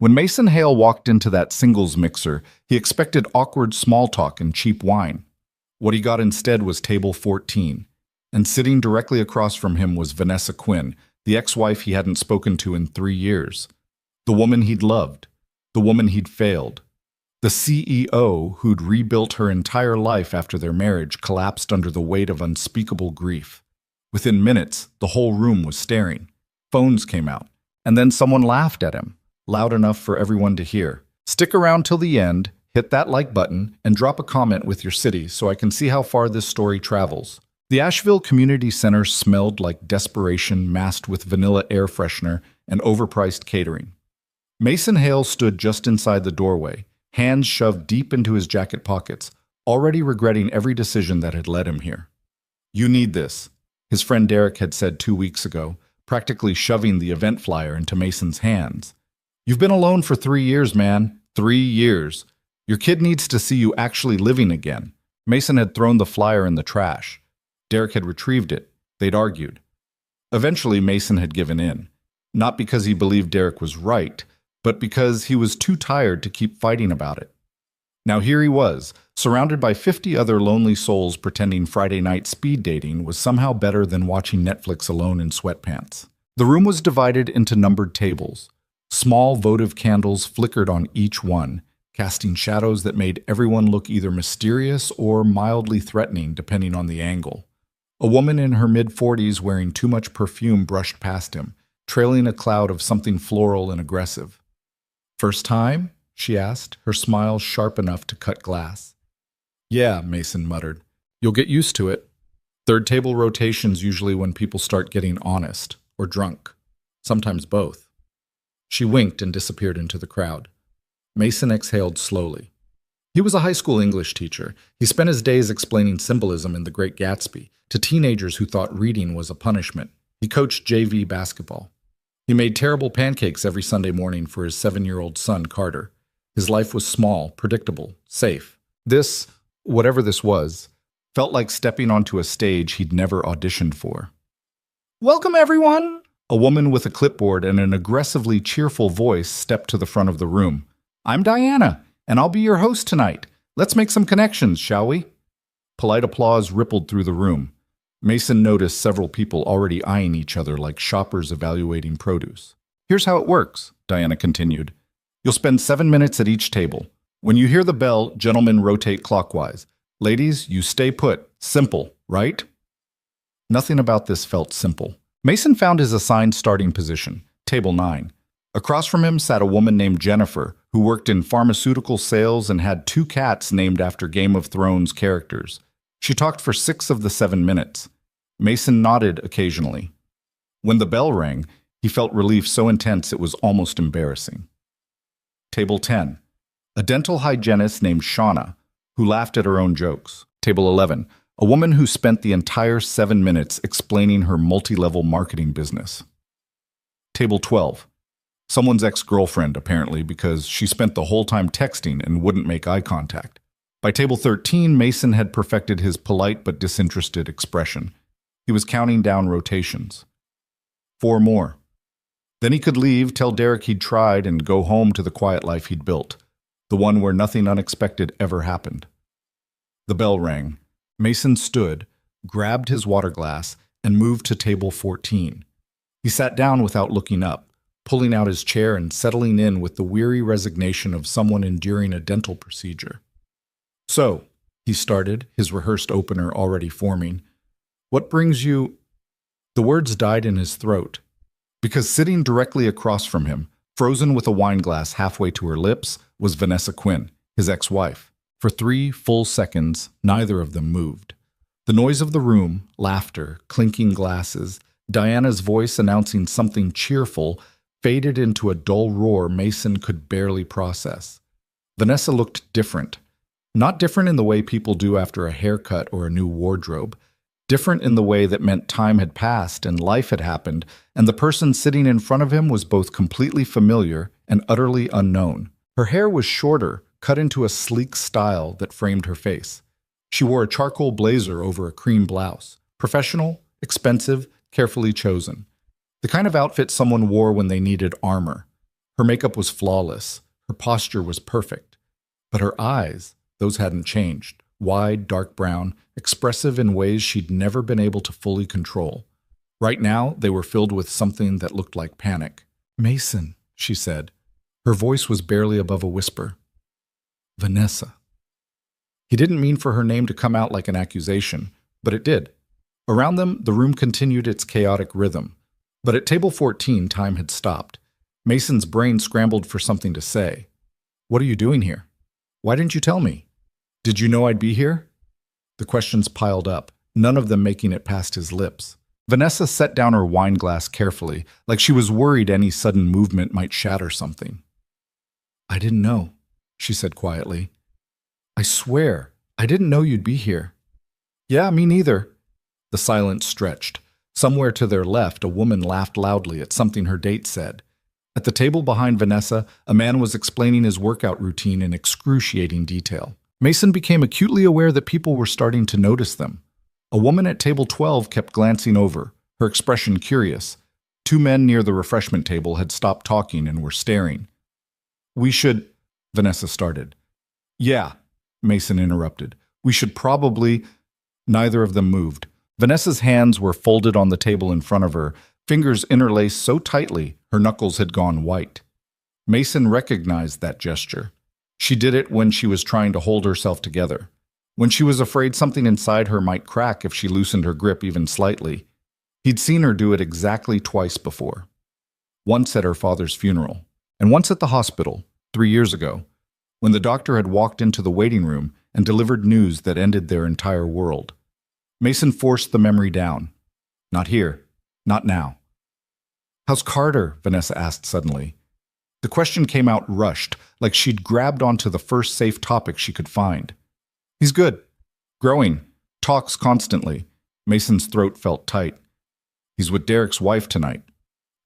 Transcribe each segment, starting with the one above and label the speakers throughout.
Speaker 1: When Mason Hale walked into that singles mixer, he expected awkward small talk and cheap wine. What he got instead was table 14, and sitting directly across from him was Vanessa Quinn, the ex-wife he hadn't spoken to in 3 years. The woman he'd loved, the woman he'd failed. The CEO who'd rebuilt her entire life after their marriage collapsed under the weight of unspeakable grief. Within minutes, the whole room was staring. Phones came out, and then someone laughed at him, loud enough for everyone to hear. Stick around till the end, hit that like button, and drop a comment with your city so I can see how far this story travels. The Asheville Community Center smelled like desperation masked with vanilla air freshener and overpriced catering. Mason Hale stood just inside the doorway, hands shoved deep into his jacket pockets, already regretting every decision that had led him here. "You need this," his friend Derek had said 2 weeks ago, practically shoving the event flyer into Mason's hands. "You've been alone for 3 years, man. 3 years. Your kid needs to see you actually living again." Mason had thrown the flyer in the trash. Derek had retrieved it. They'd argued. Eventually, Mason had given in. Not because he believed Derek was right, but because he was too tired to keep fighting about it. Now here he was, surrounded by 50 other lonely souls pretending Friday night speed dating was somehow better than watching Netflix alone in sweatpants. The room was divided into numbered tables. Small votive candles flickered on each one, casting shadows that made everyone look either mysterious or mildly threatening depending on the angle. A woman in her mid-40s wearing too much perfume brushed past him, trailing a cloud of something floral and aggressive. "First time?" she asked, her smile sharp enough to cut glass. "Yeah," Mason muttered. "You'll get used to it. Third table rotation's usually when people start getting honest, or drunk. Sometimes both." She winked and disappeared into the crowd. Mason exhaled slowly. He was a high school English teacher. He spent his days explaining symbolism in The Great Gatsby to teenagers who thought reading was a punishment. He coached JV basketball. He made terrible pancakes every Sunday morning for his 7-year-old son, Carter. His life was small, predictable, safe. This, whatever this was, felt like stepping onto a stage he'd never auditioned for. "Welcome, everyone!" A woman with a clipboard and an aggressively cheerful voice stepped to the front of the room. "I'm Diana, and I'll be your host tonight. Let's make some connections, shall we?" Polite applause rippled through the room. Mason noticed several people already eyeing each other like shoppers evaluating produce. "Here's how it works," Diana continued. "You'll spend 7 minutes at each table. When you hear the bell, gentlemen rotate clockwise. Ladies, you stay put. Simple, right?" Nothing about this felt simple. Mason found his assigned starting position, table 9. Across from him sat a woman named Jennifer, who worked in pharmaceutical sales and had 2 cats named after Game of Thrones characters. She talked for 6 of the 7 minutes. Mason nodded occasionally. When the bell rang, he felt relief so intense it was almost embarrassing. Table 10. A dental hygienist named Shauna, who laughed at her own jokes. Table 11. A woman who spent the entire 7 minutes explaining her multi-level marketing business. Table 12. Someone's ex-girlfriend, apparently, because she spent the whole time texting and wouldn't make eye contact. By table 13, Mason had perfected his polite but disinterested expression. He was counting down rotations. 4 more. Then he could leave, tell Derek he'd tried, and go home to the quiet life he'd built, the one where nothing unexpected ever happened. The bell rang. Mason stood, grabbed his water glass, and moved to table 14. He sat down without looking up, pulling out his chair and settling in with the weary resignation of someone enduring a dental procedure. "So," he started, his rehearsed opener already forming, "what brings you—" The words died in his throat, because sitting directly across from him, frozen with a wine glass halfway to her lips, was Vanessa Quinn, his ex-wife. For 3 full seconds, neither of them moved. The noise of the room, laughter, clinking glasses, Diana's voice announcing something cheerful, faded into a dull roar Mason could barely process. Vanessa looked different. Not different in the way people do after a haircut or a new wardrobe. Different in the way that meant time had passed and life had happened, and the person sitting in front of him was both completely familiar and utterly unknown. Her hair was shorter, cut into a sleek style that framed her face. She wore a charcoal blazer over a cream blouse. Professional, expensive, carefully chosen. The kind of outfit someone wore when they needed armor. Her makeup was flawless. Her posture was perfect. But her eyes, those hadn't changed. Wide, dark brown, expressive in ways she'd never been able to fully control. Right now, they were filled with something that looked like panic. "Mason," she said. Her voice was barely above a whisper. "Vanessa." He didn't mean for her name to come out like an accusation, but it did. Around them, the room continued its chaotic rhythm. But at table 14, time had stopped. Mason's brain scrambled for something to say. "What are you doing here? Why didn't you tell me? Did you know I'd be here?" The questions piled up, none of them making it past his lips. Vanessa set down her wine glass carefully, like she was worried any sudden movement might shatter something. "I didn't know," she said quietly. "I swear, I didn't know you'd be here." "Yeah, me neither." The silence stretched. Somewhere to their left, a woman laughed loudly at something her date said. At the table behind Vanessa, a man was explaining his workout routine in excruciating detail. Mason became acutely aware that people were starting to notice them. A woman at table 12 kept glancing over, her expression curious. Two men near the refreshment table had stopped talking and were staring. "We should," Vanessa started. "Yeah," Mason interrupted. "We should probably—" Neither of them moved. Vanessa's hands were folded on the table in front of her, fingers interlaced so tightly her knuckles had gone white. Mason recognized that gesture. She did it when she was trying to hold herself together, when she was afraid something inside her might crack if she loosened her grip even slightly. He'd seen her do it exactly twice before. Once at her father's funeral, and once at the hospital, 3 years ago, when the doctor had walked into the waiting room and delivered news that ended their entire world. Mason forced the memory down. "Not here. Not now." "How's Carter?" Vanessa asked suddenly. The question came out rushed, like she'd grabbed onto the first safe topic she could find. "He's good. Growing. Talks constantly." Mason's throat felt tight. "He's with Derek's wife tonight."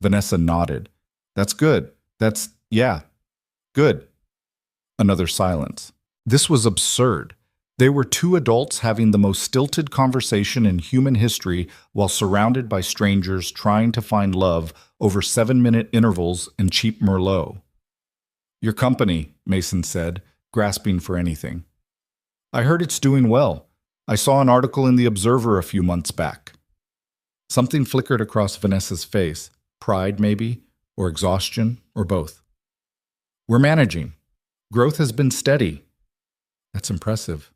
Speaker 1: Vanessa nodded. "That's good. Yeah, good." Another silence. This was absurd. They were two adults having the most stilted conversation in human history while surrounded by strangers trying to find love over 7-minute intervals and cheap Merlot. "Your company," Mason said, grasping for anything. "I heard it's doing well. I saw an article in The Observer a few months back." Something flickered across Vanessa's face. Pride, maybe, or exhaustion, or both. "We're managing. Growth has been steady." "That's impressive."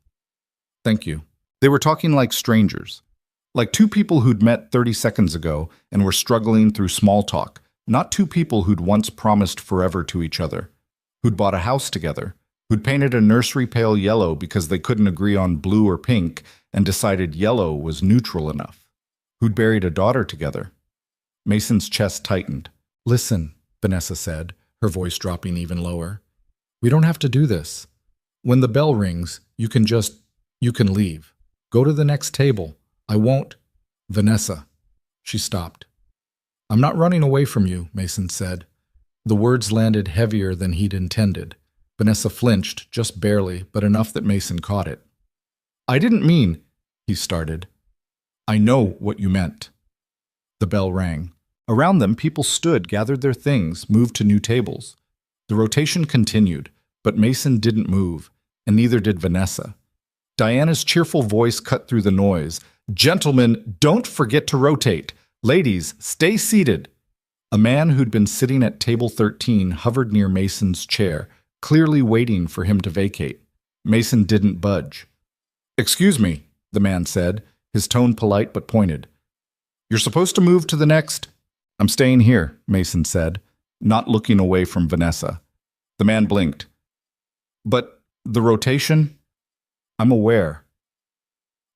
Speaker 1: "Thank you." They were talking like strangers, like two people who'd met 30 seconds ago and were struggling through small talk, not two people who'd once promised forever to each other, who'd bought a house together, who'd painted a nursery pale yellow because they couldn't agree on blue or pink and decided yellow was neutral enough, who'd buried a daughter together. Mason's chest tightened. "Listen," Vanessa said, her voice dropping even lower. "We don't have to do this. When the bell rings, you can leave. Go to the next table. I won't—" "Vanessa." She stopped. "I'm not running away from you," Mason said. The words landed heavier than he'd intended. Vanessa flinched, just barely, but enough that Mason caught it. "I didn't mean—" he started. "I know what you meant." The bell rang. Around them, people stood, gathered their things, moved to new tables. The rotation continued, but Mason didn't move, and neither did Vanessa. Diana's cheerful voice cut through the noise. "Gentlemen, don't forget to rotate. Ladies, stay seated." A man who'd been sitting at table 13 hovered near Mason's chair, clearly waiting for him to vacate. Mason didn't budge. "Excuse me," the man said, his tone polite but pointed. "You're supposed to move to the next—" "I'm staying here," Mason said, not looking away from Vanessa. The man blinked. "But the rotation?" "I'm aware."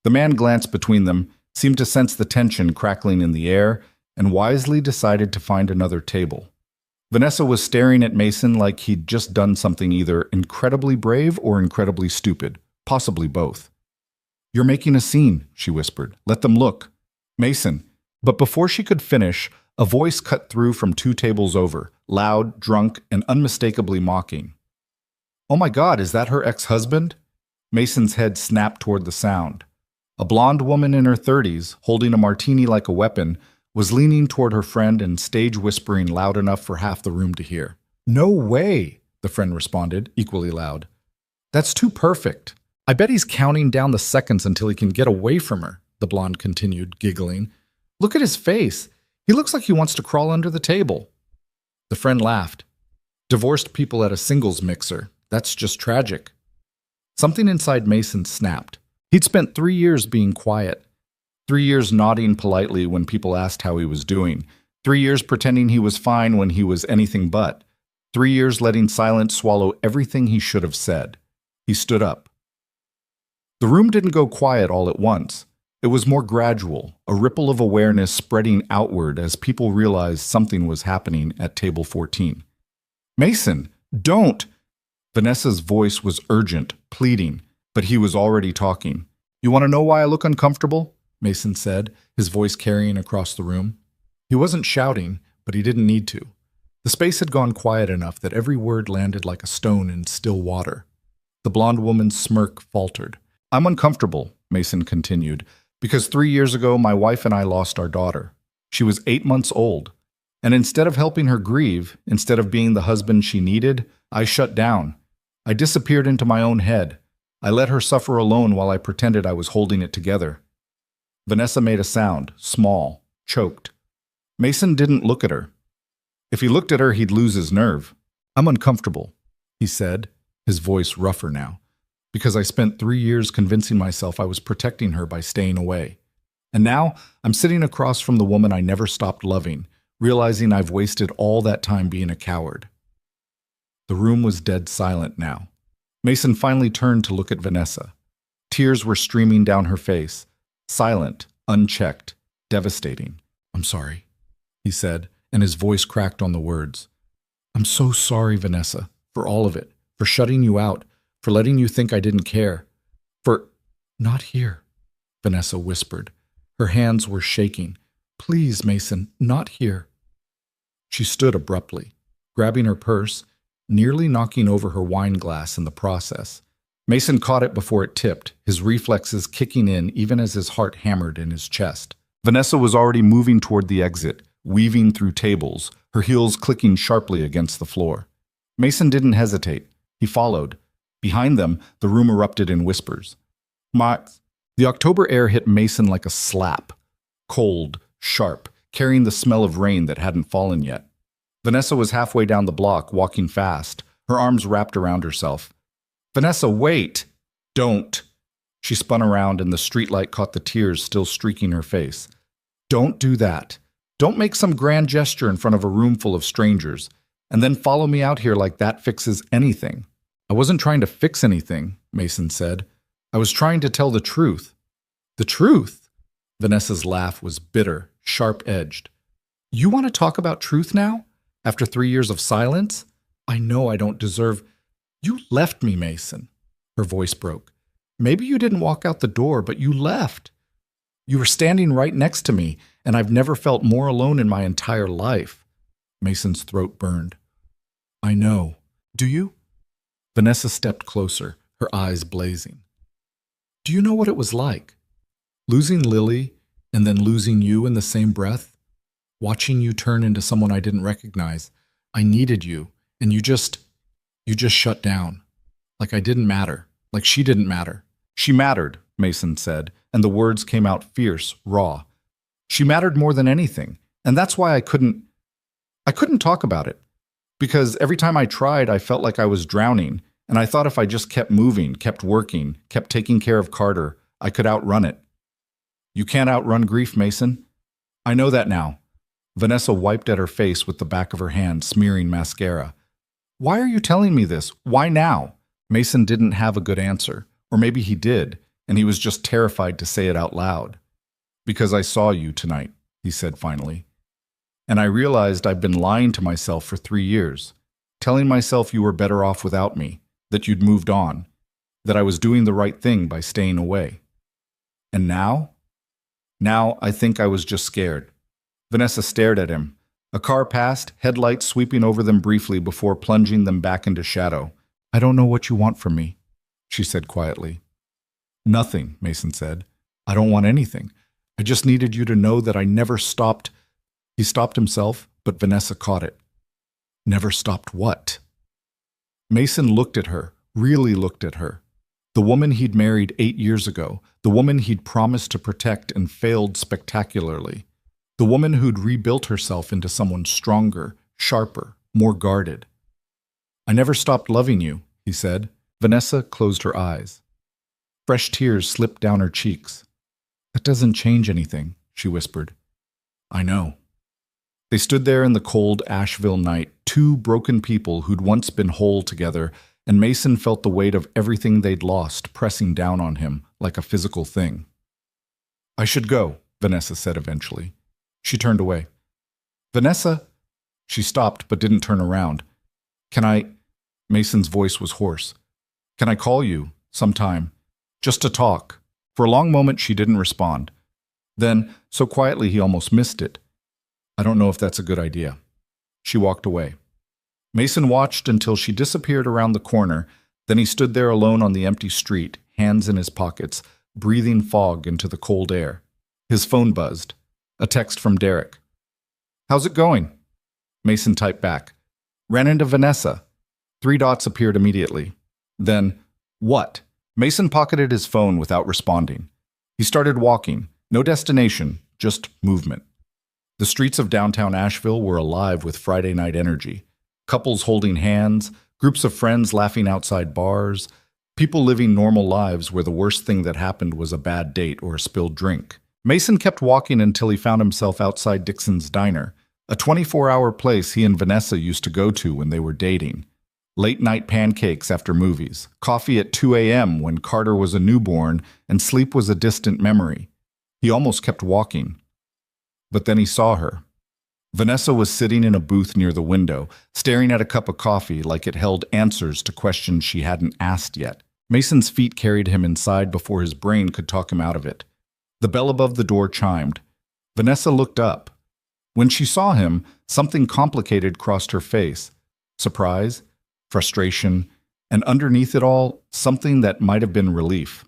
Speaker 1: The man glanced between them, seemed to sense the tension crackling in the air, and wisely decided to find another table. Vanessa was staring at Mason like he'd just done something either incredibly brave or incredibly stupid, possibly both. "You're making a scene," she whispered. "Let them look." "Mason." But before she could finish, a voice cut through from 2 tables over, loud, drunk, and unmistakably mocking. "Oh my God, is that her ex-husband?" Mason's head snapped toward the sound. A blonde woman in her 30s, holding a martini like a weapon, was leaning toward her friend and stage whispering loud enough for half the room to hear. No way, the friend responded, equally loud. That's too perfect. I bet he's counting down the seconds until he can get away from her, the blonde continued, giggling. Look at his face. He looks like he wants to crawl under the table. The friend laughed. Divorced people at a singles mixer. That's just tragic. Something inside Mason snapped. He'd spent 3 years being quiet. 3 years nodding politely when people asked how he was doing. 3 years pretending he was fine when he was anything but. 3 years letting silence swallow everything he should have said. He stood up. The room didn't go quiet all at once. It was more gradual, a ripple of awareness spreading outward as people realized something was happening at table 14. Mason, don't! Vanessa's voice was urgent, pleading, but he was already talking. You want to know why I look uncomfortable? Mason said, his voice carrying across the room. He wasn't shouting, but he didn't need to. The space had gone quiet enough that every word landed like a stone in still water. The blonde woman's smirk faltered. I'm uncomfortable, Mason continued, because 3 years ago my wife and I lost our daughter. She was 8 months old. And instead of helping her grieve, instead of being the husband she needed, I shut down. I disappeared into my own head. I let her suffer alone while I pretended I was holding it together. Vanessa made a sound, small, choked. Mason didn't look at her. If he looked at her, he'd lose his nerve. I'm uncomfortable, he said, his voice rougher now, because I spent 3 years convincing myself I was protecting her by staying away. And now I'm sitting across from the woman I never stopped loving, realizing I've wasted all that time being a coward. The room was dead silent now. Mason finally turned to look at Vanessa. Tears were streaming down her face, silent, unchecked, devastating. I'm sorry, he said, and his voice cracked on the words. I'm so sorry, Vanessa, for all of it, for shutting you out, for letting you think I didn't care, for... Not here, Vanessa whispered. Her hands were shaking. Please, Mason, not here. She stood abruptly, grabbing her purse, nearly knocking over her wine glass in the process. Mason caught it before it tipped, his reflexes kicking in even as his heart hammered in his chest. Vanessa was already moving toward the exit, weaving through tables, her heels clicking sharply against the floor. Mason didn't hesitate. He followed. Behind them, the room erupted in whispers. The October air hit Mason like a slap. Cold, sharp, carrying the smell of rain that hadn't fallen yet. Vanessa was halfway down the block, walking fast, her arms wrapped around herself. Vanessa, wait! Don't! She spun around and the streetlight caught the tears still streaking her face. Don't do that. Don't make some grand gesture in front of a room full of strangers, and then follow me out here like that fixes anything. I wasn't trying to fix anything, Mason said. I was trying to tell the truth. The truth? Vanessa's laugh was bitter, sharp-edged. You want to talk about truth now? After 3 years of silence? I know I don't deserve... You left me, Mason. Her voice broke. Maybe you didn't walk out the door, but you left. You were standing right next to me, and I've never felt more alone in my entire life. Mason's throat burned. I know. Do you? Vanessa stepped closer, her eyes blazing. Do you know what it was like? Losing Lily and then losing you in the same breath? Watching you turn into someone I didn't recognize. I needed you, and you just shut down. Like I didn't matter. Like she didn't matter. She mattered, Mason said, and the words came out fierce, raw. She mattered more than anything, and that's why I couldn't talk about it. Because every time I tried, I felt like I was drowning, and I thought if I just kept moving, kept working, kept taking care of Carter, I could outrun it. You can't outrun grief, Mason. I know that now. Vanessa wiped at her face with the back of her hand, smearing mascara. Why are you telling me this? Why now? Mason didn't have a good answer, or maybe he did, and he was just terrified to say it out loud. Because I saw you tonight, he said finally. And I realized I've been lying to myself for 3 years, telling myself you were better off without me, that you'd moved on, that I was doing the right thing by staying away. And now? Now I think I was just scared. Vanessa stared at him. A car passed, headlights sweeping over them briefly before plunging them back into shadow. I don't know what you want from me, she said quietly. Nothing, Mason said. I don't want anything. I just needed you to know that I never stopped. He stopped himself, but Vanessa caught it. Never stopped what? Mason looked at her, really looked at her. The woman he'd married 8 years ago, the woman he'd promised to protect and failed spectacularly, the woman who'd rebuilt herself into someone stronger, sharper, more guarded. I never stopped loving you, he said. Vanessa closed her eyes. Fresh tears slipped down her cheeks. That doesn't change anything, she whispered. I know. They stood there in the cold Asheville night, two broken people who'd once been whole together, and Mason felt the weight of everything they'd lost pressing down on him like a physical thing. I should go, Vanessa said eventually. She turned away. Vanessa? She stopped but didn't turn around. Can I? Mason's voice was hoarse. Can I call you sometime? Just to talk. For a long moment she didn't respond. Then, so quietly he almost missed it. I don't know if that's a good idea. She walked away. Mason watched until she disappeared around the corner, then he stood there alone on the empty street, hands in his pockets, breathing fog into the cold air. His phone buzzed. A text from Derek. How's it going? Mason typed back. Ran into Vanessa. 3 dots appeared immediately. Then, what? Mason pocketed his phone without responding. He started walking. No destination, just movement. The streets of downtown Asheville were alive with Friday night energy. Couples holding hands, groups of friends laughing outside bars, people living normal lives where the worst thing that happened was a bad date or a spilled drink. Mason kept walking until he found himself outside Dixon's Diner, a 24-hour place he and Vanessa used to go to when they were dating. Late-night pancakes after movies, coffee at 2 a.m. when Carter was a newborn and sleep was a distant memory. He almost kept walking. But then he saw her. Vanessa was sitting in a booth near the window, staring at a cup of coffee like it held answers to questions she hadn't asked yet. Mason's feet carried him inside before his brain could talk him out of it. The bell above the door chimed. Vanessa looked up. When she saw him, something complicated crossed her face. Surprise, frustration, and underneath it all, something that might have been relief.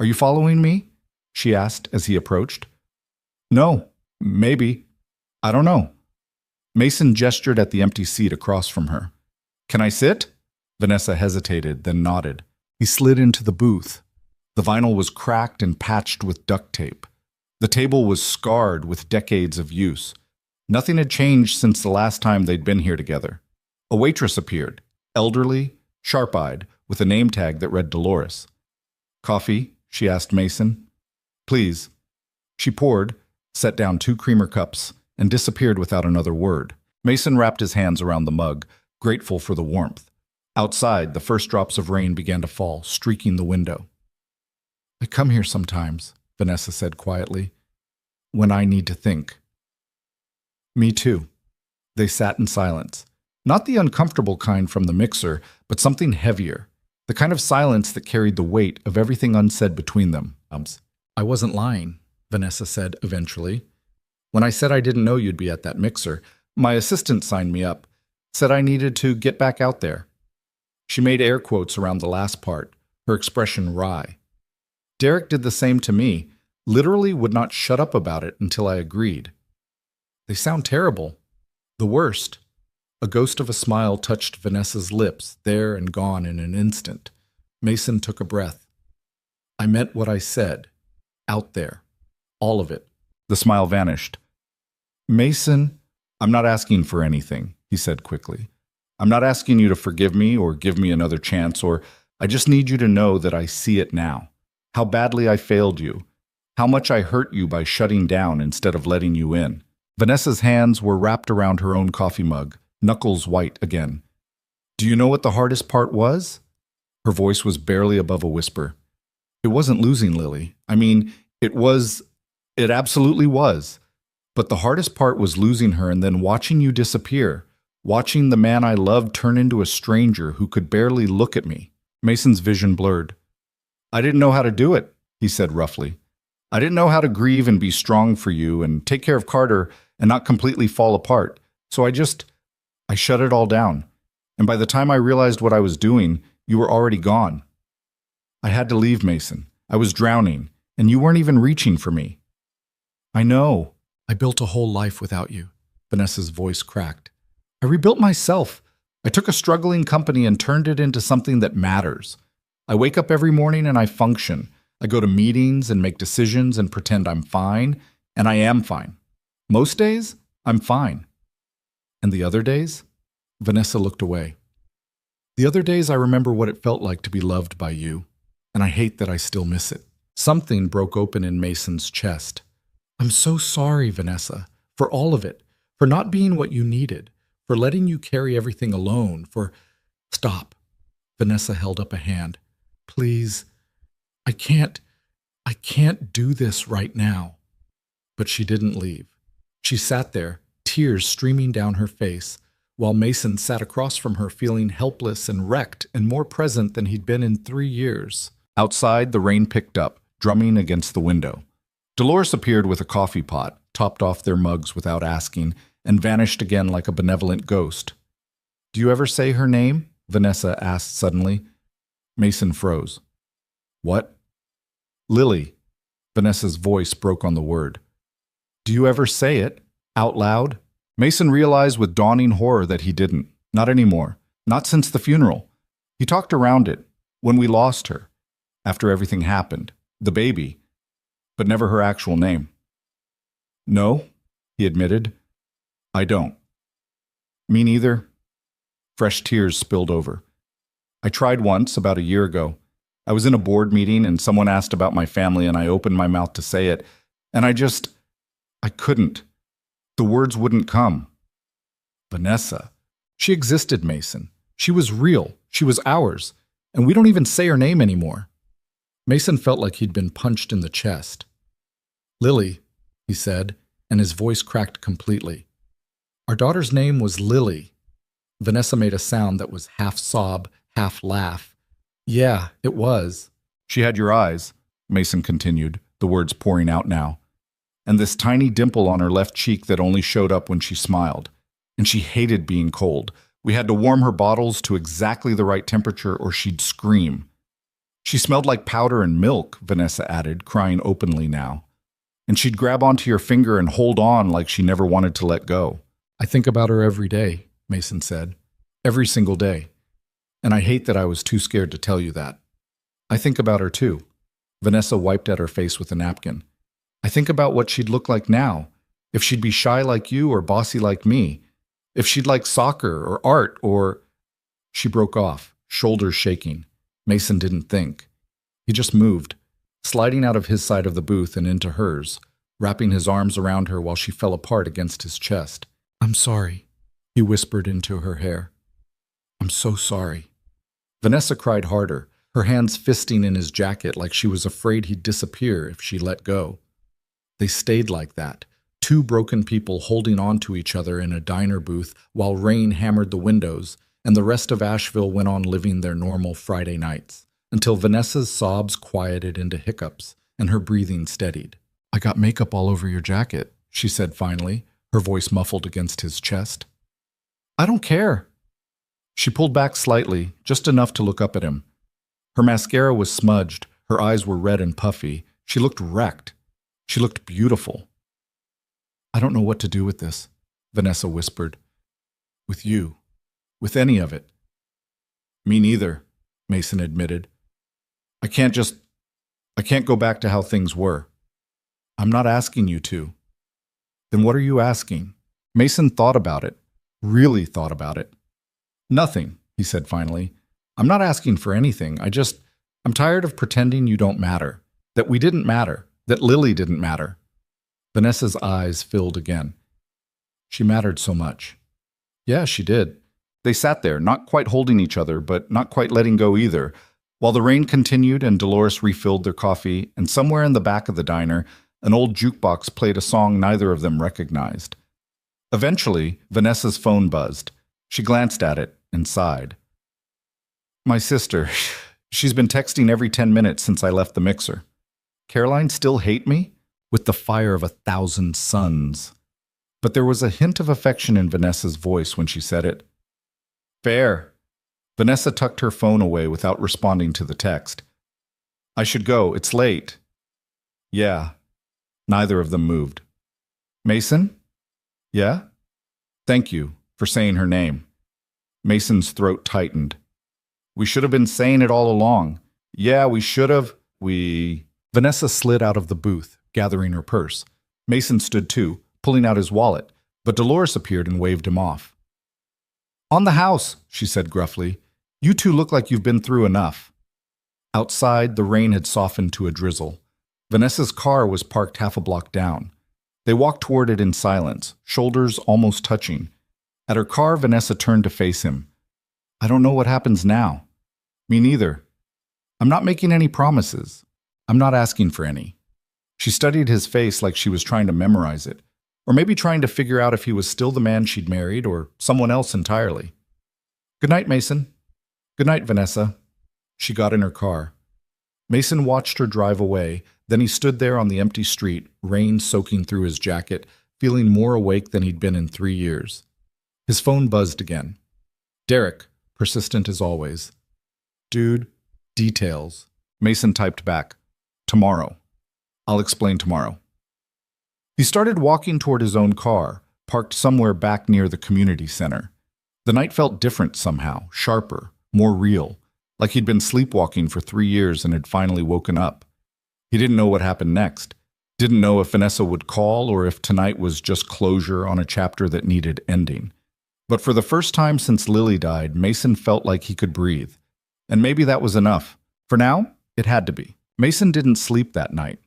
Speaker 1: Are you following me? She asked as he approached. No, maybe. I don't know. Mason gestured at the empty seat across from her. Can I sit? Vanessa hesitated, then nodded. He slid into the booth. The vinyl was cracked and patched with duct tape. The table was scarred with decades of use. Nothing had changed since the last time they'd been here together. A waitress appeared, elderly, sharp-eyed, with a name tag that read Dolores. Coffee? She asked Mason. Please. She poured, set down 2 creamer cups, and disappeared without another word. Mason wrapped his hands around the mug, grateful for the warmth. Outside, the first drops of rain began to fall, streaking the window. I come here sometimes, Vanessa said quietly, when I need to think. Me too. They sat in silence. Not the uncomfortable kind from the mixer, but something heavier. The kind of silence that carried the weight of everything unsaid between them. I wasn't lying, Vanessa said eventually. When I said I didn't know you'd be at that mixer, my assistant signed me up, said I needed to get back out there. She made air quotes around the last part, her expression wry. Derek did the same to me, literally would not shut up about it until I agreed. They sound terrible. The worst. A ghost of a smile touched Vanessa's lips, there and gone in an instant. Mason took a breath. I meant what I said. Out there. All of it. The smile vanished. Mason, I'm not asking for anything, he said quickly. I'm not asking you to forgive me or give me another chance, or I just need you to know that I see it now. How badly I failed you. How much I hurt you by shutting down instead of letting you in. Vanessa's hands were wrapped around her own coffee mug, knuckles white again. Do you know what the hardest part was? Her voice was barely above a whisper. It wasn't losing Lily. I mean, it absolutely was. But the hardest part was losing her and then watching you disappear, watching the man I loved turn into a stranger who could barely look at me. Mason's vision blurred. I didn't know how to do it, he said roughly. I didn't know how to grieve and be strong for you and take care of Carter and not completely fall apart. So I shut it all down. And by the time I realized what I was doing, you were already gone. I had to leave, Mason. I was drowning, and you weren't even reaching for me. I know. I built a whole life without you. Vanessa's voice cracked. I rebuilt myself. I took a struggling company and turned it into something that matters. I wake up every morning and I function. I go to meetings and make decisions and pretend I'm fine, and I am fine. Most days, I'm fine. And the other days? Vanessa looked away. The other days, I remember what it felt like to be loved by you, and I hate that I still miss it. Something broke open in Mason's chest. I'm so sorry, Vanessa, for all of it, for not being what you needed, for letting you carry everything alone, for... Stop. Vanessa held up a hand. Please, I can't do this right now. But she didn't leave. She sat there, tears streaming down her face, while Mason sat across from her feeling helpless and wrecked and more present than he'd been in 3 years. Outside, the rain picked up, drumming against the window. Dolores appeared with a coffee pot, topped off their mugs without asking, and vanished again like a benevolent ghost. Do you ever say her name? Vanessa asked suddenly. Mason froze. What? Lily. Vanessa's voice broke on the word. Do you ever say it? Out loud? Mason realized with dawning horror that he didn't. Not anymore. Not since the funeral. He talked around it, when we lost her, after everything happened, the baby, but never her actual name. No, he admitted. I don't. Me neither. Fresh tears spilled over. I tried once, about a year ago. I was in a board meeting and someone asked about my family and I opened my mouth to say it, and I couldn't. The words wouldn't come. Vanessa. She existed, Mason. She was real. She was ours. And we don't even say her name anymore. Mason felt like he'd been punched in the chest. Lily, he said, and his voice cracked completely. Our daughter's name was Lily. Vanessa made a sound that was half sob, half laugh. Yeah, it was. She had your eyes, Mason continued, the words pouring out now, and this tiny dimple on her left cheek that only showed up when she smiled. And she hated being cold. We had to warm her bottles to exactly the right temperature or she'd scream. She smelled like powder and milk, Vanessa added, crying openly now. And she'd grab onto your finger and hold on like she never wanted to let go. I think about her every day, Mason said. Every single day. And I hate that I was too scared to tell you that. I think about her too. Vanessa wiped at her face with a napkin. I think about what she'd look like now, if she'd be shy like you or bossy like me, if she'd like soccer or art or... She broke off, shoulders shaking. Mason didn't think. He just moved, sliding out of his side of the booth and into hers, wrapping his arms around her while she fell apart against his chest. I'm sorry, he whispered into her hair. I'm so sorry. Vanessa cried harder, her hands fisting in his jacket like she was afraid he'd disappear if she let go. They stayed like that, two broken people holding on to each other in a diner booth while rain hammered the windows, and the rest of Asheville went on living their normal Friday nights, until Vanessa's sobs quieted into hiccups and her breathing steadied. I got makeup all over your jacket, she said finally, her voice muffled against his chest. I don't care. She pulled back slightly, just enough to look up at him. Her mascara was smudged, her eyes were red and puffy. She looked wrecked. She looked beautiful. I don't know what to do with this, Vanessa whispered. With you. With any of it. Me neither, Mason admitted. I can't go back to how things were. I'm not asking you to. Then what are you asking? Mason thought about it. Really thought about it. Nothing, he said finally. I'm not asking for anything. I'm tired of pretending you don't matter. That we didn't matter. That Lily didn't matter. Vanessa's eyes filled again. She mattered so much. Yeah, she did. They sat there, not quite holding each other, but not quite letting go either, while the rain continued and Dolores refilled their coffee, and somewhere in the back of the diner, an old jukebox played a song neither of them recognized. Eventually, Vanessa's phone buzzed. She glanced at it and sighed. My sister, she's been texting every 10 minutes since I left the mixer. Caroline still hate me? With the fire of 1,000 suns. But there was a hint of affection in Vanessa's voice when she said it. Fair. Vanessa tucked her phone away without responding to the text. I should go, it's late. Yeah. Neither of them moved. Mason? Yeah? Thank you, for saying her name. Mason's throat tightened. We should have been saying it all along. Yeah, we should have. Vanessa slid out of the booth, gathering her purse. Mason stood too, pulling out his wallet, but Dolores appeared and waved him off. On the house, she said gruffly. You two look like you've been through enough. Outside, the rain had softened to a drizzle. Vanessa's car was parked half a block down. They walked toward it in silence, shoulders almost touching. At her car, Vanessa turned to face him. I don't know what happens now. Me neither. I'm not making any promises. I'm not asking for any. She studied his face like she was trying to memorize it, or maybe trying to figure out if he was still the man she'd married or someone else entirely. Good night, Mason. Good night, Vanessa. She got in her car. Mason watched her drive away, then he stood there on the empty street, rain soaking through his jacket, feeling more awake than he'd been in 3 years. His phone buzzed again. Derek, persistent as always. Dude, details. Mason typed back. Tomorrow. I'll explain tomorrow. He started walking toward his own car, parked somewhere back near the community center. The night felt different somehow, sharper, more real, like he'd been sleepwalking for 3 years and had finally woken up. He didn't know what happened next, didn't know if Vanessa would call or if tonight was just closure on a chapter that needed ending. But for the first time since Lily died, Mason felt like he could breathe. And maybe that was enough. For now, it had to be. Mason didn't sleep that night.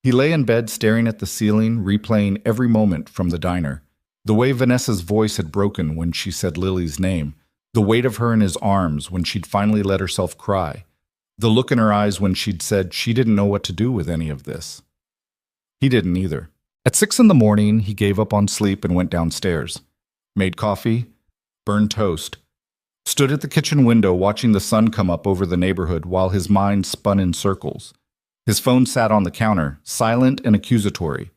Speaker 1: He lay in bed staring at the ceiling, replaying every moment from the diner. The way Vanessa's voice had broken when she said Lily's name, the weight of her in his arms when she'd finally let herself cry, the look in her eyes when she'd said she didn't know what to do with any of this. He didn't either. At 6 a.m, he gave up on sleep and went downstairs. Made coffee, burned toast, stood at the kitchen window watching the sun come up over the neighborhood while his mind spun in circles. His phone sat on the counter, silent and accusatory.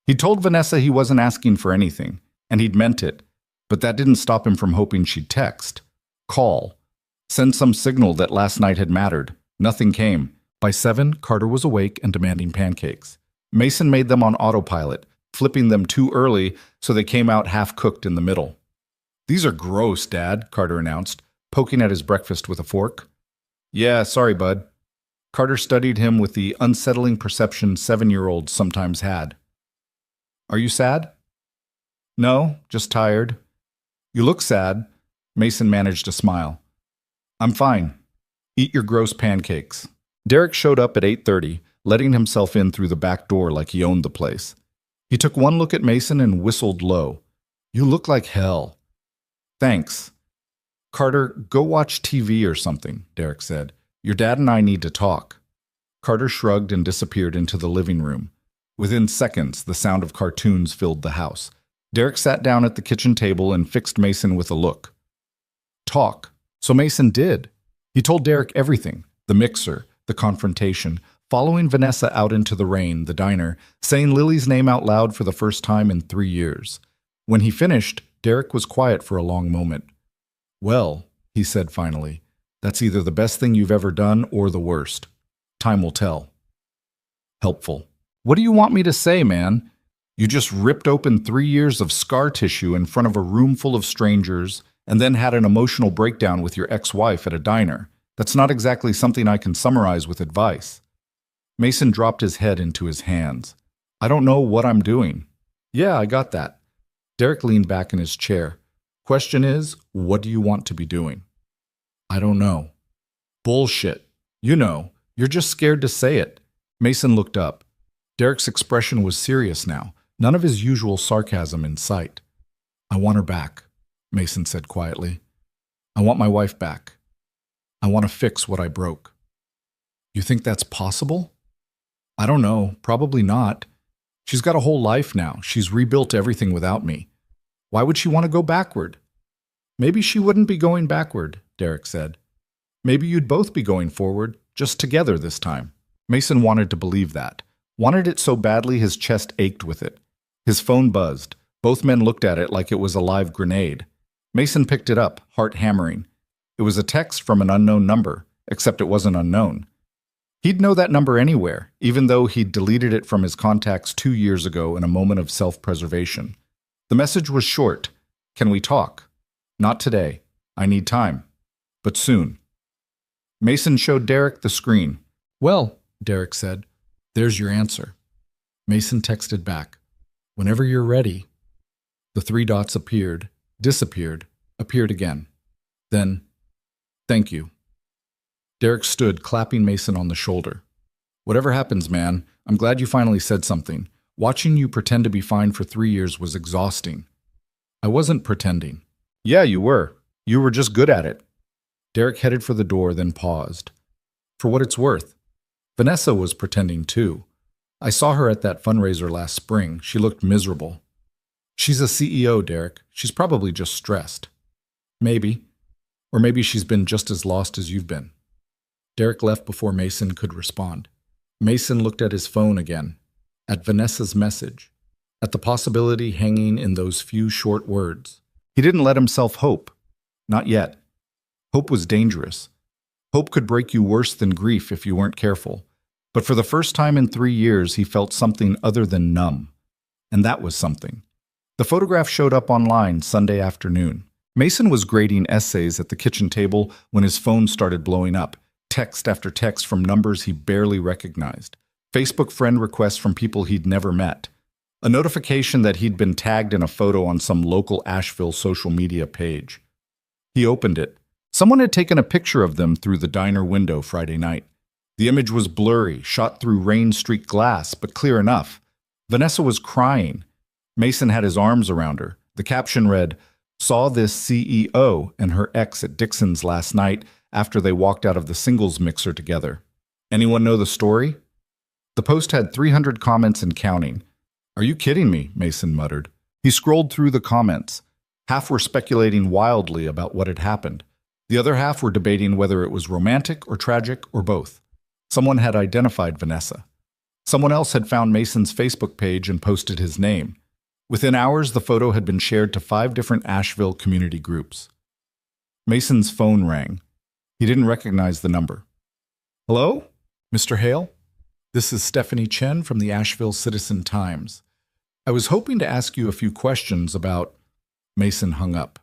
Speaker 1: He told Vanessa he wasn't asking for anything, and he'd meant it, but that didn't stop him from hoping she'd text, call, send some signal that last night had mattered. Nothing came. By 7, Carter was awake and demanding pancakes. Mason made them on autopilot, flipping them too early so they came out half-cooked in the middle. These are gross, Dad, Carter announced, poking at his breakfast with a fork. Yeah, sorry, bud. Carter studied him with the unsettling perception 7-year-olds sometimes had. Are you sad? No, just tired. You look sad. Mason managed a smile. I'm fine. Eat your gross pancakes. Derek showed up at 8:30, letting himself in through the back door like he owned the place. He took one look at Mason and whistled low. You look like hell. Thanks. Carter, go watch TV or something, Derek said. Your dad and I need to talk. Carter shrugged and disappeared into the living room. Within seconds, the sound of cartoons filled the house. Derek sat down at the kitchen table and fixed Mason with a look. Talk. So Mason did. He told Derek everything, the mixer, the confrontation, following Vanessa out into the rain, the diner, saying Lily's name out loud for the first time in 3 years. When he finished, Derek was quiet for a long moment. Well, he said finally, that's either the best thing you've ever done or the worst. Time will tell. Helpful. What do you want me to say, man? You just ripped open 3 years of scar tissue in front of a room full of strangers and then had an emotional breakdown with your ex-wife at a diner. That's not exactly something I can summarize with advice. Mason dropped his head into his hands. I don't know what I'm doing. Yeah, I got that. Derek leaned back in his chair. Question is, what do you want to be doing? I don't know. Bullshit. You know, you're just scared to say it. Mason looked up. Derek's expression was serious now, none of his usual sarcasm in sight. I want her back, Mason said quietly. I want my wife back. I want to fix what I broke. You think that's possible? I don't know, probably not. She's got a whole life now. She's rebuilt everything without me. Why would she want to go backward? Maybe she wouldn't be going backward, Derek said. Maybe you'd both be going forward, just together this time. Mason wanted to believe that. Wanted it so badly his chest ached with it. His phone buzzed. Both men looked at it like it was a live grenade. Mason picked it up, heart hammering. It was a text from an unknown number, except it wasn't unknown. He'd know that number anywhere, even though he'd deleted it from his contacts 2 years ago in a moment of self-preservation. The message was short. Can we talk? Not today. I need time. But soon. Mason showed Derek the screen. Well, Derek said, there's your answer. Mason texted back. Whenever you're ready. The 3 dots appeared, disappeared, appeared again. Then, thank you. Derek stood, clapping Mason on the shoulder. Whatever happens, man, I'm glad you finally said something. Watching you pretend to be fine for 3 years was exhausting. I wasn't pretending. Yeah, you were. You were just good at it. Derek headed for the door, then paused. For what it's worth, Vanessa was pretending too. I saw her at that fundraiser last spring. She looked miserable. She's a CEO, Derek. She's probably just stressed. Maybe. Or maybe she's been just as lost as you've been. Derek left before Mason could respond. Mason looked at his phone again, at Vanessa's message, at the possibility hanging in those few short words. He didn't let himself hope. Not yet. Hope was dangerous. Hope could break you worse than grief if you weren't careful. But for the first time in 3 years, he felt something other than numb. And that was something. The photograph showed up online Sunday afternoon. Mason was grading essays at the kitchen table when his phone started blowing up. Text after text from numbers he barely recognized. Facebook friend requests from people he'd never met. A notification that he'd been tagged in a photo on some local Asheville social media page. He opened it. Someone had taken a picture of them through the diner window Friday night. The image was blurry, shot through rain-streaked glass, but clear enough. Vanessa was crying. Mason had his arms around her. The caption read, "Saw this CEO and her ex at Dixon's last night after they walked out of the singles mixer together. Anyone know the story?" The post had 300 comments and counting. "Are you kidding me?" Mason muttered. He scrolled through the comments. Half were speculating wildly about what had happened. The other half were debating whether it was romantic or tragic or both. Someone had identified Vanessa. Someone else had found Mason's Facebook page and posted his name. Within hours, the photo had been shared to 5 different Asheville community groups. Mason's phone rang. He didn't recognize the number. "Hello? Mr. Hale? This is Stephanie Chen from the Asheville Citizen-Times. I was hoping to ask you a few questions about—" Mason hung up.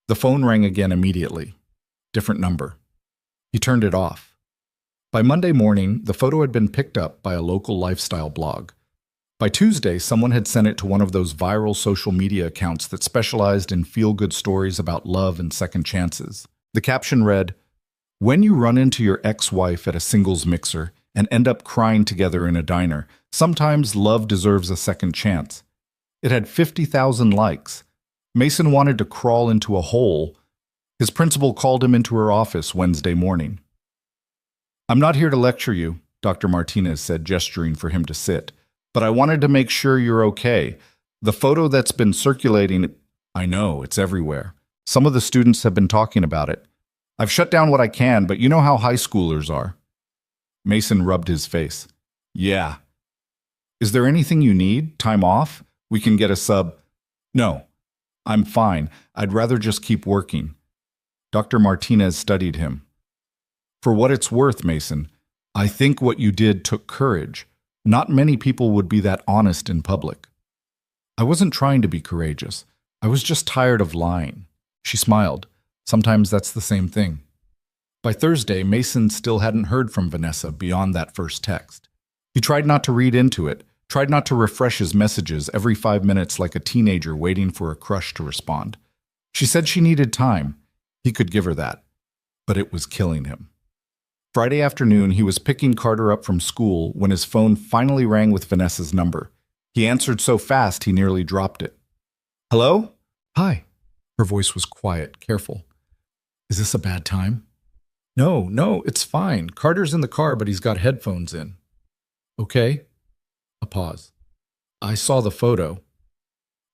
Speaker 1: The phone rang again immediately. Different number. He turned it off. By Monday morning, the photo had been picked up by a local lifestyle blog. By Tuesday, someone had sent it to one of those viral social media accounts that specialized in feel-good stories about love and second chances. The caption read, "When you run into your ex-wife at a singles mixer and end up crying together in a diner, sometimes love deserves a second chance." It had 50,000 likes. Mason wanted to crawl into a hole. His principal called him into her office Wednesday morning. "I'm not here to lecture you," Dr. Martinez said, gesturing for him to sit. "But I wanted to make sure you're okay. The photo that's been circulating—" "I know, it's everywhere. Some of the students have been talking about it. I've shut down what I can, but you know how high schoolers are." Mason rubbed his face. "Yeah. Is there anything you need? Time off? We can get a sub—" "No. I'm fine. I'd rather just keep working." Dr. Martinez studied him. "For what it's worth, Mason, I think what you did took courage. Not many people would be that honest in public." "I wasn't trying to be courageous. I was just tired of lying." She smiled. Sometimes that's the same thing. By Thursday, Mason still hadn't heard from Vanessa beyond that first text. He tried not to read into it, tried not to refresh his messages every 5 minutes like a teenager waiting for a crush to respond. She said she needed time. He could give her that. But it was killing him. Friday afternoon, he was picking Carter up from school when his phone finally rang with Vanessa's number. He answered so fast he nearly dropped it. "Hello?" "Hi." Her voice was quiet, careful. "Is this a bad time?" No, it's fine. Carter's in the car, but he's got headphones in." "Okay." A pause. "I saw the photo."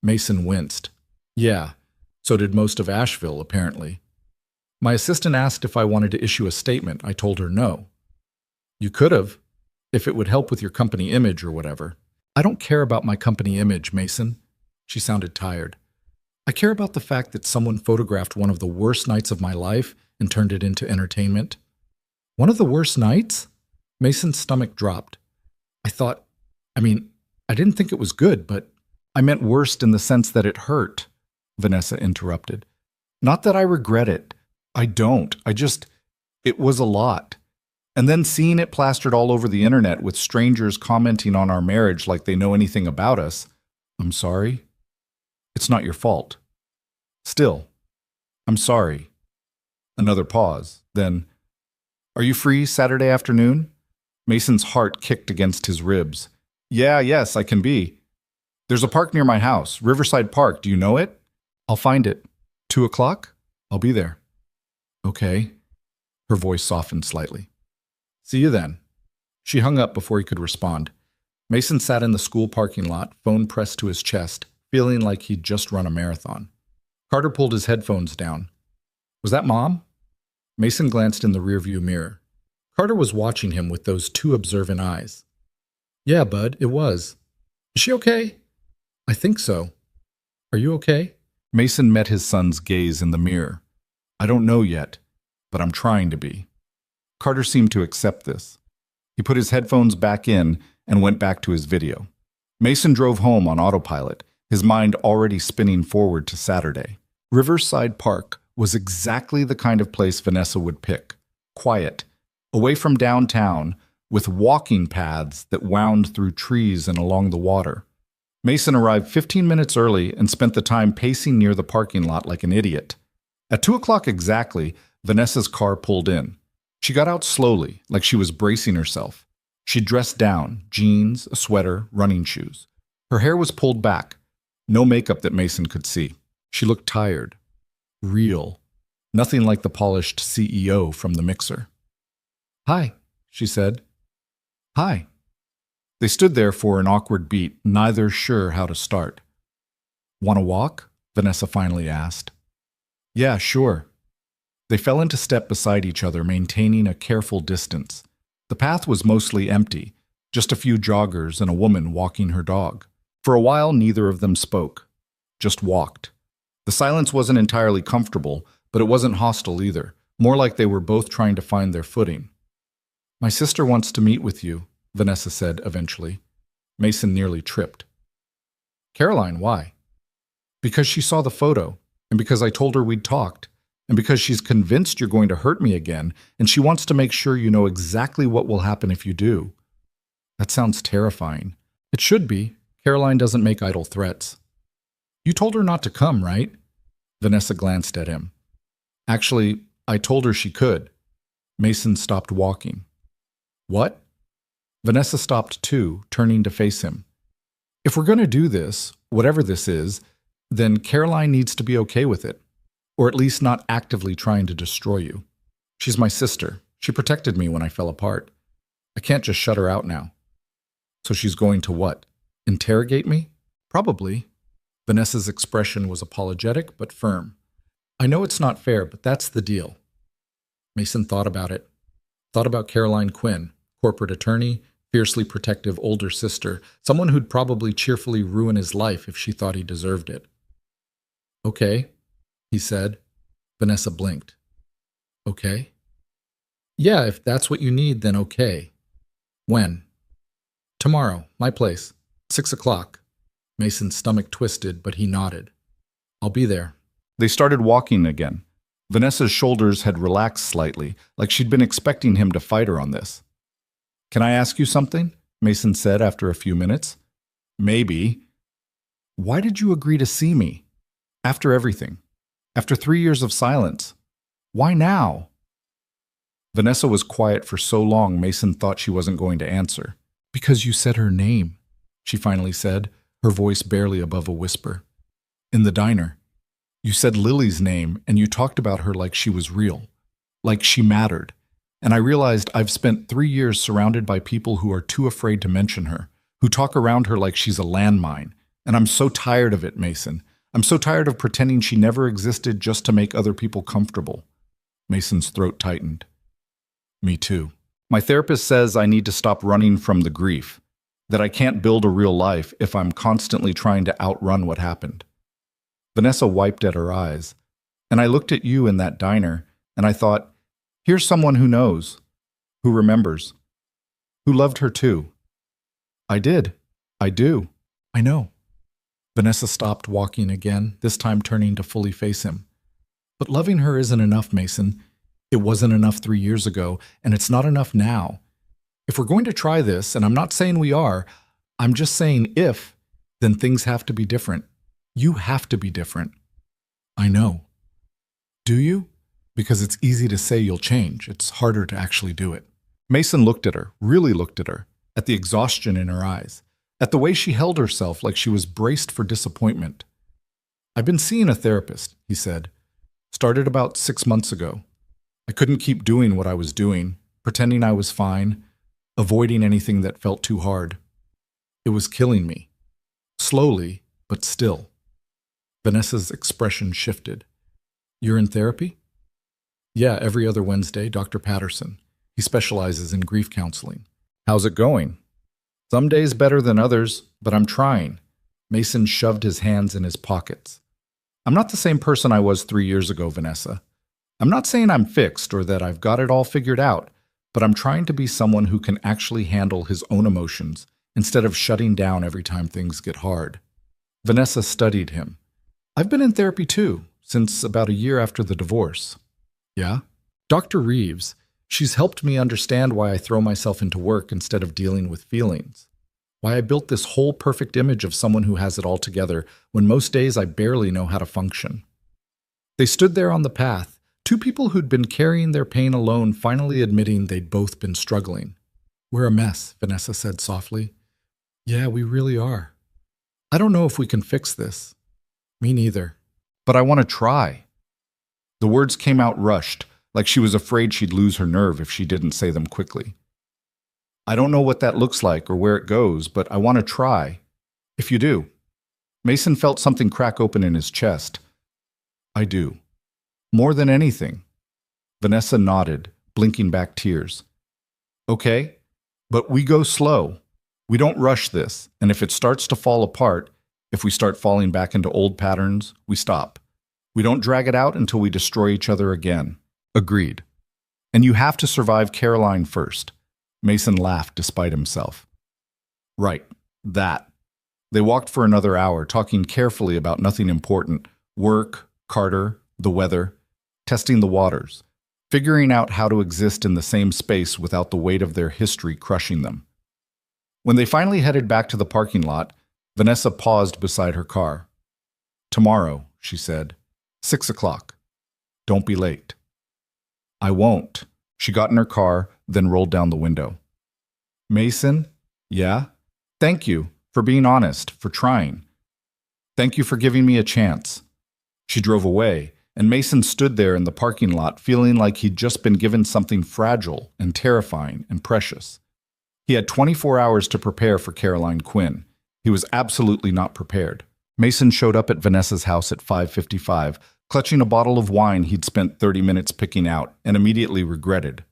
Speaker 1: Mason winced. "Yeah, so did most of Asheville, apparently. My assistant asked if I wanted to issue a statement. I told her no." "You could have, if it would help with your company image or whatever." "I don't care about my company image, Mason." She sounded tired. "I care about the fact that someone photographed one of the worst nights of my life and turned it into entertainment." "One of the worst nights?" Mason's stomach dropped. I didn't think it was good, but I meant worst in the sense that it hurt," Vanessa interrupted. Not that I regret it. I don't. It was a lot. And then seeing it plastered all over the internet with strangers commenting on our marriage like they know anything about us. I'm sorry. It's not your fault. Still, I'm sorry. Another pause. Then, are you free Saturday afternoon? Mason's heart kicked against his ribs. Yes, I can be. There's a park near my house, Riverside Park. Do you know it? I'll find it. 2 o'clock? I'll be there. Okay. Her voice softened slightly. See you then. She hung up before he could respond. Mason sat in the school parking lot, phone pressed to his chest, feeling like he'd just run a marathon. Carter pulled his headphones down. Was that Mom? Mason glanced in the rearview mirror. Carter was watching him with those two observant eyes. Yeah, Bud, it was. Is she okay? I think so. Are you okay? Mason met his son's gaze in the mirror. I don't know yet, but I'm trying to be. Carter seemed to accept this. He put his headphones back in and went back to his video. Mason drove home on autopilot, his mind already spinning forward to Saturday. Riverside Park was exactly the kind of place Vanessa would pick. Quiet, away from downtown, with walking paths that wound through trees and along the water. Mason arrived 15 minutes early and spent the time pacing near the parking lot like an idiot. At 2 o'clock exactly, Vanessa's car pulled in. She got out slowly, like she was bracing herself. She dressed down, jeans, a sweater, running shoes. Her hair was pulled back, no makeup that Mason could see. She looked tired. Real. Nothing like the polished CEO from the mixer. Hi, she said. Hi. They stood there for an awkward beat, neither sure how to start. Want to walk? Vanessa finally asked. Yeah, sure. They fell into step beside each other, maintaining a careful distance. The path was mostly empty, just a few joggers and a woman walking her dog. For a while, neither of them spoke, just walked. The silence wasn't entirely comfortable, but it wasn't hostile either, more like they were both trying to find their footing. My sister wants to meet with you, Vanessa said eventually. Mason nearly tripped. Caroline, why? Because she saw the photo, and because I told her we'd talked, and because she's convinced you're going to hurt me again, and she wants to make sure you know exactly what will happen if you do. That sounds terrifying. It should be. Caroline doesn't make idle threats. You told her not to come, right? Vanessa glanced at him. Actually, I told her she could. Mason stopped walking. What? Vanessa stopped too, turning to face him. If we're going to do this, whatever this is, then Caroline needs to be okay with it. Or at least not actively trying to destroy you. She's my sister. She protected me when I fell apart. I can't just shut her out now. So she's going to what? Interrogate me? Probably. Vanessa's expression was apologetic but firm. I know it's not fair, but that's the deal. Mason thought about it. Thought about Caroline Quinn, corporate attorney, fiercely protective older sister, someone who'd probably cheerfully ruin his life if she thought he deserved it. Okay, he said. Vanessa blinked. Okay? Yeah, if that's what you need, then okay. When? Tomorrow, my place, 6 o'clock. Mason's stomach twisted, but he nodded. I'll be there. They started walking again. Vanessa's shoulders had relaxed slightly, like she'd been expecting him to fight her on this. Can I ask you something? Mason said after a few minutes. Maybe. Why did you agree to see me? After everything. After 3 years of silence. Why now? Vanessa was quiet for so long Mason thought she wasn't going to answer. Because you said her name, she finally said, her voice barely above a whisper. In the diner. You said Lily's name, and you talked about her like she was real. Like she mattered. And I realized I've spent 3 years surrounded by people who are too afraid to mention her, who talk around her like she's a landmine. And I'm so tired of it, Mason. I'm so tired of pretending she never existed just to make other people comfortable. Mason's throat tightened. Me too. My therapist says I need to stop running from the grief, that I can't build a real life if I'm constantly trying to outrun what happened. Vanessa wiped at her eyes, and I looked at you in that diner, and I thought, here's someone who knows, who remembers, who loved her too. I did. I do. I know. Vanessa stopped walking again, this time turning to fully face him. But loving her isn't enough, Mason. It wasn't enough 3 years ago, and it's not enough now. If we're going to try this, and I'm not saying we are, I'm just saying if, then things have to be different. You have to be different. I know. Do you? Because it's easy to say you'll change. It's harder to actually do it. Mason looked at her, really looked at her, at the exhaustion in her eyes, at the way she held herself like she was braced for disappointment. I've been seeing a therapist, he said. Started about 6 months ago. I couldn't keep doing what I was doing, pretending I was fine, avoiding anything that felt too hard. It was killing me. Slowly, but still. Vanessa's expression shifted. You're in therapy? Yeah, every other Wednesday, Dr. Patterson. He specializes in grief counseling. How's it going? Some days better than others, but I'm trying. Mason shoved his hands in his pockets. I'm not the same person I was 3 years ago, Vanessa. I'm not saying I'm fixed or that I've got it all figured out, but I'm trying to be someone who can actually handle his own emotions instead of shutting down every time things get hard. Vanessa studied him. I've been in therapy too, since about a year after the divorce. Yeah? Dr. Reeves, she's helped me understand why I throw myself into work instead of dealing with feelings. Why I built this whole perfect image of someone who has it all together when most days I barely know how to function. They stood there on the path, two people who'd been carrying their pain alone finally admitting they'd both been struggling. We're a mess, Vanessa said softly. Yeah, we really are. I don't know if we can fix this. Me neither. But I want to try. The words came out rushed, like she was afraid she'd lose her nerve if she didn't say them quickly. I don't know what that looks like or where it goes, but I want to try. If you do. Mason felt something crack open in his chest. I do. More than anything. Vanessa nodded, blinking back tears. Okay, but we go slow. We don't rush this, and if it starts to fall apart, if we start falling back into old patterns, we stop. We don't drag it out until we destroy each other again. Agreed. And you have to survive Caroline first. Mason laughed despite himself. Right, that. They walked for another hour, talking carefully about nothing important. Work, Carter, the weather, testing the waters, figuring out how to exist in the same space without the weight of their history crushing them. When they finally headed back to the parking lot, Vanessa paused beside her car. Tomorrow, she said. 6 o'clock. Don't be late. I won't. She got in her car, then rolled down the window. Mason? Yeah? Thank you for being honest, for trying. Thank you for giving me a chance. She drove away, and Mason stood there in the parking lot feeling like he'd just been given something fragile and terrifying and precious. He had 24 hours to prepare for Caroline Quinn. He was absolutely not prepared. Mason showed up at Vanessa's house at 5:55, clutching a bottle of wine he'd spent 30 minutes picking out and immediately regretted.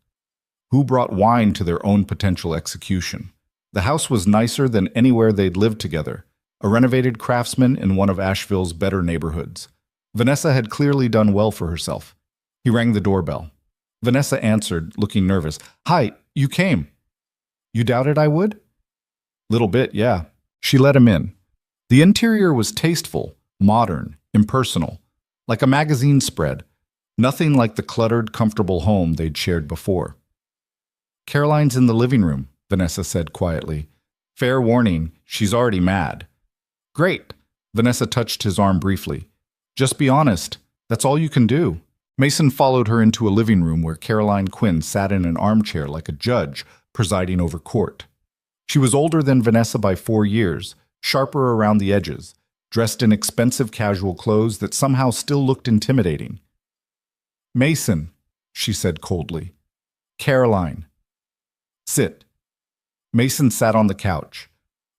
Speaker 1: Who brought wine to their own potential execution? The house was nicer than anywhere they'd lived together, a renovated Craftsman in one of Asheville's better neighborhoods. Vanessa had clearly done well for herself. He rang the doorbell. Vanessa answered, looking nervous. Hi, you came. You doubted I would? Little bit, yeah. She let him in. The interior was tasteful, modern, impersonal, like a magazine spread, nothing like the cluttered, comfortable home they'd shared before. Caroline's in the living room, Vanessa said quietly. Fair warning, she's already mad. Great, Vanessa touched his arm briefly. Just be honest, that's all you can do. Mason followed her into a living room where Caroline Quinn sat in an armchair like a judge presiding over court. She was older than Vanessa by 4 years, sharper around the edges, dressed in expensive casual clothes that somehow still looked intimidating. Mason, she said coldly. Caroline. Sit. Mason sat on the couch.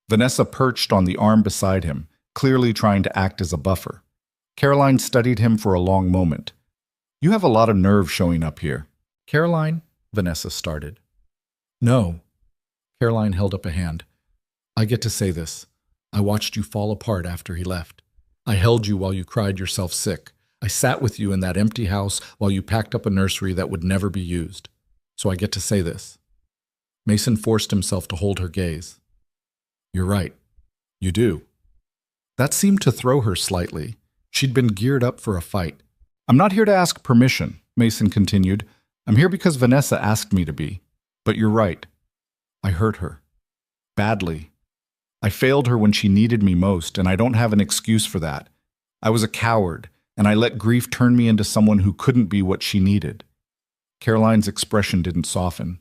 Speaker 1: Vanessa perched on the arm beside him, clearly trying to act as a buffer. Caroline studied him for a long moment. You have a lot of nerve showing up here. Caroline, Vanessa started. No. Caroline held up a hand. I get to say this. I watched you fall apart after he left. I held you while you cried yourself sick. I sat with you in that empty house while you packed up a nursery that would never be used. So I get to say this. Mason forced himself to hold her gaze. You're right. You do. That seemed to throw her slightly. She'd been geared up for a fight. I'm not here to ask permission, Mason continued. I'm here because Vanessa asked me to be. But you're right. I hurt her. Badly. I failed her when she needed me most, and I don't have an excuse for that. I was a coward, and I let grief turn me into someone who couldn't be what she needed. Caroline's expression didn't soften.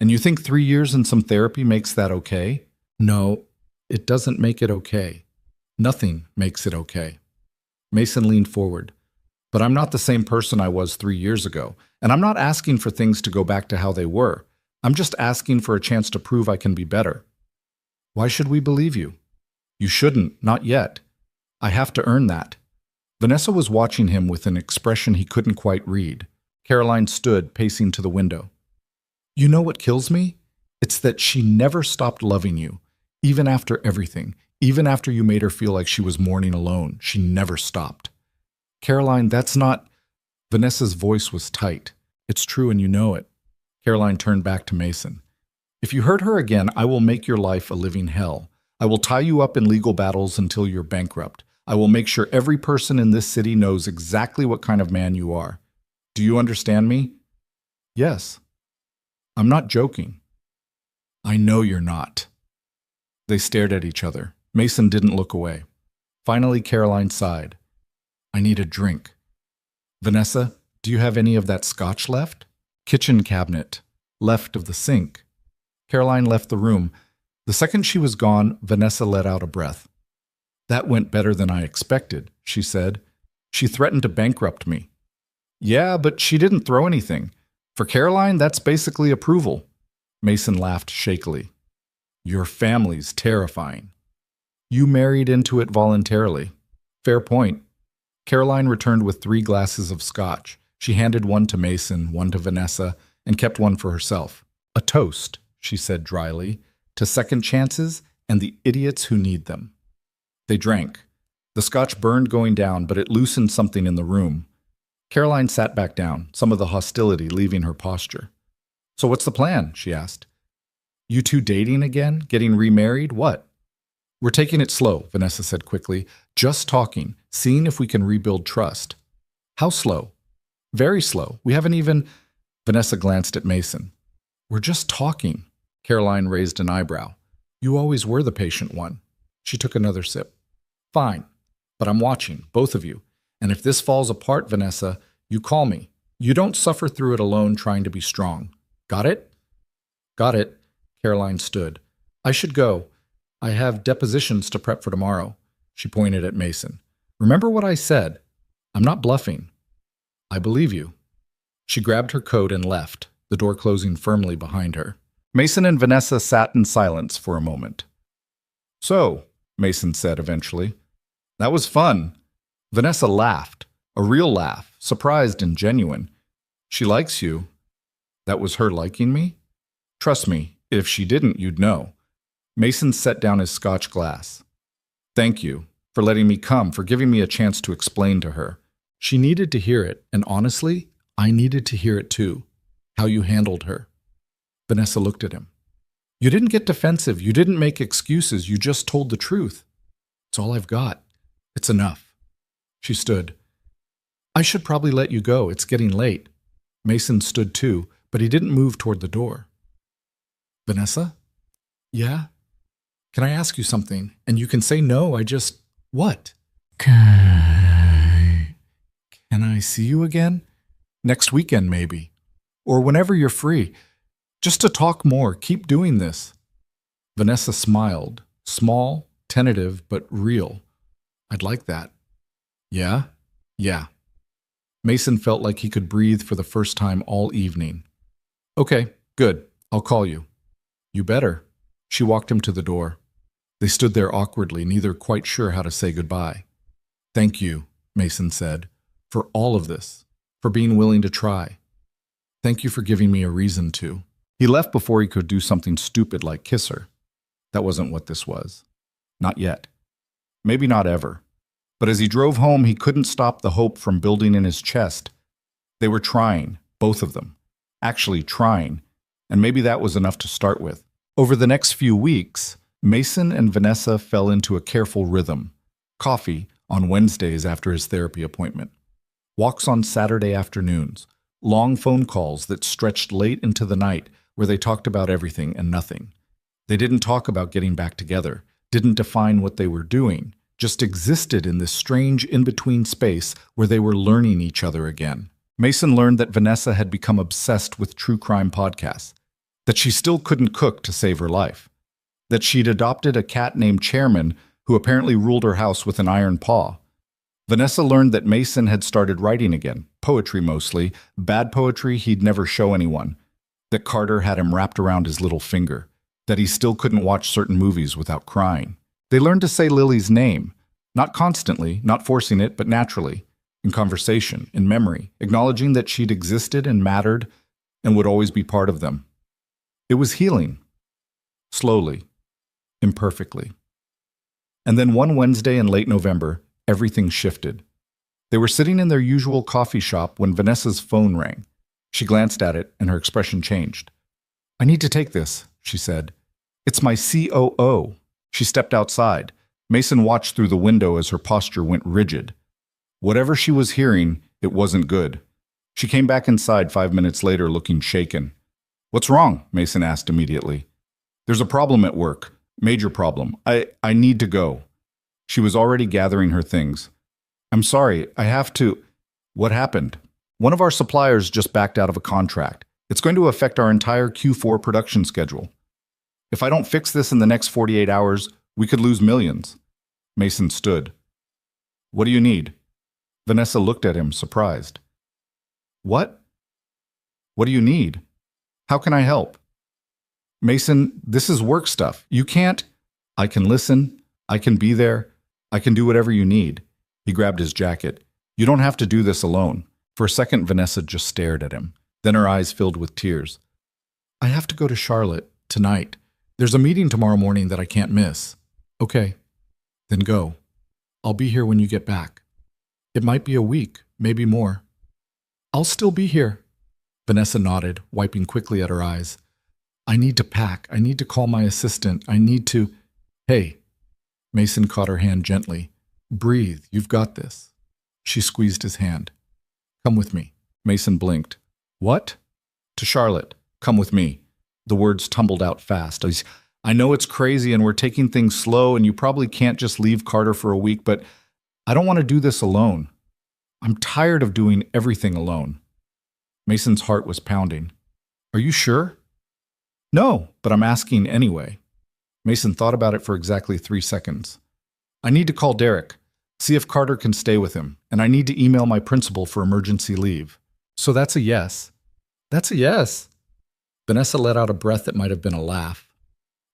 Speaker 1: And you think 3 years and some therapy makes that okay? No, it doesn't make it okay. Nothing makes it okay. Mason leaned forward. But I'm not the same person I was 3 years ago, and I'm not asking for things to go back to how they were. I'm just asking for a chance to prove I can be better. Why should we believe you? You shouldn't, not yet. I have to earn that. Vanessa was watching him with an expression he couldn't quite read. Caroline stood, pacing to the window. You know what kills me? It's that she never stopped loving you, even after everything, even after you made her feel like she was mourning alone. She never stopped. Caroline, that's not... Vanessa's voice was tight. It's true and you know it. Caroline turned back to Mason. If you hurt her again, I will make your life a living hell. I will tie you up in legal battles until you're bankrupt. I will make sure every person in this city knows exactly what kind of man you are. Do you understand me? Yes. I'm not joking. I know you're not. They stared at each other. Mason didn't look away. Finally, Caroline sighed. I need a drink. Vanessa, do you have any of that scotch left? Kitchen cabinet, left of the sink. Caroline left the room. The second she was gone, Vanessa let out a breath. That went better than I expected, she said. She threatened to bankrupt me. Yeah, but she didn't throw anything. For Caroline, that's basically approval. Mason laughed shakily. Your family's terrifying. You married into it voluntarily. Fair point. Caroline returned with 3 glasses of scotch. She handed one to Mason, one to Vanessa, and kept one for herself. A toast, she said dryly, to second chances and the idiots who need them. They drank. The scotch burned going down, but it loosened something in the room. Caroline sat back down, some of the hostility leaving her posture. So what's the plan? She asked. You two dating again? Getting remarried? What? We're taking it slow, Vanessa said quickly. Just talking, seeing if we can rebuild trust. How slow? Very slow. We haven't even... Vanessa glanced at Mason. We're just talking. Caroline raised an eyebrow. You always were the patient one. She took another sip. Fine, but I'm watching, both of you. And if this falls apart, Vanessa, you call me. You don't suffer through it alone trying to be strong. Got it? Got it. Caroline stood. I should go. I have depositions to prep for tomorrow. She pointed at Mason. Remember what I said. I'm not bluffing. I believe you. She grabbed her coat and left, the door closing firmly behind her. Mason and Vanessa sat in silence for a moment. So, Mason said eventually, that was fun. Vanessa laughed, a real laugh, surprised and genuine. She likes you. That was her liking me? Trust me, if she didn't, you'd know. Mason set down his scotch glass. Thank you for letting me come, for giving me a chance to explain to her. She needed to hear it, and honestly, I needed to hear it too, how you handled her. Vanessa looked at him. You didn't get defensive, you didn't make excuses, you just told the truth. It's all I've got. It's enough. She stood. I should probably let you go, it's getting late. Mason stood too, but he didn't move toward the door. Vanessa? Yeah? Can I ask you something? And you can say no, What? Can I see you again? Next weekend, maybe. Or whenever you're free. Just to talk more, keep doing this. Vanessa smiled, small, tentative, but real. I'd like that. Yeah? Yeah. Mason felt like he could breathe for the first time all evening. Okay, good. I'll call you. You better. She walked him to the door. They stood there awkwardly, neither quite sure how to say goodbye. Thank you, Mason said, for all of this, for being willing to try. Thank you for giving me a reason to. He left before he could do something stupid like kiss her. That wasn't what this was. Not yet. Maybe not ever. But as he drove home, he couldn't stop the hope from building in his chest. They were trying, both of them. Actually trying, and maybe that was enough to start with. Over the next few weeks, Mason and Vanessa fell into a careful rhythm. Coffee on Wednesdays after his therapy appointment. Walks on Saturday afternoons, long phone calls that stretched late into the night where they talked about everything and nothing. They didn't talk about getting back together, didn't define what they were doing, just existed in this strange in-between space where they were learning each other again. Mason learned that Vanessa had become obsessed with true crime podcasts, that she still couldn't cook to save her life, that she'd adopted a cat named Chairman who apparently ruled her house with an iron paw. Vanessa learned that Mason had started writing again, poetry mostly, bad poetry he'd never show anyone, that Carter had him wrapped around his little finger, that he still couldn't watch certain movies without crying. They learned to say Lily's name, not constantly, not forcing it, but naturally, in conversation, in memory, acknowledging that she'd existed and mattered and would always be part of them. It was healing. Slowly, imperfectly. And then one Wednesday in late November, everything shifted. They were sitting in their usual coffee shop when Vanessa's phone rang. She glanced at it and her expression changed. "I need to take this," she said. "It's my COO." She stepped outside. Mason watched through the window as her posture went rigid. Whatever she was hearing, it wasn't good. She came back inside 5 minutes later looking shaken. "What's wrong?" Mason asked immediately. "There's a problem at work. Major problem. I need to go." She was already gathering her things. "I'm sorry, I have to." "What happened?" "One of our suppliers just backed out of a contract. It's going to affect our entire Q4 production schedule. If I don't fix this in the next 48 hours, we could lose millions." Mason stood. "What do you need?" Vanessa looked at him, surprised. "What? What do you need? How can I help?" "Mason, this is work stuff. You can't—" "I can listen. I can be there. I can do whatever you need." He grabbed his jacket. "You don't have to do this alone." For a second, Vanessa just stared at him. Then her eyes filled with tears. "I have to go to Charlotte tonight. There's a meeting tomorrow morning that I can't miss." "Okay, then go. I'll be here when you get back. It might be a week, maybe more." "I'll still be here." Vanessa nodded, wiping quickly at her eyes. "I need to pack. I need to call my assistant. I need to—" "Hey." Mason caught her hand gently. "Breathe. You've got this." She squeezed his hand. "Come with me." Mason blinked. "What?" "To Charlotte. Come with me." The words tumbled out fast. "I know it's crazy and we're taking things slow and you probably can't just leave Carter for a week, but I don't want to do this alone. I'm tired of doing everything alone." Mason's heart was pounding. "Are you sure?" "No, but I'm asking anyway." Mason thought about it for exactly 3 seconds. "I need to call Derek, see if Carter can stay with him, and I need to email my principal for emergency leave." "So that's a yes." "That's a yes." Vanessa let out a breath that might have been a laugh.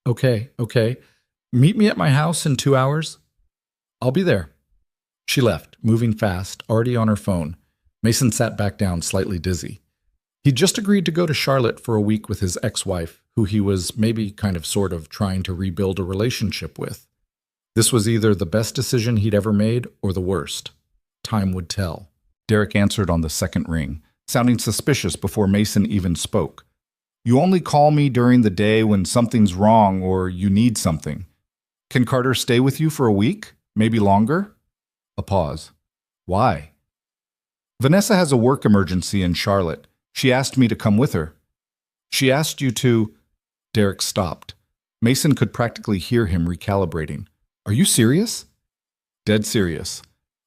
Speaker 1: Okay. Meet me at my house in 2 hours." "I'll be there." She left, moving fast, already on her phone. Mason sat back down, slightly dizzy. He'd just agreed to go to Charlotte for a week with his ex-wife, who he was maybe sort of trying to rebuild a relationship with. This was either the best decision he'd ever made or the worst. Time would tell. Derek answered on the second ring, sounding suspicious before Mason even spoke. "You only call me during the day when something's wrong or you need something. Can Carter stay with you for a week? Maybe longer?" A pause. "Why?" "Vanessa has a work emergency in Charlotte. She asked me to come with her." "She asked you to—" Derek stopped. Mason could practically hear him recalibrating. "Are you serious?" "Dead serious.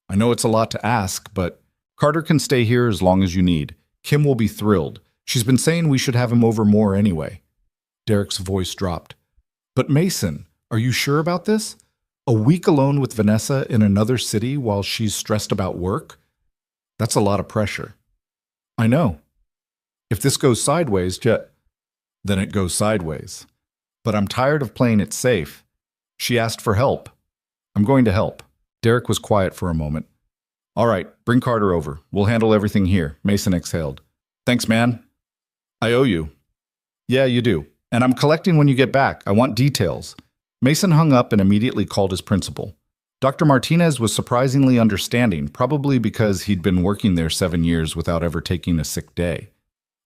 Speaker 1: I know it's a lot to ask, but Carter can stay here as long as you need. Kim will be thrilled. She's been saying we should have him over more anyway." Derek's voice dropped. "But Mason, are you sure about this? A week alone with Vanessa in another city while she's stressed about work? That's a lot of pressure." "I know. If this goes sideways, then it goes sideways. But I'm tired of playing it safe. She asked for help. I'm going to help." Derek was quiet for a moment. "All right, bring Carter over. We'll handle everything here." Mason exhaled. "Thanks, man. I owe you." "Yeah, you do. And I'm collecting when you get back. I want details." Mason hung up and immediately called his principal. Dr. Martinez was surprisingly understanding, probably because he'd been working there 7 years without ever taking a sick day.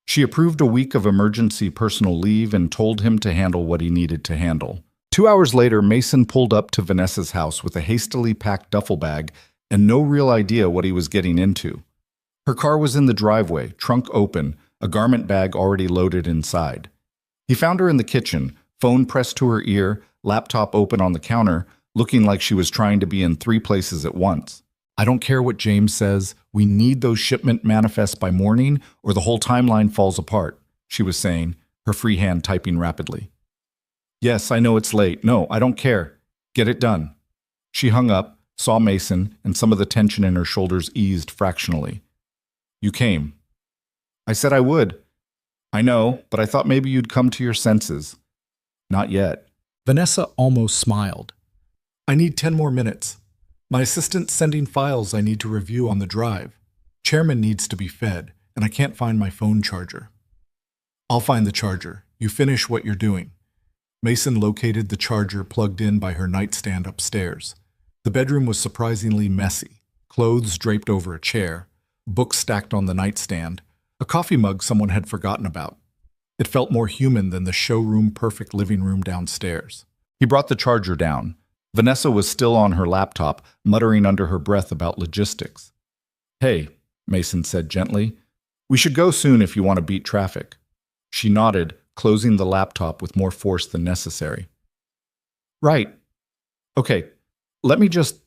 Speaker 1: She approved a week of emergency personal leave and told him to handle what he needed to handle. 2 hours later, Mason pulled up to Vanessa's house with a hastily packed duffel bag and no real idea what he was getting into. Her car was in the driveway, trunk open, a garment bag already loaded inside. He found her in the kitchen, phone pressed to her ear, laptop open on the counter, looking like she was trying to be in 3 places at once. I don't care what James says, we need those shipment manifests by morning or the whole timeline falls apart, she was saying, her free hand typing rapidly. Yes, I know it's late. No, I don't care. Get it done. She hung up, saw Mason, and some of the tension in her shoulders eased fractionally. You came. I said I would. I know, but I thought maybe you'd come to your senses. Not yet.
Speaker 2: Vanessa almost smiled. I need 10 more minutes. My assistant's sending files I need to review on the drive. Chairman needs to be fed, and I can't find my phone charger. I'll find the charger. You finish what you're doing. Mason located the charger plugged in by her nightstand upstairs. The bedroom was surprisingly messy. Clothes draped over a chair, books stacked on the nightstand, a coffee mug someone had forgotten about. It felt more human than the showroom-perfect living room downstairs.
Speaker 1: He brought the charger down. Vanessa was still on her laptop, muttering under her breath about logistics. Hey, Mason said gently, we should go soon if you want to beat traffic. She nodded, closing the laptop with more force than necessary. Right. Okay, let me just...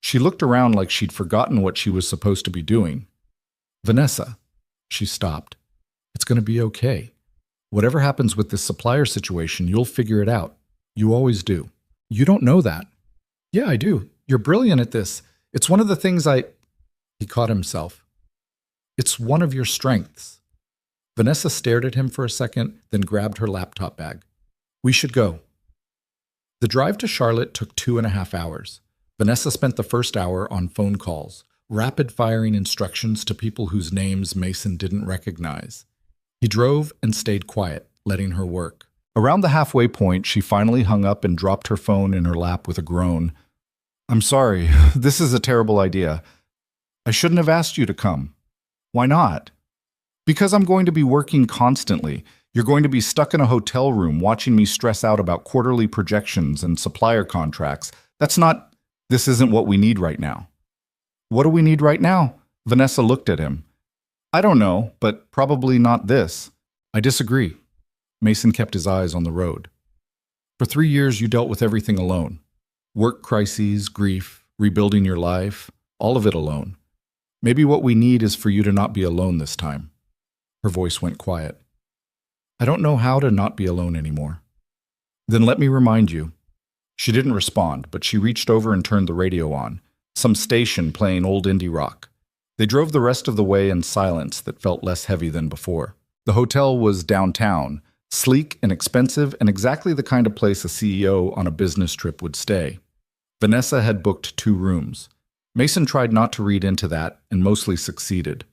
Speaker 1: She looked around like she'd forgotten what she was supposed to be doing. Vanessa. She stopped. It's going to be okay. Whatever happens with this supplier situation, you'll figure it out. You always do. You don't know that. Yeah, I do. You're brilliant at this. It's one of the things He caught himself. It's one of your strengths. Vanessa stared at him for a second, then grabbed her laptop bag. We should go. The drive to Charlotte took 2.5 hours. Vanessa spent the first hour on phone calls, rapid-firing instructions to people whose names Mason didn't recognize. He drove and stayed quiet, letting her work. Around the halfway point, she finally hung up and dropped her phone in her lap with a groan. I'm sorry, this is a terrible idea. I shouldn't have asked you to come. Why not? Because I'm going to be working constantly. You're going to be stuck in a hotel room watching me stress out about quarterly projections and supplier contracts. This isn't what we need right now. What do we need right now? Vanessa looked at him. I don't know, but probably not this. I disagree. Mason kept his eyes on the road. For 3 years, you dealt with everything alone. Work crises, grief, rebuilding your life, all of it alone. Maybe what we need is for you to not be alone this time. Her voice went quiet. I don't know how to not be alone anymore. Then let me remind you. She didn't respond, but she reached over and turned the radio on, some station playing old indie rock. They drove the rest of the way in silence that felt less heavy than before. The hotel was downtown, sleek and expensive, and exactly the kind of place a CEO on a business trip would stay. Vanessa had booked 2 rooms. Mason tried not to read into that and mostly succeeded.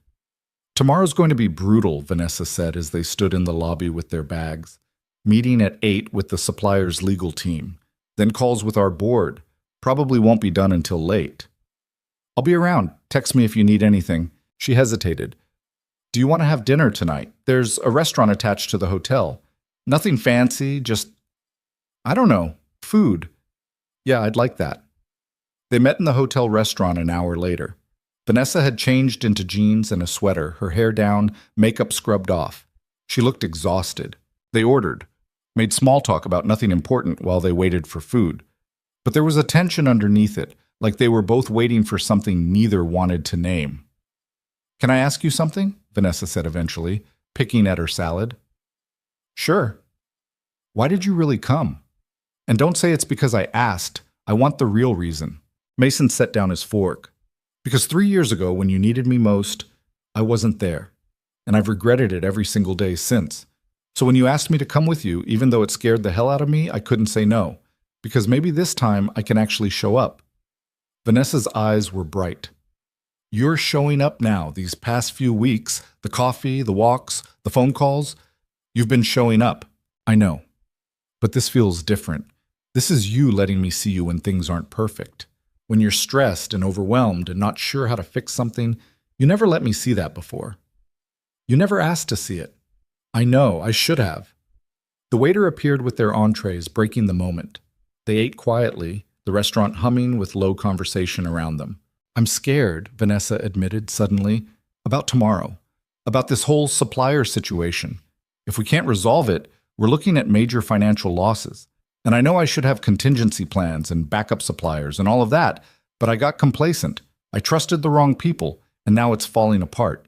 Speaker 1: Tomorrow's going to be brutal, Vanessa said as they stood in the lobby with their bags. Meeting at 8 with the supplier's legal team. Then calls with our board. Probably won't be done until late. I'll be around. Text me if you need anything. She hesitated. Do you want to have dinner tonight? There's a restaurant attached to the hotel. Nothing fancy, just, I don't know, food. Yeah, I'd like that. They met in the hotel restaurant an hour later. Vanessa had changed into jeans and a sweater, her hair down, makeup scrubbed off. She looked exhausted. They ordered, made small talk about nothing important while they waited for food. But there was a tension underneath it, like they were both waiting for something neither wanted to name. Can I ask you something? Vanessa said eventually, picking at her salad. Sure. Why did you really come? And don't say it's because I asked. I want the real reason. Mason set down his fork. Because 3 years ago, when you needed me most, I wasn't there. And I've regretted it every single day since. So when you asked me to come with you, even though it scared the hell out of me, I couldn't say no. Because maybe this time I can actually show up. Vanessa's eyes were bright. You're showing up now, these past few weeks, the coffee, the walks, the phone calls. You've been showing up. I know. But this feels different. This is you letting me see you when things aren't perfect. When you're stressed and overwhelmed and not sure how to fix something, you never let me see that before. You never asked to see it. I know, I should have. The waiter appeared with their entrees, breaking the moment. They ate quietly, the restaurant humming with low conversation around them. I'm scared, Vanessa admitted suddenly. About tomorrow. About this whole supplier situation. If we can't resolve it, we're looking at major financial losses. And I know I should have contingency plans and backup suppliers and all of that, but I got complacent. I trusted the wrong people, and now it's falling apart.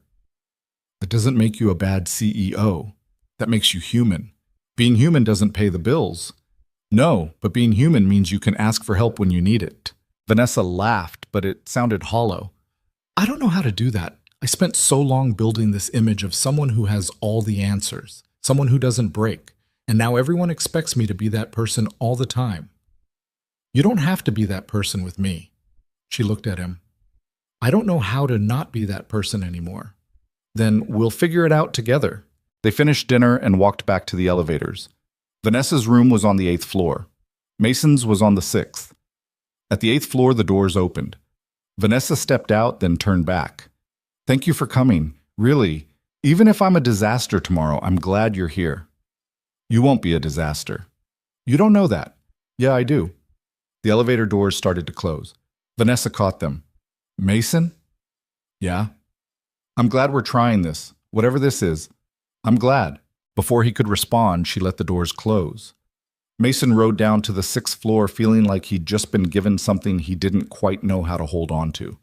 Speaker 1: That doesn't make you a bad CEO. That makes you human. Being human doesn't pay the bills. No, but being human means you can ask for help when you need it. Vanessa laughed, but it sounded hollow. I don't know how to do that. I spent so long building this image of someone who has all the answers, someone who doesn't break, and now everyone expects me to be that person all the time. You don't have to be that person with me. She looked at him. I don't know how to not be that person anymore. Then we'll figure it out together. They finished dinner and walked back to the elevators. Vanessa's room was on the 8th floor. Mason's was on the 6th. At the 8th floor, the doors opened. Vanessa stepped out, then turned back. Thank you for coming. Really, even if I'm a disaster tomorrow, I'm glad you're here. You won't be a disaster. You don't know that. Yeah, I do. The elevator doors started to close. Vanessa caught them. Mason? Yeah? I'm glad we're trying this, whatever this is. I'm glad. Before he could respond, she let the doors close. Mason rode down to the 6th floor feeling like he'd just been given something he didn't quite know how to hold on to.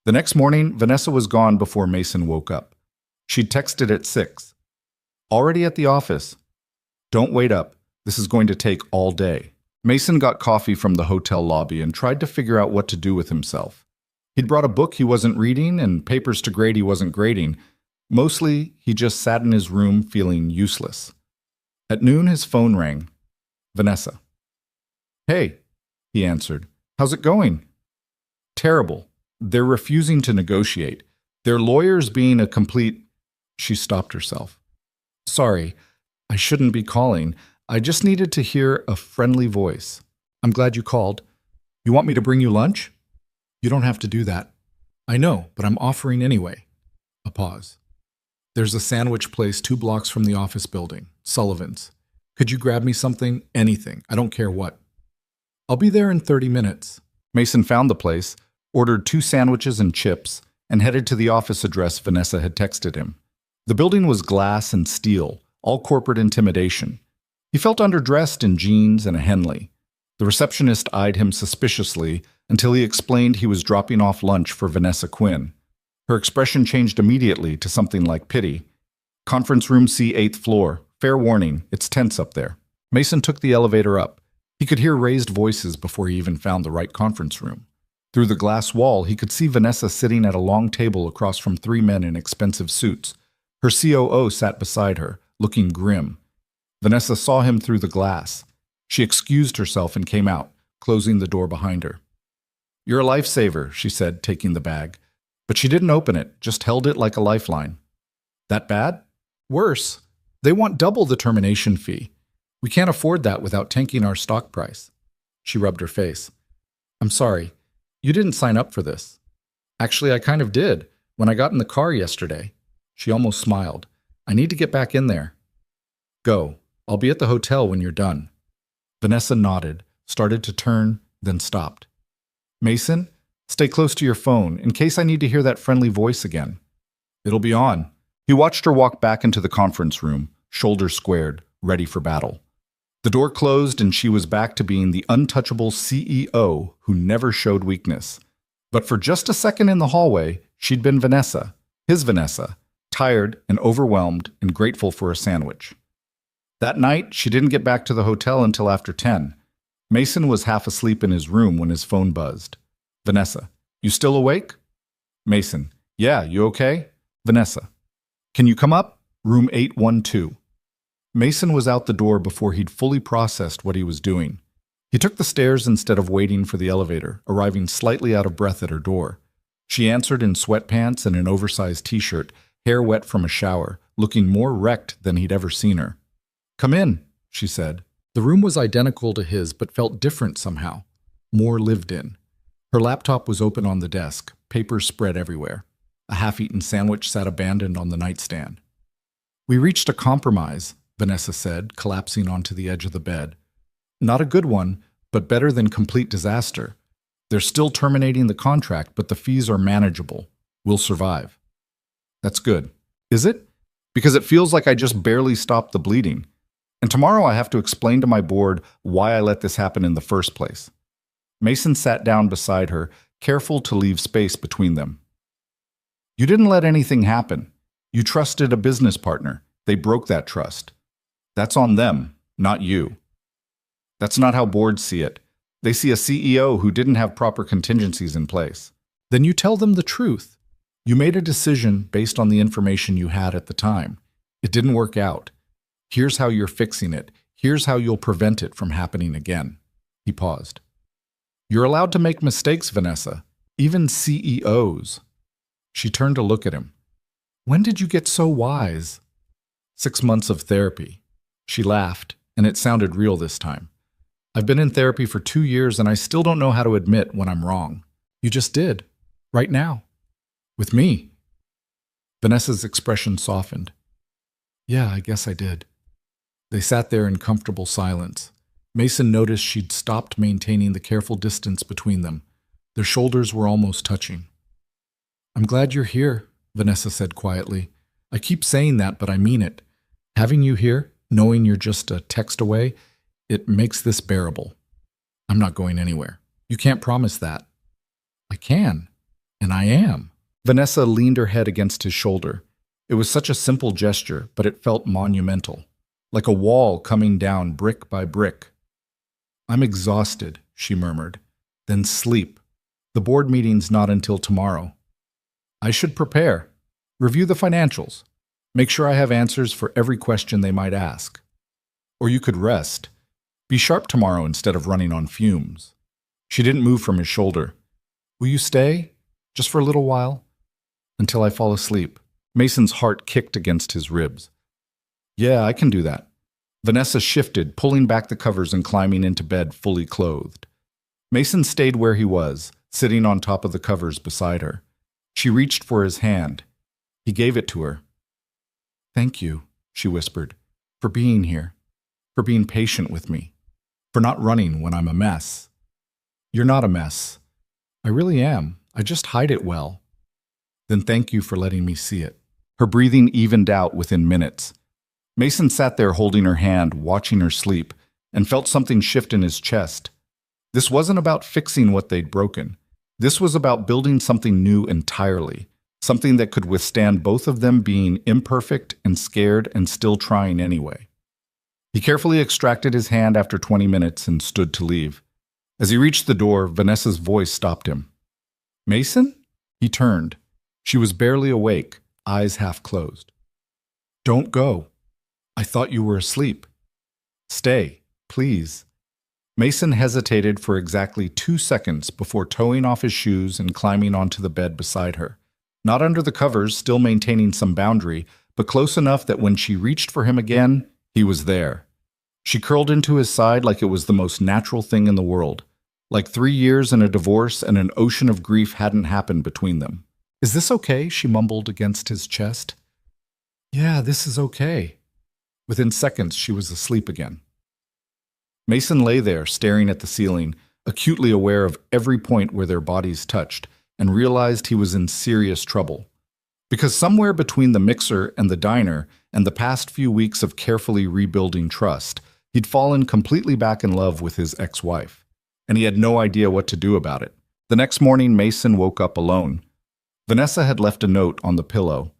Speaker 1: The next morning, Vanessa was gone before Mason woke up. She'd texted at 6. Already at the office. Don't wait up. This is going to take all day. Mason got coffee from the hotel lobby and tried to figure out what to do with himself. He'd brought a book he wasn't reading and papers to grade he wasn't grading. Mostly, he just sat in his room feeling useless. At noon, his phone rang. Vanessa. Hey, he answered. How's it going? Terrible. They're refusing to negotiate. Their lawyers being a complete... She stopped herself. Sorry, I shouldn't be calling. I just needed to hear a friendly voice. I'm glad you called. You want me to bring you lunch? You don't have to do that. I know, but I'm offering anyway. A pause. There's a sandwich place 2 blocks from the office building, Sullivan's. Could you grab me something? Anything. I don't care what. I'll be there in 30 minutes. Mason found the place, ordered 2 sandwiches and chips, and headed to the office address Vanessa had texted him. The building was glass and steel, all corporate intimidation. He felt underdressed in jeans and a Henley. The receptionist eyed him suspiciously until he explained he was dropping off lunch for Vanessa Quinn. Her expression changed immediately to something like pity. Conference room C, 8th floor. Fair warning, it's tense up there. Mason took the elevator up. He could hear raised voices before he even found the right conference room. Through the glass wall, he could see Vanessa sitting at a long table across from 3 men in expensive suits. Her COO sat beside her, looking grim. Vanessa saw him through the glass. She excused herself and came out, closing the door behind her. You're a lifesaver, she said, taking the bag. But she didn't open it, just held it like a lifeline. That bad? Worse. They want double the termination fee. We can't afford that without tanking our stock price. She rubbed her face. I'm sorry. You didn't sign up for this. Actually, I kind of did, when I got in the car yesterday. She almost smiled. I need to get back in there. Go. I'll be at the hotel when you're done. Vanessa nodded, started to turn, then stopped. Mason, stay close to your phone in case I need to hear that friendly voice again. It'll be on. He watched her walk back into the conference room, shoulders squared, ready for battle. The door closed and she was back to being the untouchable CEO who never showed weakness. But for just a second in the hallway, she'd been Vanessa, his Vanessa, tired and overwhelmed and grateful for a sandwich. That night, she didn't get back to the hotel until after 10. Mason was half asleep in his room when his phone buzzed. Vanessa, you still awake? Mason, yeah, you okay? Vanessa, can you come up? Room 812. Mason was out the door before he'd fully processed what he was doing. He took the stairs instead of waiting for the elevator, arriving slightly out of breath at her door. She answered in sweatpants and an oversized t-shirt, hair wet from a shower, looking more wrecked than he'd ever seen her. Come in, she said. The room was identical to his, but felt different somehow, more lived in. Her laptop was open on the desk, papers spread everywhere. A half-eaten sandwich sat abandoned on the nightstand. We reached a compromise, Vanessa said, collapsing onto the edge of the bed. Not a good one, but better than complete disaster. They're still terminating the contract, but the fees are manageable. We'll survive. That's good. Is it? Because it feels like I just barely stopped the bleeding. And tomorrow I have to explain to my board why I let this happen in the first place. Mason sat down beside her, careful to leave space between them. You didn't let anything happen. You trusted a business partner. They broke that trust. That's on them, not you. That's not how boards see it. They see a CEO who didn't have proper contingencies in place.
Speaker 2: Then you tell them the truth. You made a decision based on the information you had at the time. It didn't work out. Here's how you're fixing it. Here's how you'll prevent it from happening again. He paused. You're allowed to make mistakes, Vanessa. Even CEOs. She turned to look at him. When did you get so wise? 6 months of therapy. She laughed, and it sounded real this time. I've been in therapy for 2 years, and I still don't know how to admit when I'm wrong. You just did. Right now. With me. Vanessa's expression softened. Yeah, I guess I did. They sat there in comfortable silence. Mason noticed she'd stopped maintaining the careful distance between them. Their shoulders were almost touching. I'm glad you're here, Vanessa said quietly. I keep saying that, but I mean it. Having you here, knowing you're just a text away, it makes this bearable. I'm not going anywhere. You can't promise that. I can, and I am. Vanessa leaned her head against his shoulder. It was such a simple gesture, but it felt monumental, like a wall coming down brick by brick. I'm exhausted, she murmured. Then sleep. The board meeting's not until tomorrow. I should prepare. Review the financials. Make sure I have answers for every question they might ask. Or you could rest. Be sharp tomorrow instead of running on fumes. She didn't move from his shoulder. Will you stay? Just for a little while? Until I fall asleep. Mason's heart kicked against his ribs. Yeah, I can do that. Vanessa shifted, pulling back the covers and climbing into bed fully clothed. Mason stayed where he was, sitting on top of the covers beside her. She reached for his hand. He gave it to her. Thank you, she whispered, for being here, for being patient with me, for not running when I'm a mess. You're not a mess. I really am. I just hide it well. Then thank you for letting me see it. Her breathing evened out within minutes. Mason sat there holding her hand, watching her sleep, and felt something shift in his chest. This wasn't about fixing what they'd broken. This was about building something new entirely, something that could withstand both of them being imperfect and scared and still trying anyway. He carefully extracted his hand after 20 minutes and stood to leave. As he reached the door, Vanessa's voice stopped him. Mason? He turned. She was barely awake, eyes half closed. Don't go. I thought you were asleep. Stay, please. Mason hesitated for exactly 2 seconds before toeing off his shoes and climbing onto the bed beside her. Not under the covers, still maintaining some boundary, but close enough that when she reached for him again, he was there. She curled into his side like it was the most natural thing in the world, like 3 years and a divorce and an ocean of grief hadn't happened between them. Is this okay? She mumbled against his chest. Yeah, this is okay. Within seconds, she was asleep again. Mason lay there, staring at the ceiling, acutely aware of every point where their bodies touched, and realized he was in serious trouble. Because somewhere between the mixer and the diner and the past few weeks of carefully rebuilding trust, he'd fallen completely back in love with his ex-wife, and he had no idea what to do about it. The next morning, Mason woke up alone. Vanessa had left a note on the pillow.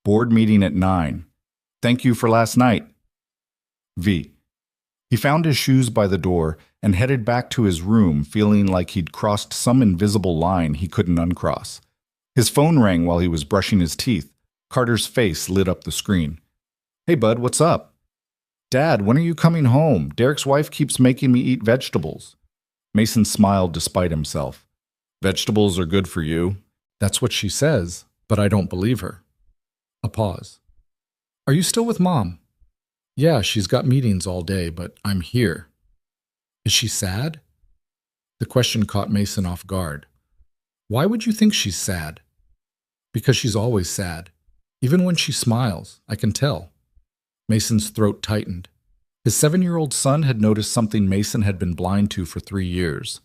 Speaker 2: Board meeting at 9. Thank you for last night. V. He found his shoes by the door and headed back to his room, feeling like he'd crossed some invisible line he couldn't uncross. His phone rang while he was brushing his teeth. Carter's face lit up the screen. Hey, bud, what's up? Dad, when are you coming home? Derek's wife keeps making me eat vegetables. Mason smiled despite himself. Vegetables are good for you. That's what she says, but I don't believe her. A pause. Are you still with Mom? Yeah, she's got meetings all day, but I'm here. Is she sad? The question caught Mason off guard. Why would you think she's sad? Because she's always sad. Even when she smiles, I can tell. Mason's throat tightened. His 7-year-old son had noticed something Mason had been blind to for 3 years.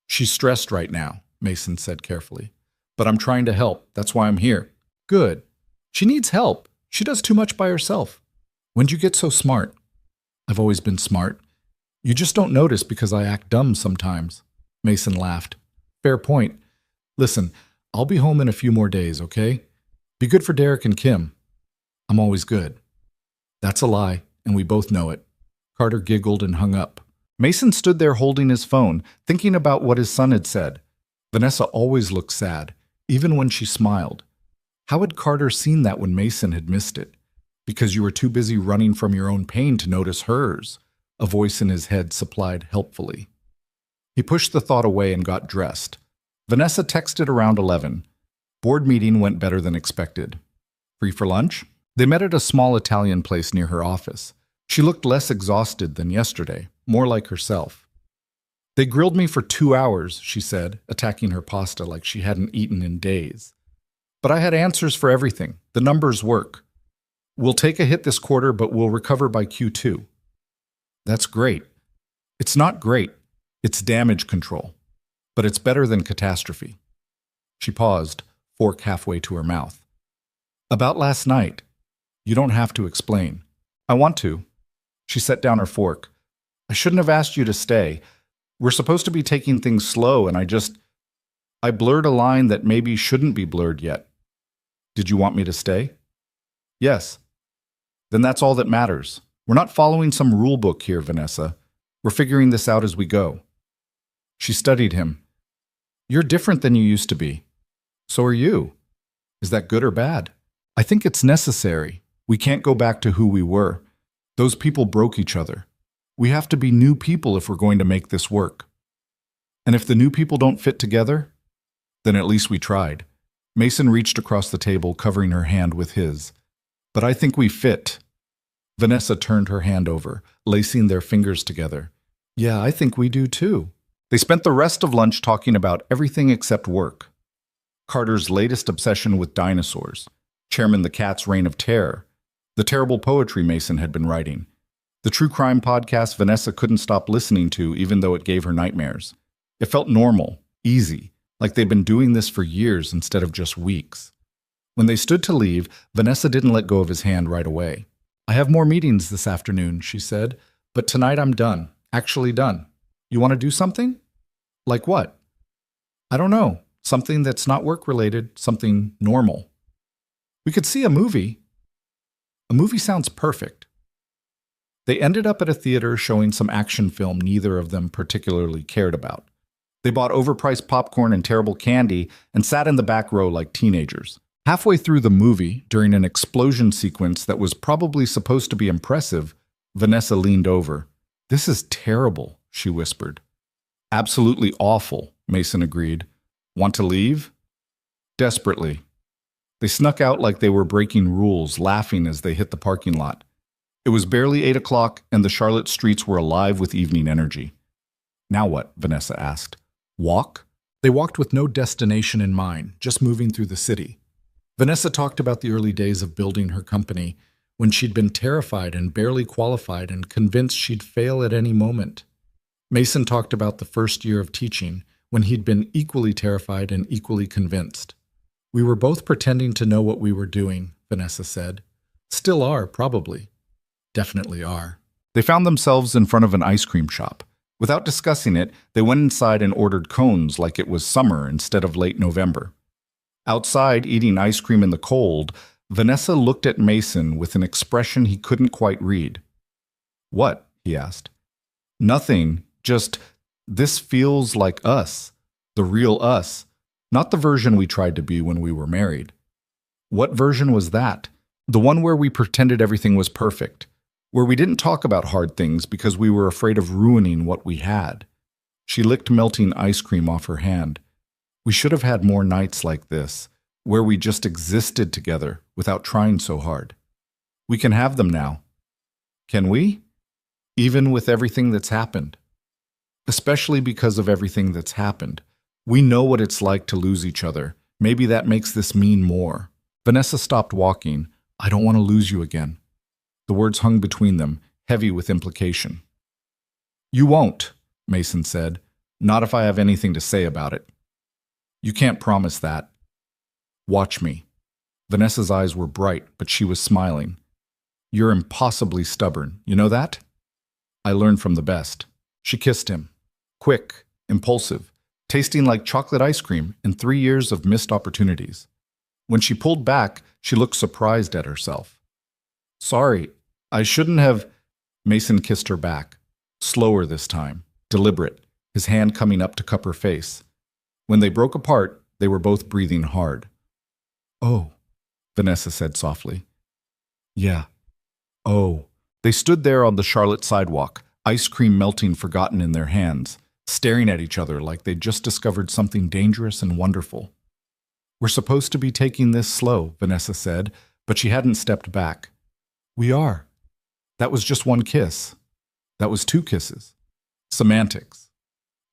Speaker 2: She's stressed right now, Mason said carefully. But I'm trying to help. That's why I'm here. Good. She needs help. She does too much by herself. When'd you get so smart? I've always been smart. You just don't notice because I act dumb sometimes. Mason laughed. Fair point. Listen, I'll be home in a few more days, okay? Be good for Derek and Kim. I'm always good. That's a lie, and we both know it. Carter giggled and hung up.
Speaker 1: Mason stood there holding his phone, thinking about what his son had said. Vanessa always looked sad, even when she smiled. How had Carter seen that when Mason had missed it? Because you were too busy running from your own pain to notice hers, a voice in his head supplied helpfully. He pushed the thought away and got dressed. Vanessa texted around 11. Board meeting went better than expected. Free for lunch? They met at a small Italian place near her office. She looked less exhausted than yesterday, more like herself. They grilled me for 2 hours, she said, attacking her pasta like she hadn't eaten in days. But I had answers for everything. The numbers work. We'll take a hit this quarter, but we'll recover by Q2. That's great. It's not great. It's damage control. But it's better than catastrophe. She paused, fork halfway to her mouth. About last night. You don't have to explain. I want to. She set down her fork. I shouldn't have asked you to stay. We're supposed to be taking things slow, and I blurred a line that maybe shouldn't be blurred yet. Did you want me to stay? Yes. Then that's all that matters. We're not following some rule book here, Vanessa. We're figuring this out as we go. She studied him. You're different than you used to be. So are you. Is that good or bad? I think it's necessary. We can't go back to who we were. Those people broke each other. We have to be new people if we're going to make this work. And if the new people don't fit together, then at least we tried. Mason reached across the table, covering her hand with his. But I think we fit. Vanessa turned her hand over, lacing their fingers together. Yeah, I think we do too. They spent the rest of lunch talking about everything except work. Carter's latest obsession with dinosaurs, Chairman the Cat's Reign of Terror, the terrible poetry Mason had been writing, the true crime podcast Vanessa couldn't stop listening to even though it gave her nightmares. It felt normal, easy, like they'd been doing this for years instead of just weeks. When they stood to leave, Vanessa didn't let go of his hand right away. I have more meetings this afternoon, she said, but tonight I'm done, actually done. You want to do something? Like what? I don't know, something that's not work-related, something normal. We could see a movie. A movie sounds perfect. They ended up at a theater showing some action film neither of them particularly cared about. They bought overpriced popcorn and terrible candy and sat in the back row like teenagers. Halfway through the movie, during an explosion sequence that was probably supposed to be impressive, Vanessa leaned over. This is terrible, she whispered. Absolutely awful, Mason agreed. Want to leave? Desperately. They snuck out like they were breaking rules, laughing as they hit the parking lot. It was barely 8 o'clock, and the Charlotte streets were alive with evening energy. Now what? Vanessa asked. Walk? They walked with no destination in mind, just moving through the city. Vanessa talked about the early days of building her company, when she'd been terrified and barely qualified and convinced she'd fail at any moment. Mason talked about the first year of teaching, when he'd been equally terrified and equally convinced. We were both pretending to know what we were doing, Vanessa said. Still are, probably. Definitely are. They found themselves in front of an ice cream shop. Without discussing it, they went inside and ordered cones like it was summer instead of late November. Outside, eating ice cream in the cold, Vanessa looked at Mason with an expression he couldn't quite read. What? He asked. Nothing, just, this feels like us, the real us, not the version we tried to be when we were married. What version was that? The one where we pretended everything was perfect, where we didn't talk about hard things because we were afraid of ruining what we had. She licked melting ice cream off her hand. We should have had more nights like this, where we just existed together without trying so hard. We can have them now. Can we? Even with everything that's happened. Especially because of everything that's happened. We know what it's like to lose each other. Maybe that makes this mean more. Vanessa stopped walking. I don't want to lose you again. The words hung between them, heavy with implication. You won't, Mason said. Not if I have anything to say about it. You can't promise that. Watch me. Vanessa's eyes were bright, but she was smiling. You're impossibly stubborn, you know that? I learned from the best. She kissed him. Quick, impulsive, tasting like chocolate ice cream in 3 years of missed opportunities. When she pulled back, she looked surprised at herself. Sorry, I shouldn't have. Mason kissed her back. Slower this time, deliberate, his hand coming up to cup her face. When they broke apart, they were both breathing hard. Oh, Vanessa said softly. Yeah. Oh. They stood there on the Charlotte sidewalk, ice cream melting forgotten in their hands, staring at each other like they'd just discovered something dangerous and wonderful. We're supposed to be taking this slow, Vanessa said, but she hadn't stepped back. We are. That was just one kiss. That was 2 kisses. Semantics.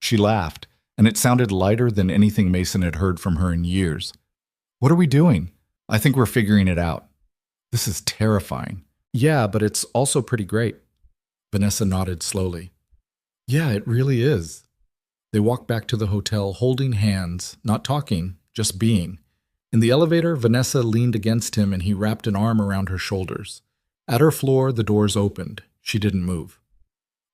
Speaker 1: She laughed, and it sounded lighter than anything Mason had heard from her in years. What are we doing? I think we're figuring it out. This is terrifying. Yeah, but it's also pretty great. Vanessa nodded slowly. Yeah, it really is. They walked back to the hotel holding hands, not talking, just being. In the elevator, Vanessa leaned against him and he wrapped an arm around her shoulders. At her floor, the doors opened. She didn't move.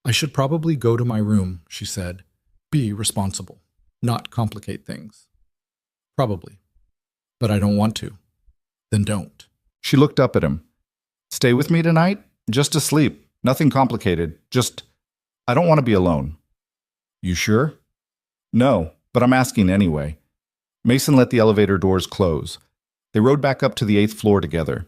Speaker 1: I should probably go to my room, she said. Be responsible, not complicate things. Probably. But I don't want to. Then don't. She looked up at him. Stay with me tonight? Just to sleep. Nothing complicated. Just, I don't want to be alone. You sure? No, but I'm asking anyway. Mason let the elevator doors close. They rode back up to the 8th floor together.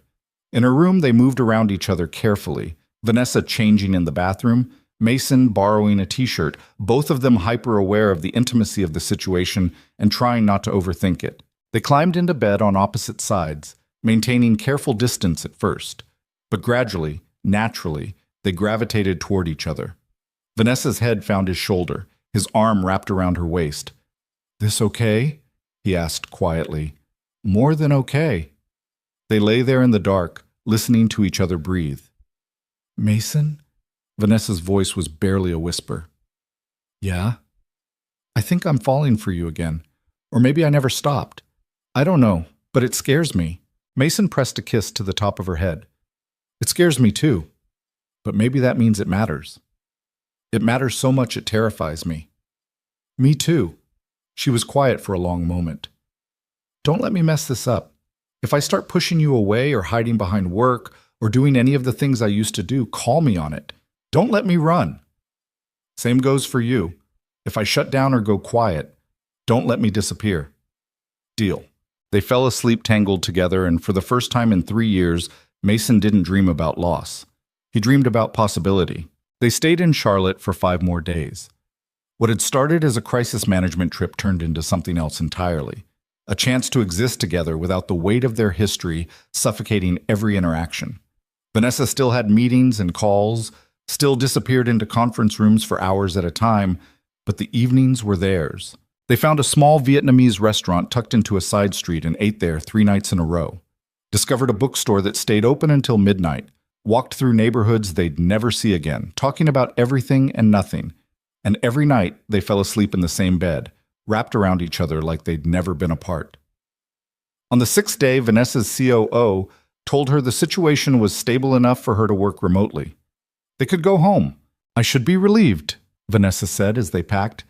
Speaker 1: In her room, they moved around each other carefully. Vanessa changing in the bathroom, Mason borrowing a t-shirt, both of them hyper-aware of the intimacy of the situation and trying not to overthink it. They climbed into bed on opposite sides, maintaining careful distance at first. But gradually, naturally, they gravitated toward each other. Vanessa's head found his shoulder, his arm wrapped around her waist. This okay? He asked quietly. More than okay. They lay there in the dark, listening to each other breathe. Mason? Vanessa's voice was barely a whisper. Yeah? I think I'm falling for you again. Or maybe I never stopped. I don't know, but it scares me. Mason pressed a kiss to the top of her head. It scares me too. But maybe that means it matters. It matters so much it terrifies me. Me too. She was quiet for a long moment. Don't let me mess this up. If I start pushing you away or hiding behind work or doing any of the things I used to do, call me on it. Don't let me run. Same goes for you. If I shut down or go quiet, don't let me disappear. Deal. They fell asleep tangled together, and for the first time in 3 years, Mason didn't dream about loss. He dreamed about possibility. They stayed in Charlotte for 5 more days. What had started as a crisis management trip turned into something else entirely. A chance to exist together without the weight of their history suffocating every interaction. Vanessa still had meetings and calls, still disappeared into conference rooms for hours at a time, but the evenings were theirs. They found a small Vietnamese restaurant tucked into a side street and ate there 3 nights in a row. Discovered a bookstore that stayed open until midnight. Walked through neighborhoods they'd never see again, talking about everything and nothing. And every night they fell asleep in the same bed, wrapped around each other like they'd never been apart. On the 6th day, Vanessa's COO told her the situation was stable enough for her to work remotely. They could go home. I should be relieved, Vanessa said as they packed.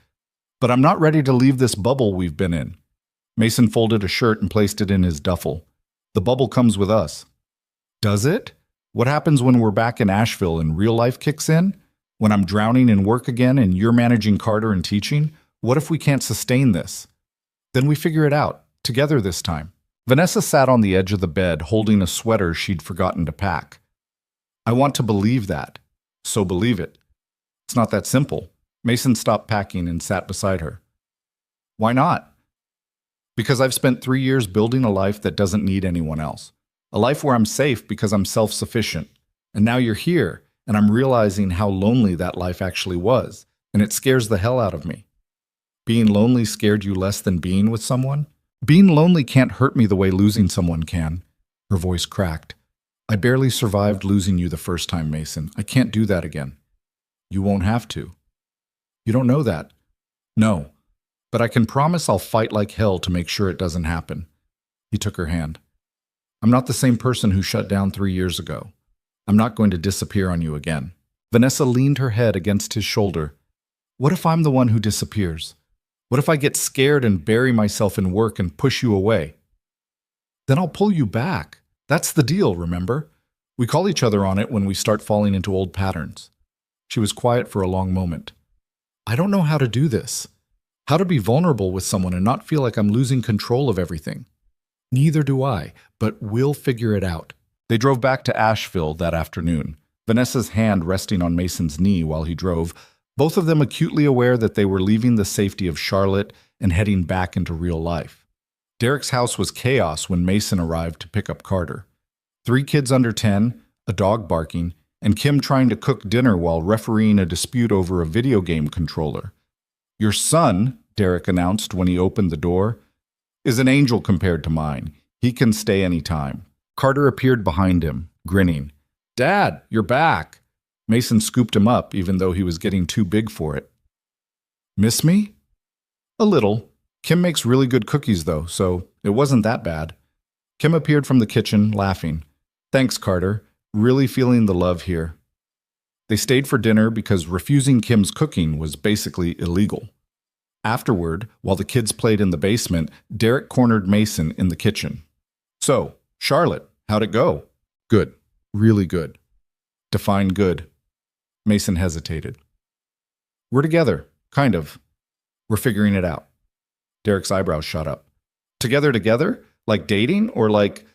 Speaker 1: But I'm not ready to leave this bubble we've been in. Mason folded a shirt and placed it in his duffel. The bubble comes with us. Does it? What happens when we're back in Asheville and real life kicks in? When I'm drowning in work again and you're managing Carter and teaching? What if we can't sustain this? Then we figure it out, together this time. Vanessa sat on the edge of the bed holding a sweater she'd forgotten to pack. I want to believe that, so believe it. It's not that simple. Mason stopped packing and sat beside her. Why not? Because I've spent 3 years building a life that doesn't need anyone else. A life where I'm safe because I'm self-sufficient. And now you're here, and I'm realizing how lonely that life actually was, and it scares the hell out of me. Being lonely scared you less than being with someone? Being lonely can't hurt me the way losing someone can. Her voice cracked. I barely survived losing you the first time, Mason. I can't do that again. You won't have to. You don't know that. No, but I can promise I'll fight like hell to make sure it doesn't happen. He took her hand. I'm not the same person who shut down 3 years ago. I'm not going to disappear on you again. Vanessa leaned her head against his shoulder. What if I'm the one who disappears? What if I get scared and bury myself in work and push you away? Then I'll pull you back. That's the deal, remember? We call each other on it when we start falling into old patterns. She was quiet for a long moment. I don't know how to do this. How to be vulnerable with someone and not feel like I'm losing control of everything. Neither do I, but we'll figure it out. They drove back to Asheville that afternoon, Vanessa's hand resting on Mason's knee while he drove, both of them acutely aware that they were leaving the safety of Charlotte and heading back into real life. Derek's house was chaos when Mason arrived to pick up Carter. 3 kids under 10, a dog barking, and Kim trying to cook dinner while refereeing a dispute over a video game controller. Your son, Derek announced when he opened the door, is an angel compared to mine. He can stay any time. Carter appeared behind him, grinning. Dad, you're back. Mason scooped him up, even though he was getting too big for it. Miss me? A little. Kim makes really good cookies, though, so it wasn't that bad. Kim appeared from the kitchen, laughing. Thanks, Carter. Really feeling the love here. They stayed for dinner because refusing Kim's cooking was basically illegal. Afterward, while the kids played in the basement, Derek cornered Mason in the kitchen. So, Charlotte, how'd it go? Good. Really good. Define good. Mason hesitated. We're together, kind of. We're figuring it out. Derek's eyebrows shot up. Together? Like dating? Or like,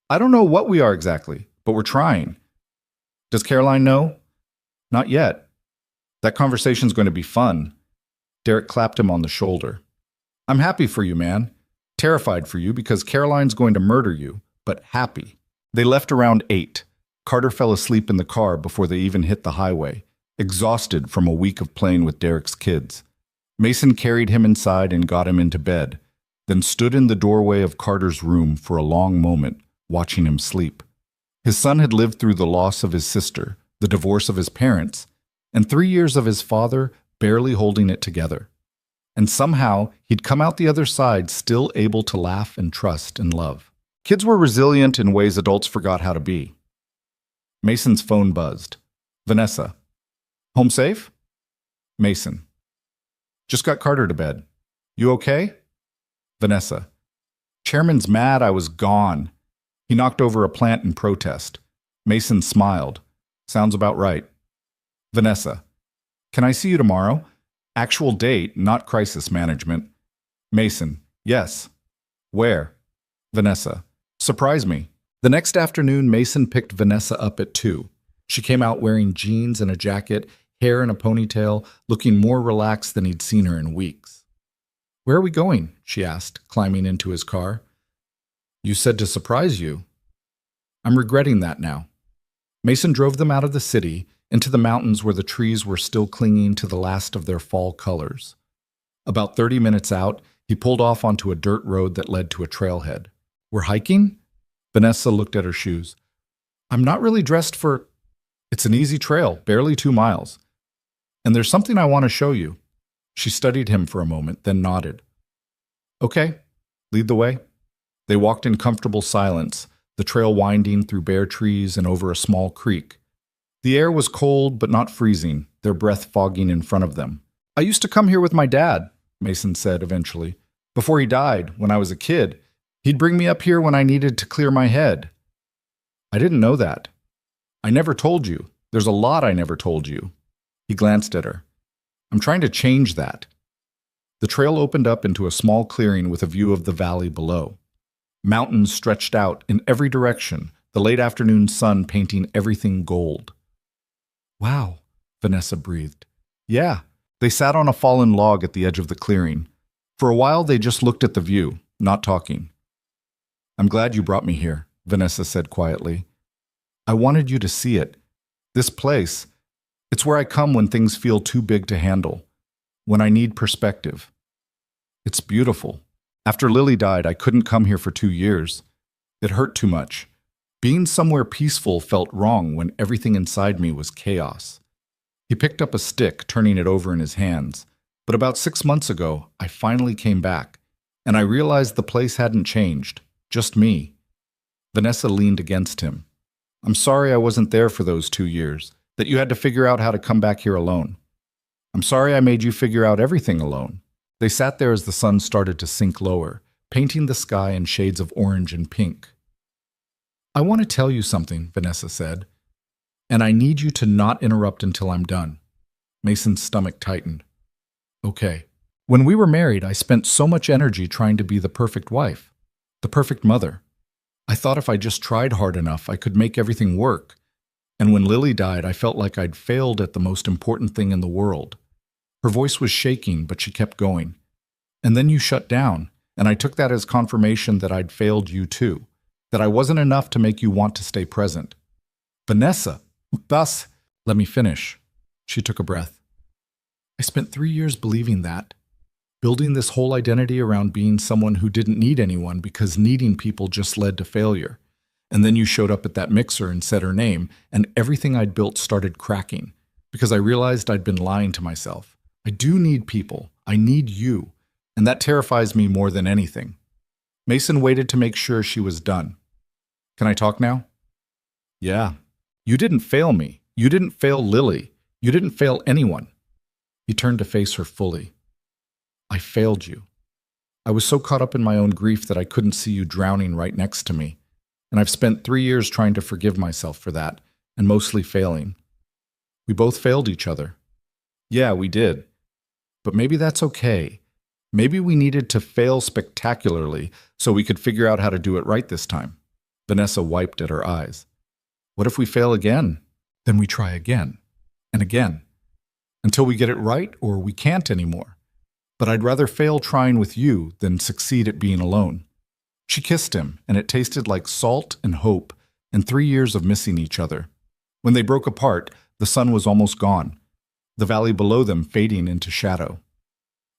Speaker 1: I don't know what we are exactly, but we're trying. Does Caroline know? Not yet. That conversation's going to be fun. Derek clapped him on the shoulder. I'm happy for you, man. Terrified for you because Caroline's going to murder you, but happy. They left around 8. Carter fell asleep in the car before they even hit the highway, exhausted from a week of playing with Derek's kids. Mason carried him inside and got him into bed, then stood in the doorway of Carter's room for a long moment, watching him sleep. His son had lived through the loss of his sister, the divorce of his parents, and 3 years of his father barely holding it together. And somehow, he'd come out the other side still able to laugh and trust and love. Kids were resilient in ways adults forgot how to be. Mason's phone buzzed. Vanessa. Home safe? Mason. Just got Carter to bed. You okay? Vanessa. Chairman's mad I was gone. He knocked over a plant in protest. Mason smiled. Sounds about right. Vanessa. Can I see you tomorrow? Actual date, not crisis management. Mason. Yes. Where? Vanessa. Surprise me. The next afternoon, Mason picked Vanessa up at 2. She came out wearing jeans and a jacket, hair in a ponytail, looking more relaxed than he'd seen her in weeks. Where are we going? She asked, climbing into his car. You said to surprise you. I'm regretting that now. Mason drove them out of the city, into the mountains where the trees were still clinging to the last of their fall colors. About 30 minutes out, he pulled off onto a dirt road that led to a trailhead. We're hiking? Vanessa looked at her shoes. I'm not really dressed for... It's an easy trail, barely 2 miles. And there's something I want to show you. She studied him for a moment, then nodded. Okay, lead the way. They walked in comfortable silence, the trail winding through bare trees and over a small creek. The air was cold but not freezing, their breath fogging in front of them. I used to come here with my dad, Mason said eventually. Before he died, when I was a kid, he'd bring me up here when I needed to clear my head. I didn't know that. I never told you. There's a lot I never told you. He glanced at her. I'm trying to change that. The trail opened up into a small clearing with a view of the valley below. Mountains stretched out in every direction, the late afternoon sun painting everything gold. Wow, Vanessa breathed. Yeah, they sat on a fallen log at the edge of the clearing. For a while, they just looked at the view, not talking. I'm glad you brought me here, Vanessa said quietly. I wanted you to see it. This place, it's where I come when things feel too big to handle, when I need perspective. It's beautiful. After Lily died, I couldn't come here for 2 years. It hurt too much. Being somewhere peaceful felt wrong when everything inside me was chaos. He picked up a stick, turning it over in his hands. But about 6 months ago, I finally came back, and I realized the place hadn't changed, just me. Vanessa leaned against him. I'm sorry I wasn't there for those 2 years, that you had to figure out how to come back here alone. I'm sorry I made you figure out everything alone. They sat there as the sun started to sink lower, painting the sky in shades of orange and pink. I want to tell you something, Vanessa said, and I need you to not interrupt until I'm done. Mason's stomach tightened. Okay. When we were married, I spent so much energy trying to be the perfect wife, the perfect mother. I thought if I just tried hard enough, I could make everything work. And when Lily died, I felt like I'd failed at the most important thing in the world. Her voice was shaking, but she kept going. And then you shut down, and I took that as confirmation that I'd failed you too, that I wasn't enough to make you want to stay present. Vanessa, thus, let me finish. She took a breath. I spent 3 years believing that, building this whole identity around being someone who didn't need anyone because needing people just led to failure. And then you showed up at that mixer and said her name, and everything I'd built started cracking because I realized I'd been lying to myself. I do need people. I need you. And that terrifies me more than anything. Mason waited to make sure she was done. Can I talk now? Yeah. You didn't fail me. You didn't fail Lily. You didn't fail anyone. He turned to face her fully. I failed you. I was so caught up in my own grief that I couldn't see you drowning right next to me. And I've spent 3 years trying to forgive myself for that, and mostly failing. We both failed each other. Yeah, we did. But maybe that's okay. Maybe we needed to fail spectacularly so we could figure out how to do it right this time. Vanessa wiped at her eyes. What if we fail again? Then we try again, and again, until we get it right or we can't anymore. But I'd rather fail trying with you than succeed at being alone. She kissed him, and it tasted like salt and hope and 3 years of missing each other. When they broke apart, the sun was almost gone, the valley below them fading into shadow.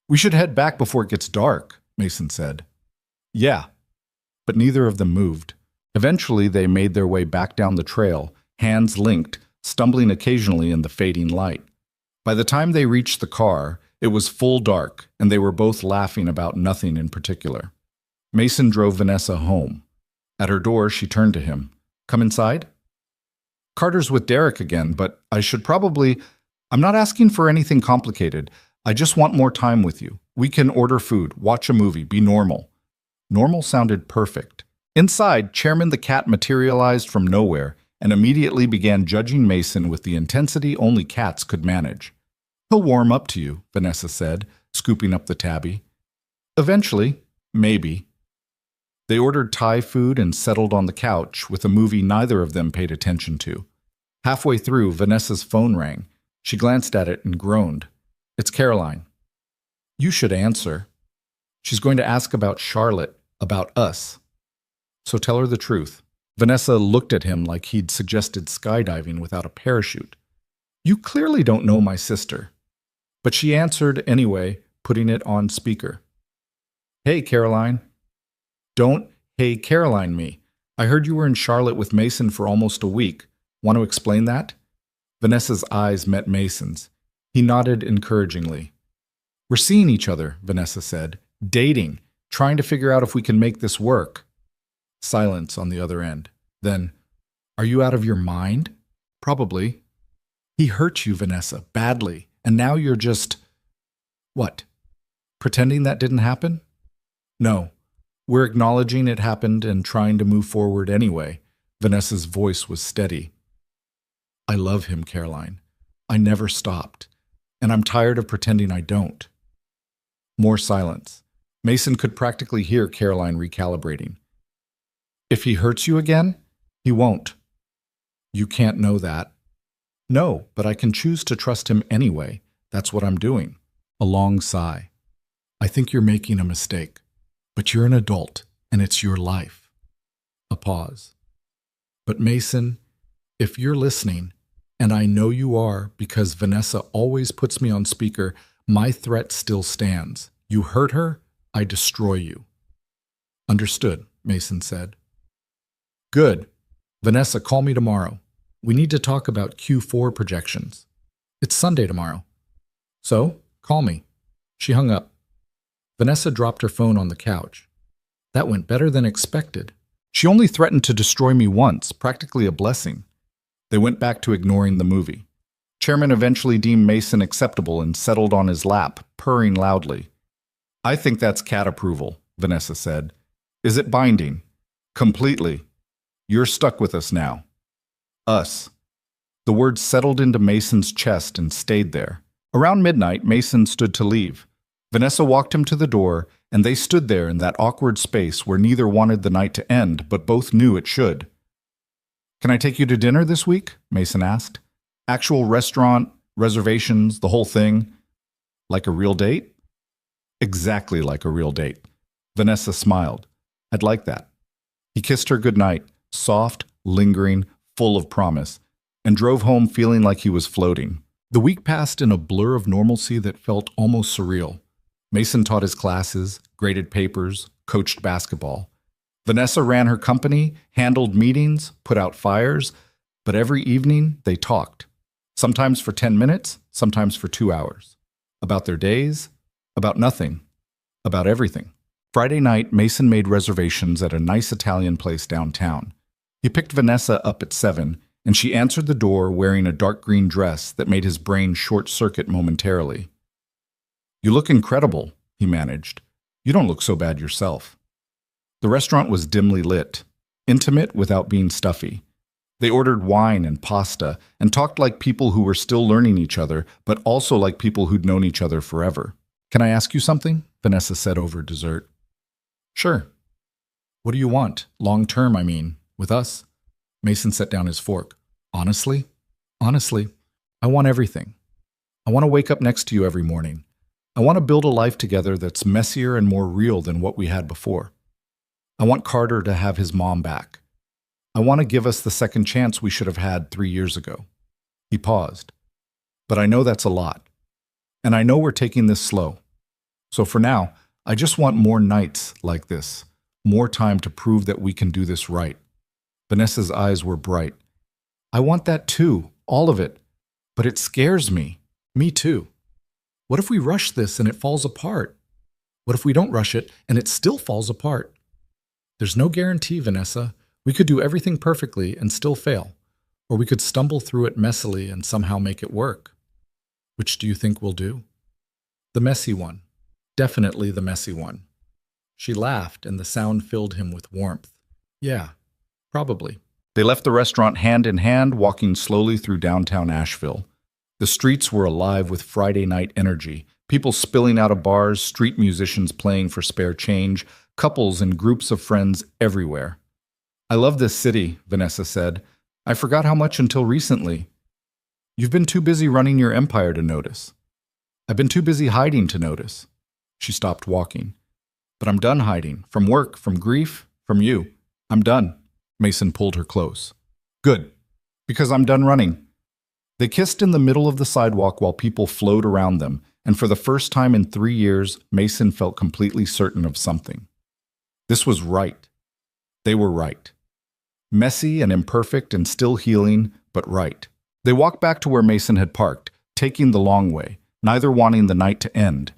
Speaker 1: We should head back before it gets dark, Mason said. Yeah, but neither of them moved. Eventually, they made their way back down the trail, hands linked, stumbling occasionally in the fading light. By the time they reached the car, it was full dark, and they were both laughing about nothing in particular. Mason drove Vanessa home. At her door, she turned to him. Come inside? Carter's with Derek again, but I'm not asking for anything complicated. I just want more time with you. We can order food, watch a movie, be normal. Normal sounded perfect. Inside, Chairman the cat materialized from nowhere and immediately began judging Mason with the intensity only cats could manage. He'll warm up to you, Vanessa said, scooping up the tabby. Eventually, maybe. They ordered Thai food and settled on the couch with a movie neither of them paid attention to. Halfway through, Vanessa's phone rang. She glanced at it and groaned. It's Caroline. You should answer. She's going to ask about Charlotte, about us. So tell her the truth. Vanessa looked at him like he'd suggested skydiving without a parachute. You clearly don't know my sister. But she answered anyway, putting it on speaker. Hey, Caroline. Don't hey Caroline me. I heard you were in Charlotte with Mason for almost a week. Want to explain that? Vanessa's eyes met Mason's. He nodded encouragingly. We're seeing each other, Vanessa said. Dating. Trying to figure out if we can make this work. Silence on the other end. Then, are you out of your mind? Probably. He hurt you, Vanessa, badly, and now you're just… What? Pretending that didn't happen? No. We're acknowledging it happened and trying to move forward anyway. Vanessa's voice was steady. I love him, Caroline. I never stopped, and I'm tired of pretending I don't. More silence. Mason could practically hear Caroline recalibrating. If he hurts you again, he won't. You can't know that. No, but I can choose to trust him anyway. That's what I'm doing. A long sigh. I think you're making a mistake, but you're an adult, and it's your life. A pause. But Mason, if you're listening, and I know you are because Vanessa always puts me on speaker, my threat still stands. You hurt her, I destroy you. Understood, Mason said. Good. Vanessa, call me tomorrow. We need to talk about Q4 projections. It's Sunday tomorrow. So, call me. She hung up. Vanessa dropped her phone on the couch. That went better than expected. She only threatened to destroy me once, practically a blessing. They went back to ignoring the movie. Chairman eventually deemed Mason acceptable and settled on his lap, purring loudly. I think that's cat approval, Vanessa said. Is it binding? Completely. You're stuck with us now. Us. The word settled into Mason's chest and stayed there. Around midnight, Mason stood to leave. Vanessa walked him to the door, and they stood there in that awkward space where neither wanted the night to end, but both knew it should. Can I take you to dinner this week? Mason asked. Actual restaurant, reservations, the whole thing. Like a real date? Exactly like a real date. Vanessa smiled. I'd like that. He kissed her goodnight, soft, lingering, full of promise, and drove home feeling like he was floating. The week passed in a blur of normalcy that felt almost surreal. Mason taught his classes, graded papers, coached basketball. Vanessa ran her company, handled meetings, put out fires, but every evening they talked. Sometimes for 10 minutes, sometimes for 2 hours. About their days, about nothing, about everything. Friday night, Mason made reservations at a nice Italian place downtown. He picked Vanessa up at 7, and she answered the door wearing a dark green dress that made his brain short-circuit momentarily. You look incredible, he managed. You don't look so bad yourself. The restaurant was dimly lit, intimate without being stuffy. They ordered wine and pasta and talked like people who were still learning each other, but also like people who'd known each other forever. Can I ask you something? Vanessa said over dessert. Sure. What do you want? Long term, I mean, with us? Mason set down his fork. Honestly, I want everything. I want to wake up next to you every morning. I want to build a life together that's messier and more real than what we had before. I want Carter to have his mom back. I want to give us the second chance we should have had 3 years ago. He paused. But I know that's a lot. And I know we're taking this slow. So for now, I just want more nights like this, more time to prove that we can do this right. Vanessa's eyes were bright. I want that too, all of it. But it scares me. Me too. What if we rush this and it falls apart? What if we don't rush it and it still falls apart? There's no guarantee, Vanessa. We could do everything perfectly and still fail. Or we could stumble through it messily and somehow make it work. Which do you think we'll do? The messy one. Definitely the messy one. She laughed, and the sound filled him with warmth. Yeah, probably. They left the restaurant hand in hand, walking slowly through downtown Asheville. The streets were alive with Friday night energy, people spilling out of bars, street musicians playing for spare change, couples and groups of friends everywhere. I love this city, Vanessa said. I forgot how much until recently. You've been too busy running your empire to notice. I've been too busy hiding to notice. She stopped walking. But I'm done hiding. From work, from grief, from you. I'm done. Mason pulled her close. Good. Because I'm done running. They kissed in the middle of the sidewalk while people flowed around them, and for the first time in 3 years, Mason felt completely certain of something. This was right. They were right. Messy and imperfect and still healing, but right. They walked back to where Mason had parked, taking the long way, neither wanting the night to end.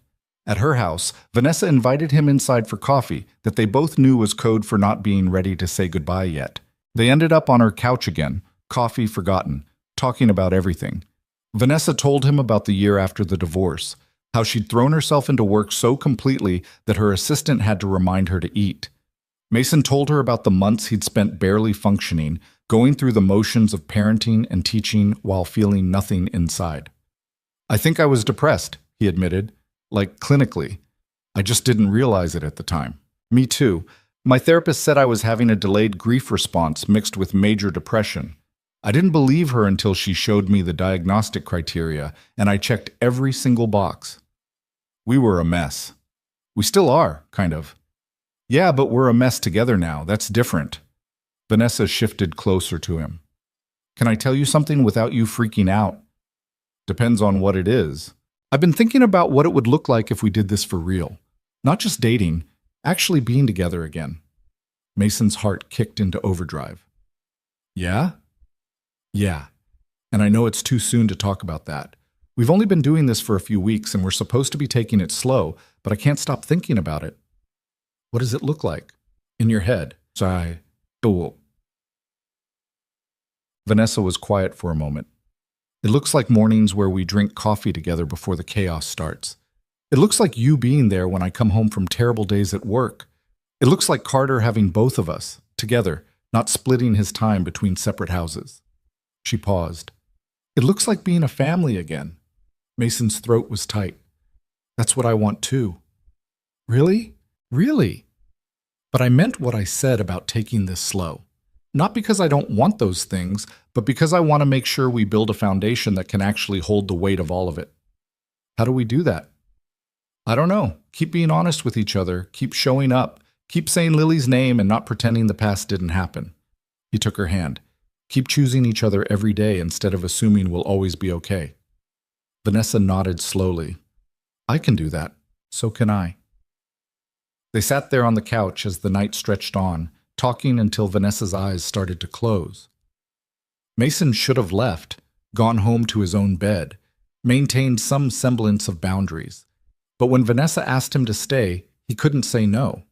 Speaker 1: At her house, Vanessa invited him inside for coffee that they both knew was code for not being ready to say goodbye yet. They ended up on her couch again, coffee forgotten, talking about everything. Vanessa told him about the year after the divorce, how she'd thrown herself into work so completely that her assistant had to remind her to eat. Mason told her about the months he'd spent barely functioning, going through the motions of parenting and teaching while feeling nothing inside. I think I was depressed, he admitted, like clinically. I just didn't realize it at the time. Me too. My therapist said I was having a delayed grief response mixed with major depression. I didn't believe her until she showed me the diagnostic criteria, and I checked every single box. We were a mess. We still are, kind of. Yeah, but we're a mess together now. That's different. Vanessa shifted closer to him. Can I tell you something without you freaking out? Depends on what it is. I've been thinking about what it would look like if we did this for real. Not just dating, actually being together again. Mason's heart kicked into overdrive. Yeah? Yeah. And I know it's too soon to talk about that. We've only been doing this for a few weeks and we're supposed to be taking it slow, but I can't stop thinking about it. What does it look like? In your head? Sigh. Oh. Vanessa was quiet for a moment. It looks like mornings where we drink coffee together before the chaos starts. It looks like you being there when I come home from terrible days at work. It looks like Carter having both of us, together, not splitting his time between separate houses. She paused. It looks like being a family again. Mason's throat was tight. That's what I want too. Really? Really? But I meant what I said about taking this slow. Not because I don't want those things, but because I want to make sure we build a foundation that can actually hold the weight of all of it. How do we do that? I don't know. Keep being honest with each other. Keep showing up. Keep saying Lily's name and not pretending the past didn't happen. He took her hand. Keep choosing each other every day instead of assuming we'll always be okay. Vanessa nodded slowly. I can do that. So can I. They sat there on the couch as the night stretched on, talking until Vanessa's eyes started to close. Mason should have left, gone home to his own bed, maintained some semblance of boundaries. But when Vanessa asked him to stay, he couldn't say no.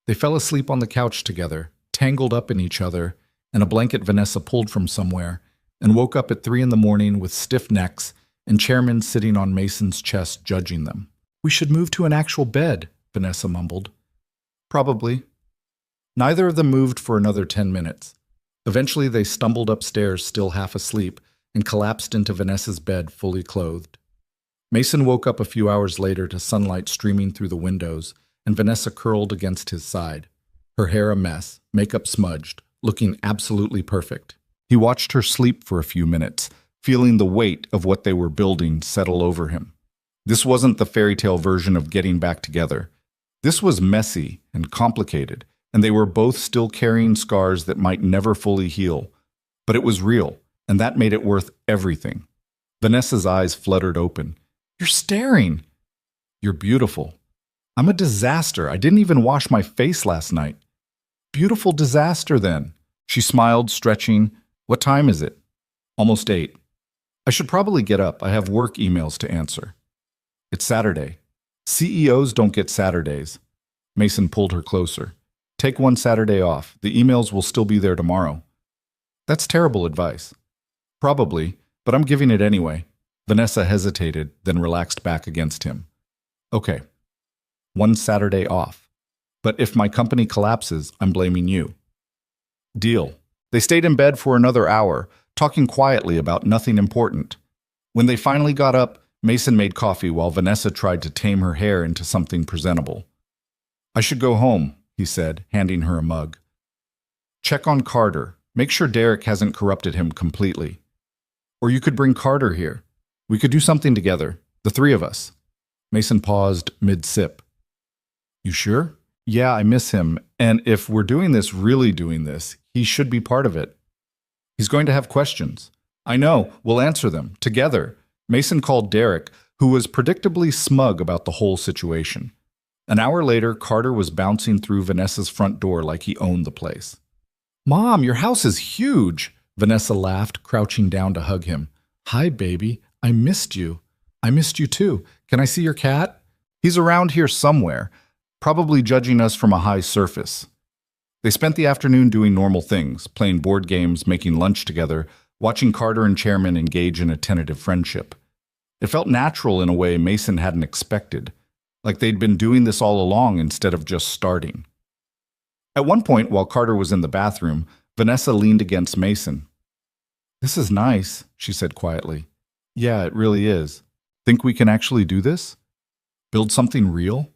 Speaker 1: They fell asleep on the couch together, tangled up in each other, and a blanket Vanessa pulled from somewhere, and woke up at 3 a.m. with stiff necks and Chairman sitting on Mason's chest judging them. We should move to an actual bed, Vanessa mumbled. Probably. Neither of them moved for another 10 minutes. Eventually they stumbled upstairs still half asleep and collapsed into Vanessa's bed fully clothed. Mason woke up a few hours later to sunlight streaming through the windows and Vanessa curled against his side, her hair a mess, makeup smudged, looking absolutely perfect. He watched her sleep for a few minutes, feeling the weight of what they were building settle over him. This wasn't the fairy tale version of getting back together. This was messy and complicated, and they were both still carrying scars that might never fully heal. But it was real, and that made it worth everything. Vanessa's eyes fluttered open. You're staring. You're beautiful. I'm a disaster. I didn't even wash my face last night. Beautiful disaster, then. She smiled, stretching. What time is it? Almost 8. I should probably get up. I have work emails to answer. It's Saturday. CEOs don't get Saturdays. Mason pulled her closer. Take one Saturday off. The emails will still be there tomorrow. That's terrible advice. Probably, but I'm giving it anyway. Vanessa hesitated, then relaxed back against him. Okay. One Saturday off. But if my company collapses, I'm blaming you. Deal. They stayed in bed for another hour, talking quietly about nothing important. When they finally got up, Mason made coffee while Vanessa tried to tame her hair into something presentable. I should go home, he said, handing her a mug. Check on Carter. Make sure Derek hasn't corrupted him completely. Or you could bring Carter here. We could do something together, the three of us. Mason paused mid-sip. You sure? Yeah, I miss him, and if we're doing this, really doing this, he should be part of it. He's going to have questions. I know, we'll answer them, together. Mason called Derek, who was predictably smug about the whole situation. An hour later, Carter was bouncing through Vanessa's front door like he owned the place. Mom, your house is huge, Vanessa laughed, crouching down to hug him. Hi, baby. I missed you. I missed you too. Can I see your cat? He's around here somewhere, probably judging us from a high surface. They spent the afternoon doing normal things, playing board games, making lunch together, watching Carter and Chairman engage in a tentative friendship. It felt natural in a way Mason hadn't expected, like they'd been doing this all along instead of just starting. At one point, while Carter was in the bathroom, Vanessa leaned against Mason. This is nice, she said quietly. Yeah, it really is. Think we can actually do this? Build something real?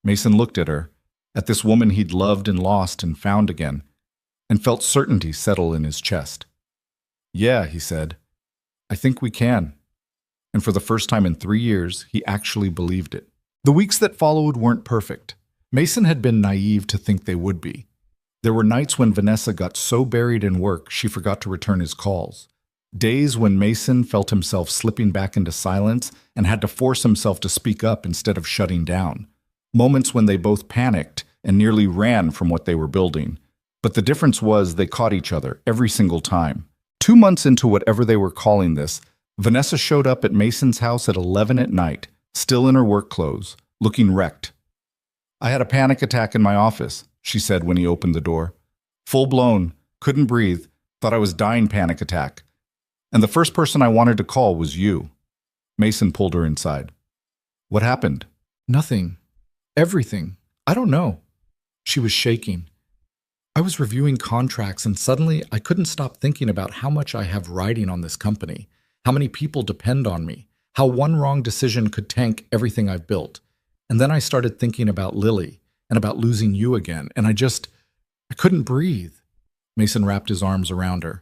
Speaker 1: Mason looked at her, at this woman he'd loved and lost and found again, and felt certainty settle in his chest. Yeah, he said. I think we can. And for the first time in 3 years, he actually believed it. The weeks that followed weren't perfect. Mason had been naive to think they would be. There were nights when Vanessa got so buried in work she forgot to return his calls. Days when Mason felt himself slipping back into silence and had to force himself to speak up instead of shutting down. Moments when they both panicked and nearly ran from what they were building. But the difference was they caught each other every single time. 2 months into whatever they were calling this, Vanessa showed up at Mason's house at 11 at night, still in her work clothes, looking wrecked. I had a panic attack in my office, she said when he opened the door. Full blown, couldn't breathe, thought I was dying panic attack. And the first person I wanted to call was you. Mason pulled her inside. What happened?
Speaker 2: Nothing. Everything. I don't know. She was shaking. I was reviewing contracts and suddenly I couldn't stop thinking about how much I have riding on this company, how many people depend on me, how one wrong decision could tank everything I've built. And then I started thinking about Lily and about losing you again, and I couldn't breathe. Mason wrapped his arms around her.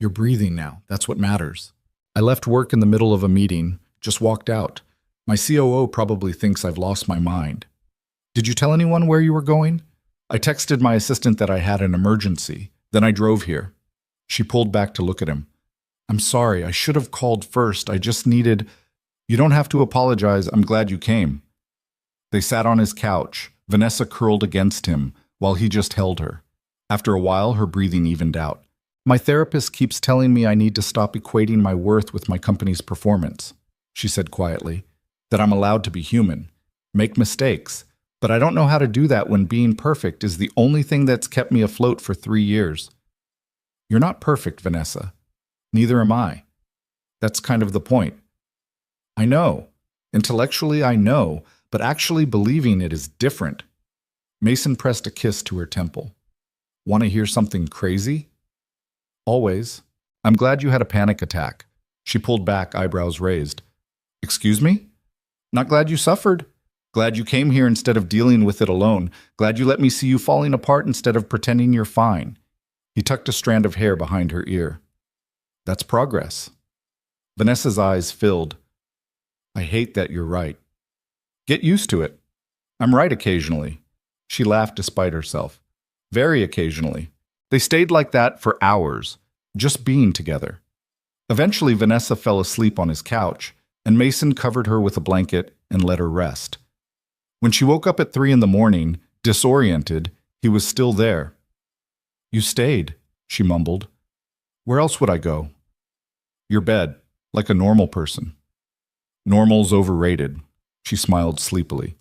Speaker 2: You're breathing now. That's what matters. I left work in the middle of a meeting, just walked out. My COO probably thinks I've lost my mind. Did you tell anyone where you were going? I texted my assistant that I had an emergency. Then I drove here. She pulled back to look at him. I'm sorry. I should have called first. I just needed... You don't have to apologize. I'm glad you came. They sat on his couch, Vanessa curled against him, while he just held her. After a while, her breathing evened out. My therapist keeps telling me I need to stop equating my worth with my company's performance, she said quietly, that I'm allowed to be human, make mistakes, but I don't know how to do that when being perfect is the only thing that's kept me afloat for 3 years. You're not perfect, Vanessa. Neither am I. That's kind of the point. I know. Intellectually, I know, but actually believing it is different. Mason pressed a kiss to her temple. Want to hear something crazy? Always. I'm glad you had a panic attack. She pulled back, eyebrows raised. Excuse me? Not glad you suffered. Glad you came here instead of dealing with it alone. Glad you let me see you falling apart instead of pretending you're fine. He tucked a strand of hair behind her ear. That's progress. Vanessa's eyes filled. I hate that you're right. Get used to it. I'm right occasionally. She laughed despite herself. Very occasionally. They stayed like that for hours, just being together. Eventually, Vanessa fell asleep on his couch, and Mason covered her with a blanket and let her rest. When she woke up at 3 a.m, disoriented, he was still there. You stayed, she mumbled. Where else would I go? Your bed, like a normal person. Normal's overrated, she smiled sleepily.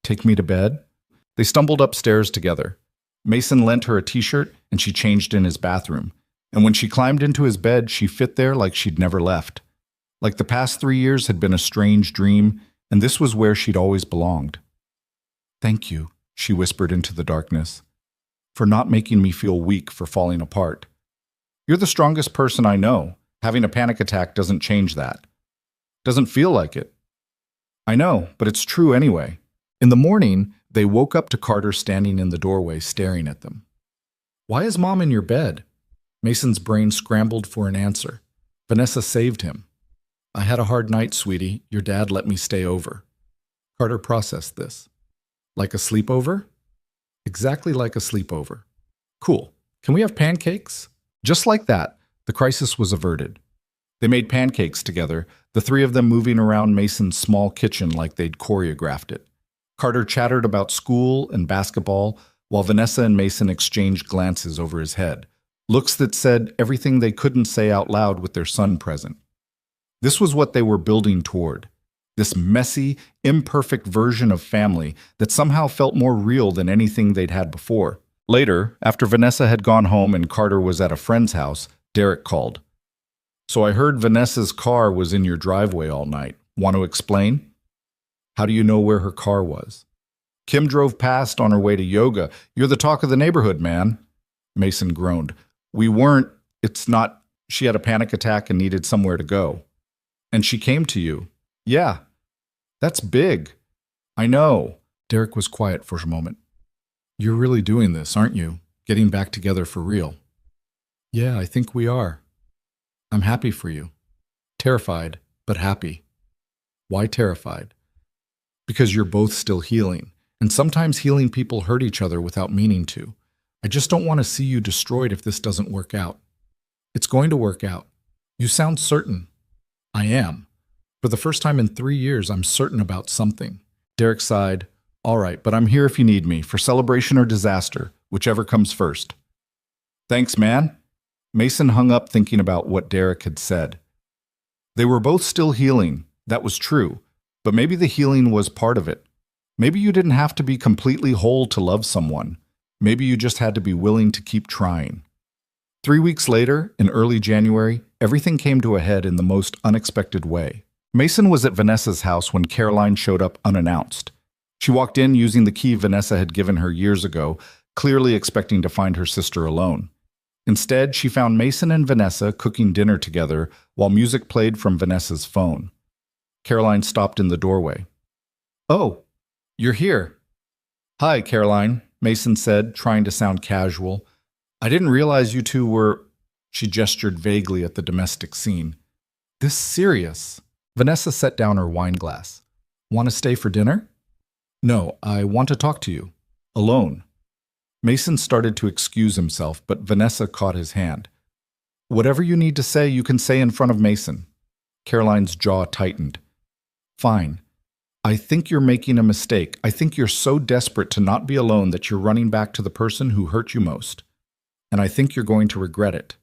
Speaker 2: Take me to bed? They stumbled upstairs together. Mason lent her a t-shirt and she changed in his bathroom. And when she climbed into his bed, she fit there like she'd never left. Like the past 3 years had been a strange dream, and this was where she'd always belonged. Thank you, she whispered into the darkness, for not making me feel weak for falling apart. You're the strongest person I know. Having a panic attack doesn't change that. Doesn't feel like it. I know, but it's true anyway. In the morning, they woke up to Carter standing in the doorway staring at them. Why is Mom in your bed? Mason's brain scrambled for an answer. Vanessa saved him. I had a hard night, sweetie. Your dad let me stay over. Carter processed this. Like a sleepover? Exactly like a sleepover. Cool. Can we have pancakes? Just like that, the crisis was averted. They made pancakes together, the 3 of them moving around Mason's small kitchen like they'd choreographed it. Carter chattered about school and basketball, while Vanessa and Mason exchanged glances over his head, looks that said everything they couldn't say out loud with their son present. This was what they were building toward, this messy, imperfect version of family that somehow felt more real than anything they'd had before. Later, after Vanessa had gone home and Carter was at a friend's house, Derek called. So I heard Vanessa's car was in your driveway all night. Want to explain? How do you know where her car was? Kim drove past on her way to yoga. You're the talk of the neighborhood, man. Mason groaned. We weren't. It's not. She had a panic attack and needed somewhere to go. And she came to you. Yeah. That's big. I know. Derek was quiet for a moment. You're really doing this, aren't you? Getting back together for real. Yeah, I think we are. I'm happy for you. Terrified, but happy. Why terrified? Because you're both still healing, and sometimes healing people hurt each other without meaning to. I just don't want to see you destroyed if this doesn't work out. It's going to work out. You sound certain. I am. For the first time in 3 years, I'm certain about something. Derek sighed. All right, but I'm here if you need me, for celebration or disaster, whichever comes first. Thanks, man. Mason hung up thinking about what Derek had said. They were both still healing. That was true. But maybe the healing was part of it. Maybe you didn't have to be completely whole to love someone.
Speaker 1: Maybe you just had to be willing to keep trying. 3 weeks later, in early January, everything came to a head in the most unexpected way. Mason was at Vanessa's house when Caroline showed up unannounced. She walked in using the key Vanessa had given her years ago, clearly expecting to find her sister alone. Instead, she found Mason and Vanessa cooking dinner together while music played from Vanessa's phone. Caroline stopped in the doorway. "Oh, you're here." "Hi, Caroline," Mason said, trying to sound casual. "I didn't realize you two were—" She gestured vaguely at the domestic scene. "This serious?" Vanessa set down her wine glass. "Want to stay for dinner?" "No, I want to talk to you. Alone." Mason started to excuse himself, but Vanessa caught his hand. "Whatever you need to say, you can say in front of Mason." Caroline's jaw tightened. "Fine. I think you're making a mistake. I think you're so desperate to not be alone that you're running back to the person who hurt you most. And I think you're going to regret it."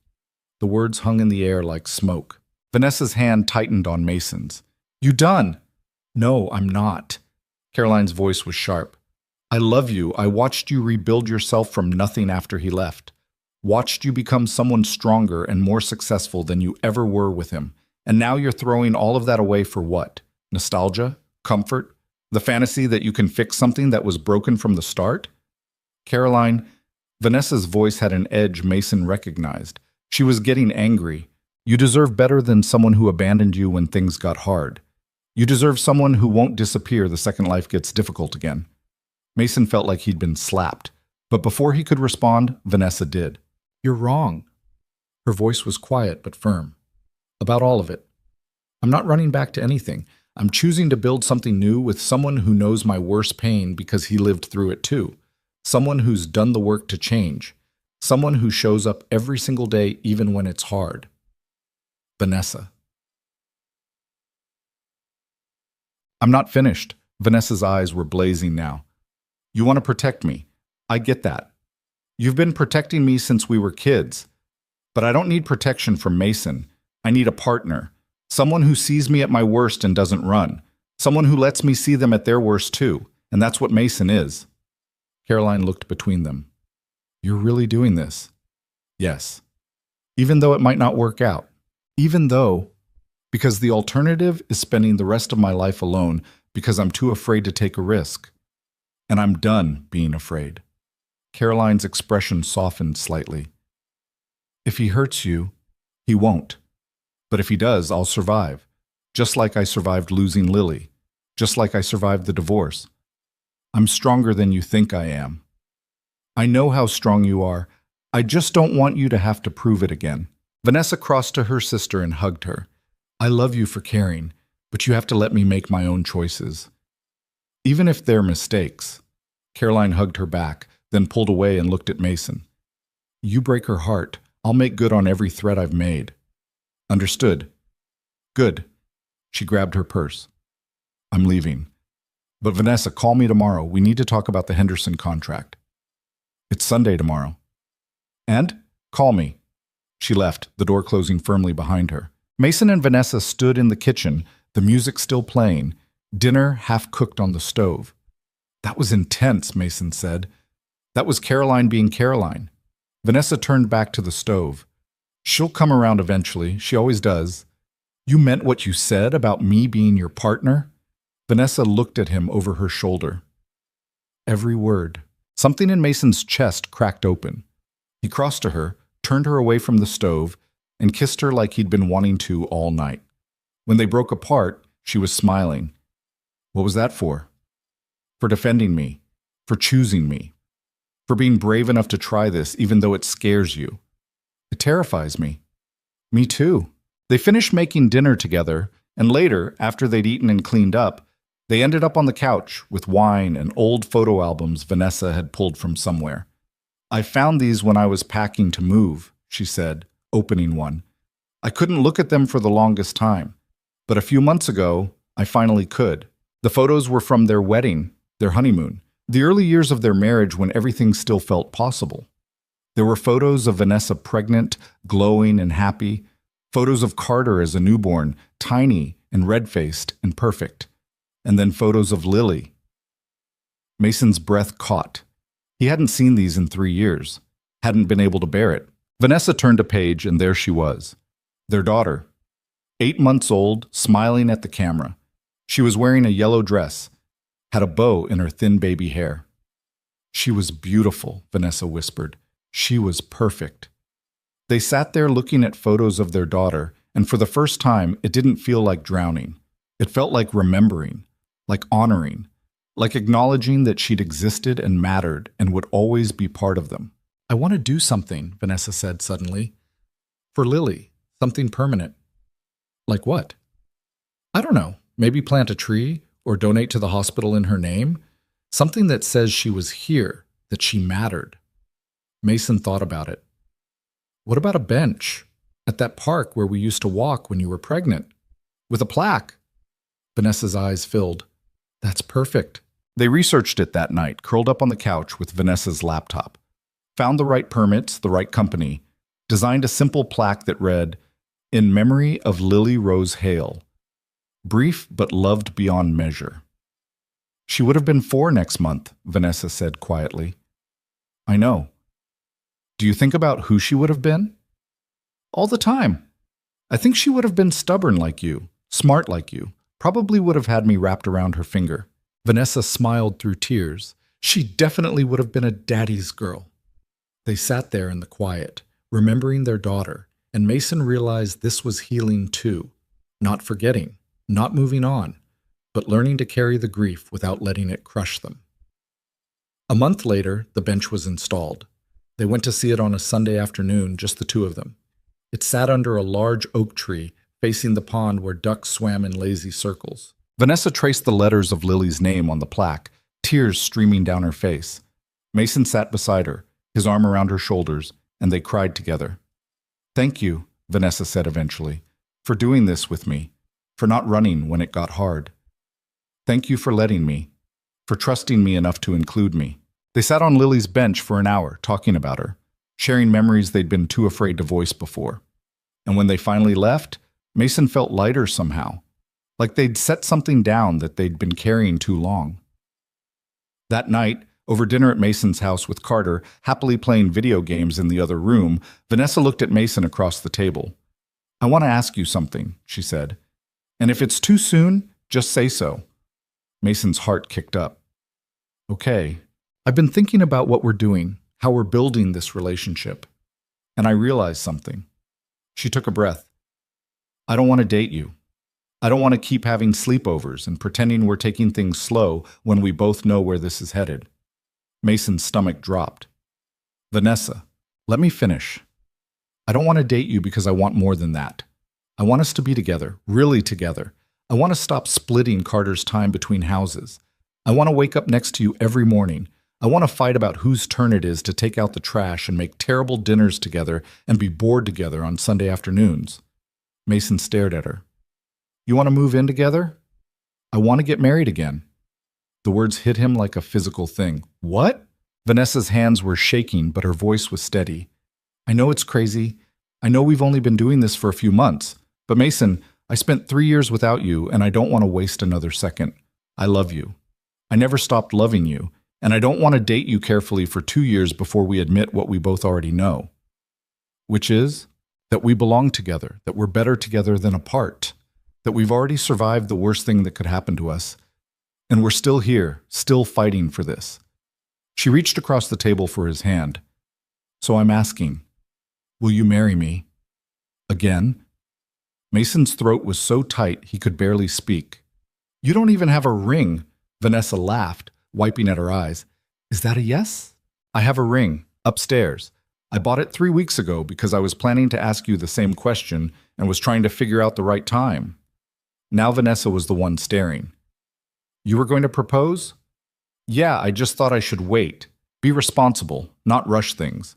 Speaker 1: The words hung in the air like smoke. Vanessa's hand tightened on Mason's. "You done?" "No, I'm not." Caroline's voice was sharp. "I love you. I watched you rebuild yourself from nothing after he left. Watched you become someone stronger and more successful than you ever were with him. And now you're throwing all of that away for what? Nostalgia? Comfort? The fantasy that you can fix something that was broken from the start?" "Caroline," Vanessa's voice had an edge Mason recognized. She was getting angry. "You deserve better than someone who abandoned you when things got hard. You deserve someone who won't disappear the second life gets difficult again." Mason felt like he'd been slapped, but before he could respond, Vanessa did. "You're wrong." Her voice was quiet but firm. "About all of it. I'm not running back to anything. I'm choosing to build something new with someone who knows my worst pain because he lived through it too. Someone who's done the work to change. Someone who shows up every single day even when it's hard. Vanessa." "I'm not finished." Vanessa's eyes were blazing now. "You want to protect me. I get that. You've been protecting me since we were kids. But I don't need protection from Mason. I need a partner. Someone who sees me at my worst and doesn't run. Someone who lets me see them at their worst too. And that's what Mason is." Caroline looked between them. "You're really doing this?" "Yes. Even though it might not work out. Even though, because the alternative is spending the rest of my life alone because I'm too afraid to take a risk. And I'm done being afraid." Caroline's expression softened slightly. "If he hurts you, he won't. But if he does, I'll survive. Just like I survived losing Lily. Just like I survived the divorce. I'm stronger than you think I am. I know how strong you are. I just don't want you to have to prove it again." Vanessa crossed to her sister and hugged her. "I love you for caring, but you have to let me make my own choices. Even if they're mistakes." Caroline hugged her back, then pulled away and looked at Mason. "You break her heart. I'll make good on every threat I've made." "Understood." "Good." She grabbed her purse. "I'm leaving. But Vanessa, call me tomorrow. We need to talk about the Henderson contract." "It's Sunday tomorrow." "And? Call me." She left, the door closing firmly behind her. Mason and Vanessa stood in the kitchen, the music still playing, dinner half cooked on the stove. "That was intense," Mason said. "That was Caroline being Caroline." Vanessa turned back to the stove. "She'll come around eventually. She always does." "You meant what you said about me being your partner?" Vanessa looked at him over her shoulder. "Every word." Something in Mason's chest cracked open. He crossed to her, turned her away from the stove, and kissed her like he'd been wanting to all night. When they broke apart, she was smiling. "What was that for?" "For defending me. For choosing me. For being brave enough to try this even though it scares you. It terrifies me." "Me too." They finished making dinner together, and later, after they'd eaten and cleaned up, they ended up on the couch with wine and old photo albums Vanessa had pulled from somewhere. "I found these when I was packing to move," she said, opening one. "I couldn't look at them for the longest time, but a few months ago, I finally could." The photos were from their wedding, their honeymoon, the early years of their marriage when everything still felt possible. There were photos of Vanessa pregnant, glowing and happy, photos of Carter as a newborn, tiny and red-faced and perfect, and then photos of Lily. Mason's breath caught. He hadn't seen these in 3 years, hadn't been able to bear it. Vanessa turned a page, and there she was. Their daughter, 8 months old, smiling at the camera. She was wearing a yellow dress, had a bow in her thin baby hair. She was beautiful, Vanessa whispered. She was perfect. They sat there looking at photos of their daughter, and for the first time, it didn't feel like drowning. It felt like remembering, like honoring, like acknowledging that she'd existed and mattered and would always be part of them.
Speaker 2: I want to do something, Vanessa said suddenly. For Lily, something permanent. Like what? I don't know. Maybe plant a tree or donate to the hospital in her name. Something that says she was here, that she mattered. Mason thought about it. What about a bench at that park where we used to walk when you were pregnant? With a plaque? Vanessa's eyes filled. That's perfect.
Speaker 1: They researched it that night, curled up on the couch with Vanessa's laptop. Found the right permits, the right company. Designed a simple plaque that read, "In memory of Lily Rose Hale. Brief but loved beyond measure." She would have been 4 next month, Vanessa said quietly. I know. Do you think about who she would have been? All the time. I think she would have been stubborn like you, smart like you, probably would have had me wrapped around her finger.
Speaker 2: Vanessa smiled through tears. She definitely would have been a daddy's girl. They sat there in the quiet, remembering their daughter, and Mason realized this was healing too. Not forgetting, not moving on, but learning to carry the grief without letting it crush them. A month later, the bench was installed. They went to see it on a Sunday afternoon, just the two of them. It sat under a large oak tree, facing the pond where ducks swam in lazy circles.
Speaker 1: Vanessa traced the letters of Lily's name on the plaque, tears streaming down her face. Mason sat beside her, his arm around her shoulders, and they cried together. Thank you, Vanessa said eventually, for doing this with me, for not running when it got hard. Thank you for letting me, for trusting me enough to include me. They sat on Lily's bench for an hour, talking about her, sharing memories they'd been too afraid to voice before. And when they finally left, Mason felt lighter somehow, like they'd set something down that they'd been carrying too long. That night, over dinner at Mason's house with Carter, happily playing video games in the other room, Vanessa looked at Mason across the table. I want to ask you something, she said. And if it's too soon, just say so. Mason's heart kicked up. Okay. I've been thinking about what we're doing, how we're building this relationship. And I realized something. She took a breath. I don't want to date you. I don't want to keep having sleepovers and pretending we're taking things slow when we both know where this is headed. Mason's stomach dropped. Vanessa, let me finish. I don't want to date you because I want more than that. I want us to be together, really together. I want to stop splitting Carter's time between houses. I want to wake up next to you every morning. I want to fight about whose turn it is to take out the trash and make terrible dinners together and be bored together on Sunday afternoons. Mason stared at her. You want to move in together? I want to get married again. The words hit him like a physical thing. What? Vanessa's hands were shaking, but her voice was steady. I know it's crazy. I know we've only been doing this for a few months. But Mason, I spent 3 years without you, and I don't want to waste another second. I love you. I never stopped loving you. And I don't want to date you carefully for 2 years before we admit what we both already know. Which is that we belong together, that we're better together than apart, that we've already survived the worst thing that could happen to us, and we're still here, still fighting for this. She reached across the table for his hand. So I'm asking, will you marry me? Again? Mason's throat was so tight he could barely speak. You don't even have a ring, Vanessa laughed, wiping at her eyes. Is that a yes? I have a ring, upstairs. I bought it 3 weeks ago because I was planning to ask you the same question and was trying to figure out the right time. Now Vanessa was the one staring. You were going to propose? Yeah, I just thought I should wait. Be responsible, not rush things.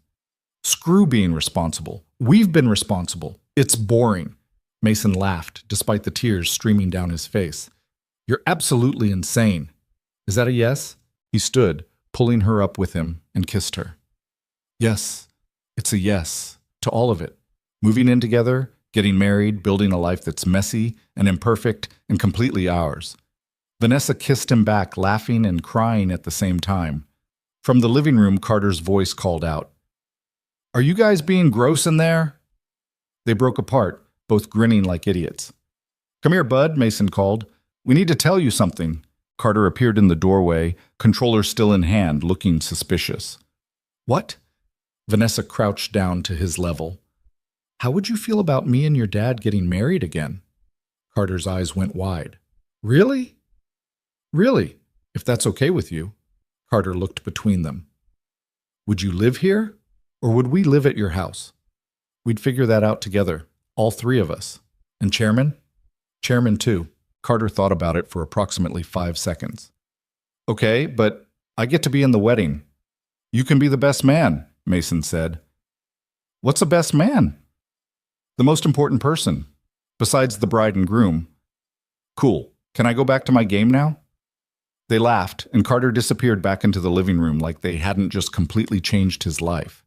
Speaker 1: Screw being responsible. We've been responsible. It's boring. Mason laughed, despite the tears streaming down his face. You're absolutely insane. Is that a yes? He stood, pulling her up with him, and kissed her. Yes, it's a yes, to all of it. Moving in together, getting married, building a life that's messy and imperfect and completely ours. Vanessa kissed him back, laughing and crying at the same time. From the living room, Carter's voice called out, "Are you guys being gross in there?" They broke apart, both grinning like idiots. "Come here, bud," Mason called. "We need to tell you something." Carter appeared in the doorway, controller still in hand, looking suspicious. "What?" Vanessa crouched down to his level. "How would you feel about me and your dad getting married again?" Carter's eyes went wide. "Really? Really? If that's okay with you." Carter looked between them. "Would you live here, or would we live at your house? We'd figure that out together, all three of us. And Chairman?" "Chairman, too." Carter thought about it for approximately 5 seconds. "Okay, but I get to be in the wedding." "You can be the best man," Mason said. "What's a best man?" "The most important person, besides the bride and groom." "Cool. Can I go back to my game now?" They laughed, and Carter disappeared back into the living room like they hadn't just completely changed his life.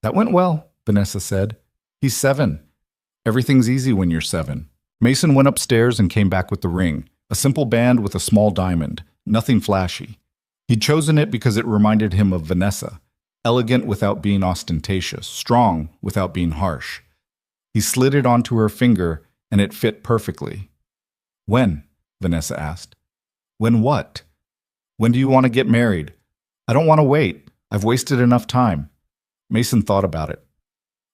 Speaker 1: "That went well," Vanessa said. "He's 7. Everything's easy when you're 7. Mason went upstairs and came back with the ring, a simple band with a small diamond, nothing flashy. He'd chosen it because it reminded him of Vanessa, elegant without being ostentatious, strong without being harsh. He slid it onto her finger, and it fit perfectly. "When?" Vanessa asked. "When what?" "When do you want to get married?" "I don't want to wait. I've wasted enough time." Mason thought about it.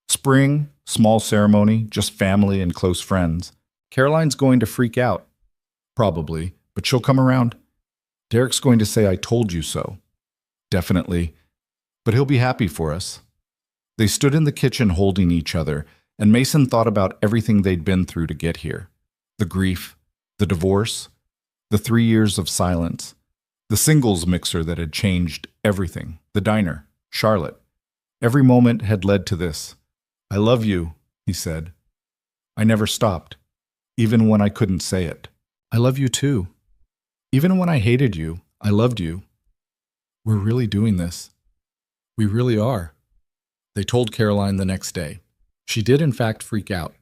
Speaker 1: "Spring, small ceremony, just family and close friends. Caroline's going to freak out." "Probably, but she'll come around." "Derek's going to say I told you so." "Definitely, but he'll be happy for us." They stood in the kitchen holding each other, and Mason thought about everything they'd been through to get here. The grief, the divorce, the 3 years of silence, the singles mixer that had changed everything, the diner, Charlotte. Every moment had led to this. "I love you," he said. "I never stopped, even when I couldn't say it." "I love you too. Even when I hated you, I loved you." "We're really doing this. We really are." They told Caroline the next day. She did in fact freak out.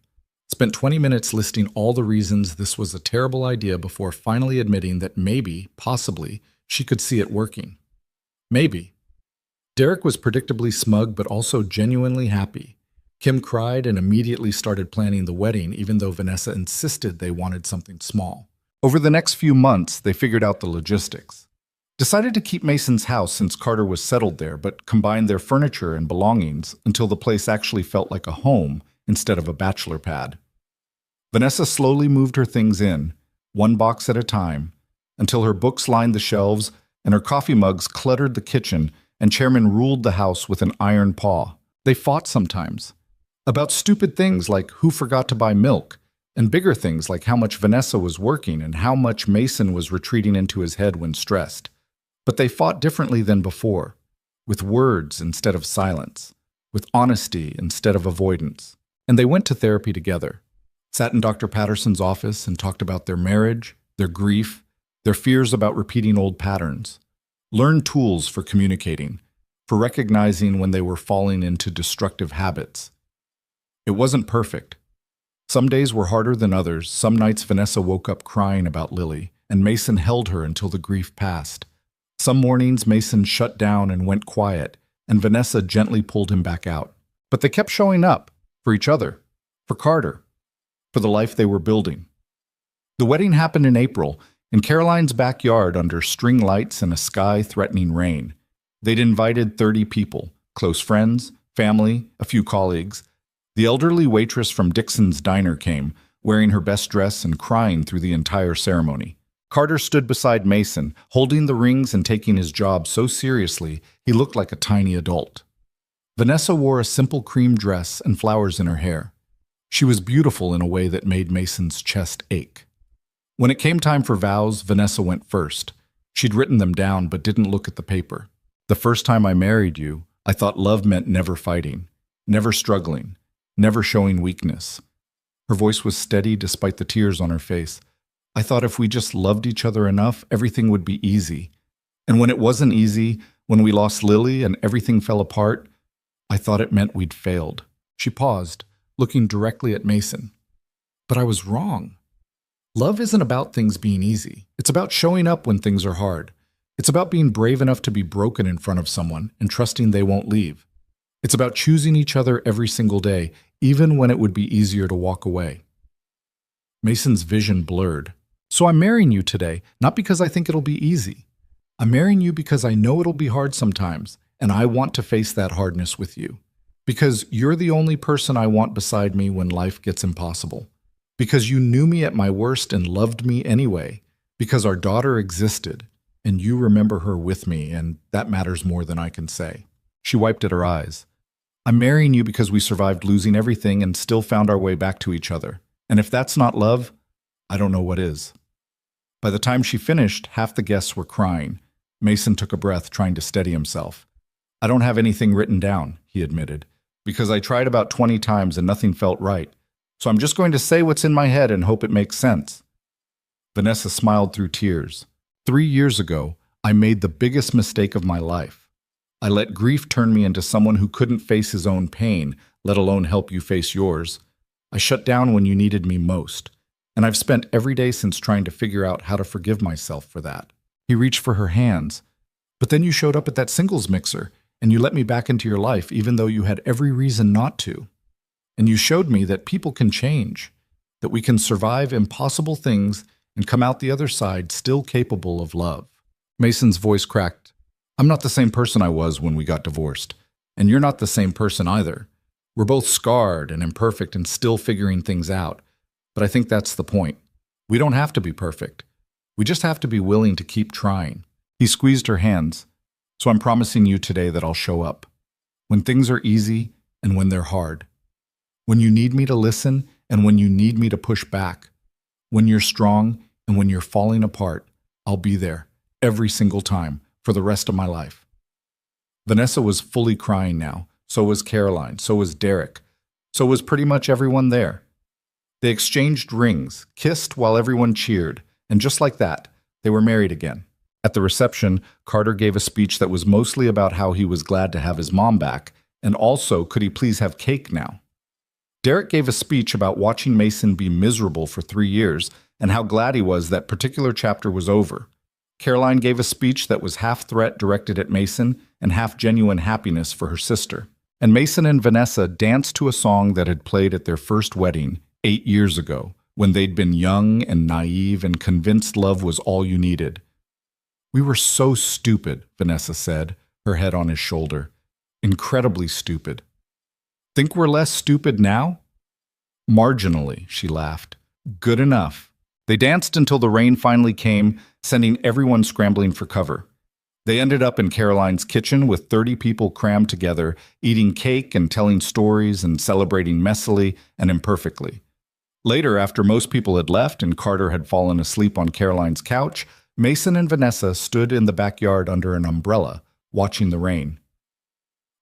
Speaker 1: Spent 20 minutes listing all the reasons this was a terrible idea before finally admitting that maybe, possibly, she could see it working. Maybe. Derek was predictably smug but also genuinely happy. Kim cried and immediately started planning the wedding, even though Vanessa insisted they wanted something small. Over the next few months, they figured out the logistics. Decided to keep Mason's house since Carter was settled there, but combined their furniture and belongings until the place actually felt like a home instead of a bachelor pad. Vanessa slowly moved her things in, one box at a time, until her books lined the shelves and her coffee mugs cluttered the kitchen, and Chairman ruled the house with an iron paw. They fought sometimes. About stupid things like who forgot to buy milk, and bigger things like how much Vanessa was working and how much Mason was retreating into his head when stressed. But they fought differently than before, with words instead of silence, with honesty instead of avoidance. And they went to therapy together, sat in Dr. Patterson's office and talked about their marriage, their grief, their fears about repeating old patterns, learned tools for communicating, for recognizing when they were falling into destructive habits. It wasn't perfect. Some days were harder than others. Some nights Vanessa woke up crying about Lily, and Mason held her until the grief passed. Some mornings Mason shut down and went quiet, and Vanessa gently pulled him back out. But they kept showing up, for each other, for Carter, for the life they were building. The wedding happened in April, in Caroline's backyard under string lights and a sky threatening rain. They'd invited 30 people, close friends, family, a few colleagues. The elderly waitress from Dixon's Diner came, wearing her best dress and crying through the entire ceremony. Carter stood beside Mason, holding the rings and taking his job so seriously he looked like a tiny adult. Vanessa wore a simple cream dress and flowers in her hair. She was beautiful in a way that made Mason's chest ache. When it came time for vows, Vanessa went first. She'd written them down but didn't look at the paper. "The first time I married you, I thought love meant never fighting, never struggling, never showing weakness." Her voice was steady despite the tears on her face. "I thought if we just loved each other enough, everything would be easy. And when it wasn't easy, when we lost Lily and everything fell apart, I thought it meant we'd failed." She paused, looking directly at Mason. "But I was wrong. Love isn't about things being easy. It's about showing up when things are hard.
Speaker 2: It's about being brave enough to be broken in front of someone and trusting they won't leave. It's about choosing each other every single day, even when it would be easier to walk away. Mason's vision blurred. So I'm marrying you today, not because I think it'll be easy. I'm marrying you because I know it'll be hard sometimes, and I want to face that hardness with you. Because you're the only person I want beside me when life gets impossible. Because you knew me at my worst and loved me anyway. Because our daughter existed, and you remember her with me, and that matters more than I can say. She wiped at her eyes. I'm marrying you because we survived losing everything and still found our way back to each other. And if that's not love, I don't know what is. By the time she finished, half the guests were crying. Mason took a breath, trying to steady himself. I don't have anything written down, he admitted, because I tried about 20 times and nothing felt right. So I'm just going to say what's in my head and hope it makes sense. Vanessa smiled through tears. 3 years ago, I made the biggest mistake of my life. I let grief turn me into someone who couldn't face his own pain, let alone help you face yours. I shut down when you needed me most. And I've spent every day since trying to figure out how to forgive myself for that. He reached for her hands. But then you showed up at that singles mixer, and you let me back into your life even though you had every reason not to. And you showed me that people can change, that we can survive impossible things and come out the other side still capable of love. Mason's voice cracked. I'm not the same person I was when we got divorced, and you're not the same person either. We're both scarred and imperfect and still figuring things out. But I think that's the point. We don't have to be perfect. We just have to be willing to keep trying. He squeezed her hands. So I'm promising you today that I'll show up. When things are easy and when they're hard. When you need me to listen and when you need me to push back. When you're strong and when you're falling apart, I'll be there every single time for the rest of my life. Vanessa was fully crying now. So was Caroline. So was Derek. So was pretty much everyone there. They exchanged rings, kissed while everyone cheered, and just like that, they were married again. At the reception, Carter gave a speech that was mostly about how he was glad to have his mom back, and also could he please have cake now. Derek gave a speech about watching Mason be miserable for 3 years and how glad he was that particular chapter was over. Caroline gave a speech that was half threat directed at Mason and half genuine happiness for her sister. And Mason and Vanessa danced to a song that had played at their first wedding 8 years ago, when they'd been young and naive and convinced love was all you needed. We were so stupid, Vanessa said, her head on his shoulder. Incredibly stupid. Think we're less stupid now? Marginally, she laughed. Good enough. They danced until the rain finally came, sending everyone scrambling for cover. They ended up in Caroline's kitchen with 30 people crammed together, eating cake and telling stories and celebrating messily and imperfectly. Later, after most people had left and Carter had fallen asleep on Caroline's couch, Mason and Vanessa stood in the backyard under an umbrella, watching the rain.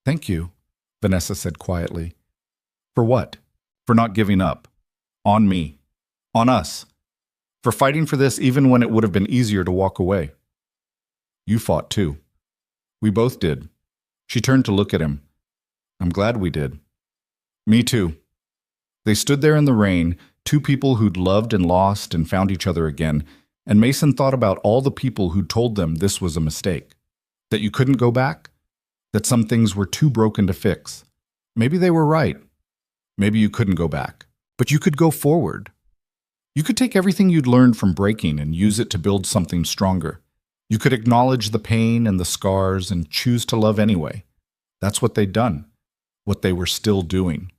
Speaker 2: Thank you, Vanessa said quietly. For what? For not giving up. On me. On us. For fighting for this even when it would have been easier to walk away. You fought too. We both did. She turned to look at him. I'm glad we did. Me too. They stood there in the rain, two people who'd loved and lost and found each other again, and Mason thought about all the people who'd told them this was a mistake. That you couldn't go back? That some things were too broken to fix. Maybe they were right. Maybe you couldn't go back. But you could go forward. You could take everything you'd learned from breaking and use it to build something stronger. You could acknowledge the pain and the scars and choose to love anyway. That's what they'd done. What they were still doing.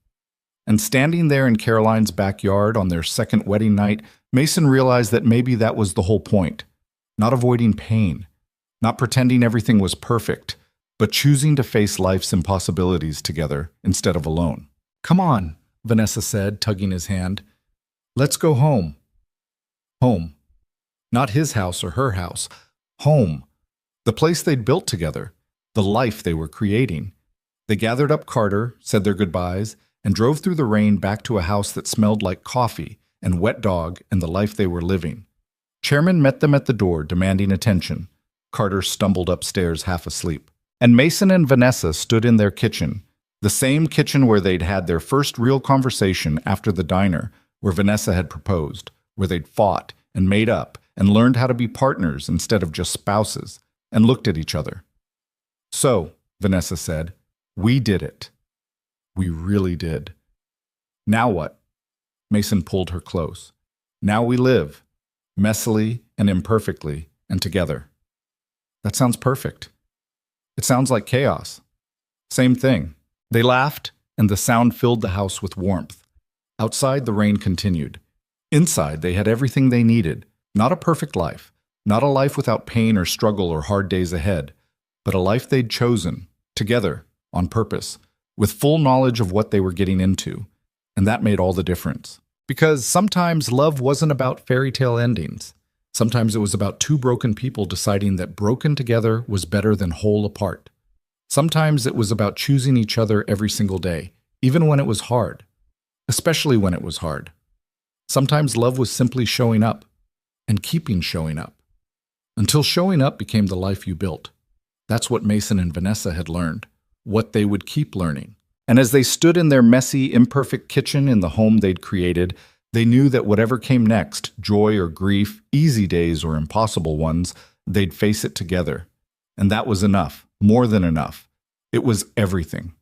Speaker 2: And standing there in Caroline's backyard on their second wedding night, Mason realized that maybe that was the whole point. Not avoiding pain. Not pretending everything was perfect, but choosing to face life's impossibilities together instead of alone. Come on, Vanessa said, tugging his hand. Let's go home. Home. Not his house or her house. Home. The place they'd built together. The life they were creating. They gathered up Carter, said their goodbyes, and drove through the rain back to a house that smelled like coffee and wet dog and the life they were living. Chairman met them at the door, demanding attention. Carter stumbled upstairs half asleep. And Mason and Vanessa stood in their kitchen, the same kitchen where they'd had their first real conversation after the diner, where Vanessa had proposed, where they'd fought and made up and learned how to be partners instead of just spouses.
Speaker 1: and looked at each other. "So," Vanessa said, "we did it. We really did. Now what?" Mason pulled her close. "Now we live, messily and imperfectly, and together." "That sounds perfect." "It sounds like chaos." "Same thing." They laughed, and the sound filled the house with warmth. Outside, the rain continued. Inside, they had everything they needed. Not a perfect life, not a life without pain or struggle or hard days ahead, but a life they'd chosen, together, on purpose, with full knowledge of what they were getting into. And that made all the difference. Because sometimes love wasn't about fairy tale endings. Sometimes it was about two broken people deciding that broken together was better than whole apart. Sometimes it was about choosing each other every single day, even when it was hard. Especially when it was hard. Sometimes love was simply showing up, and keeping showing up. Until showing up became the life you built. That's what Mason and Vanessa had learned, what they would keep learning. And as they stood in their messy, imperfect kitchen in the home they'd created, they knew that whatever came next, joy or grief, easy days or impossible ones, they'd face it together. And that was enough, more than enough. It was everything.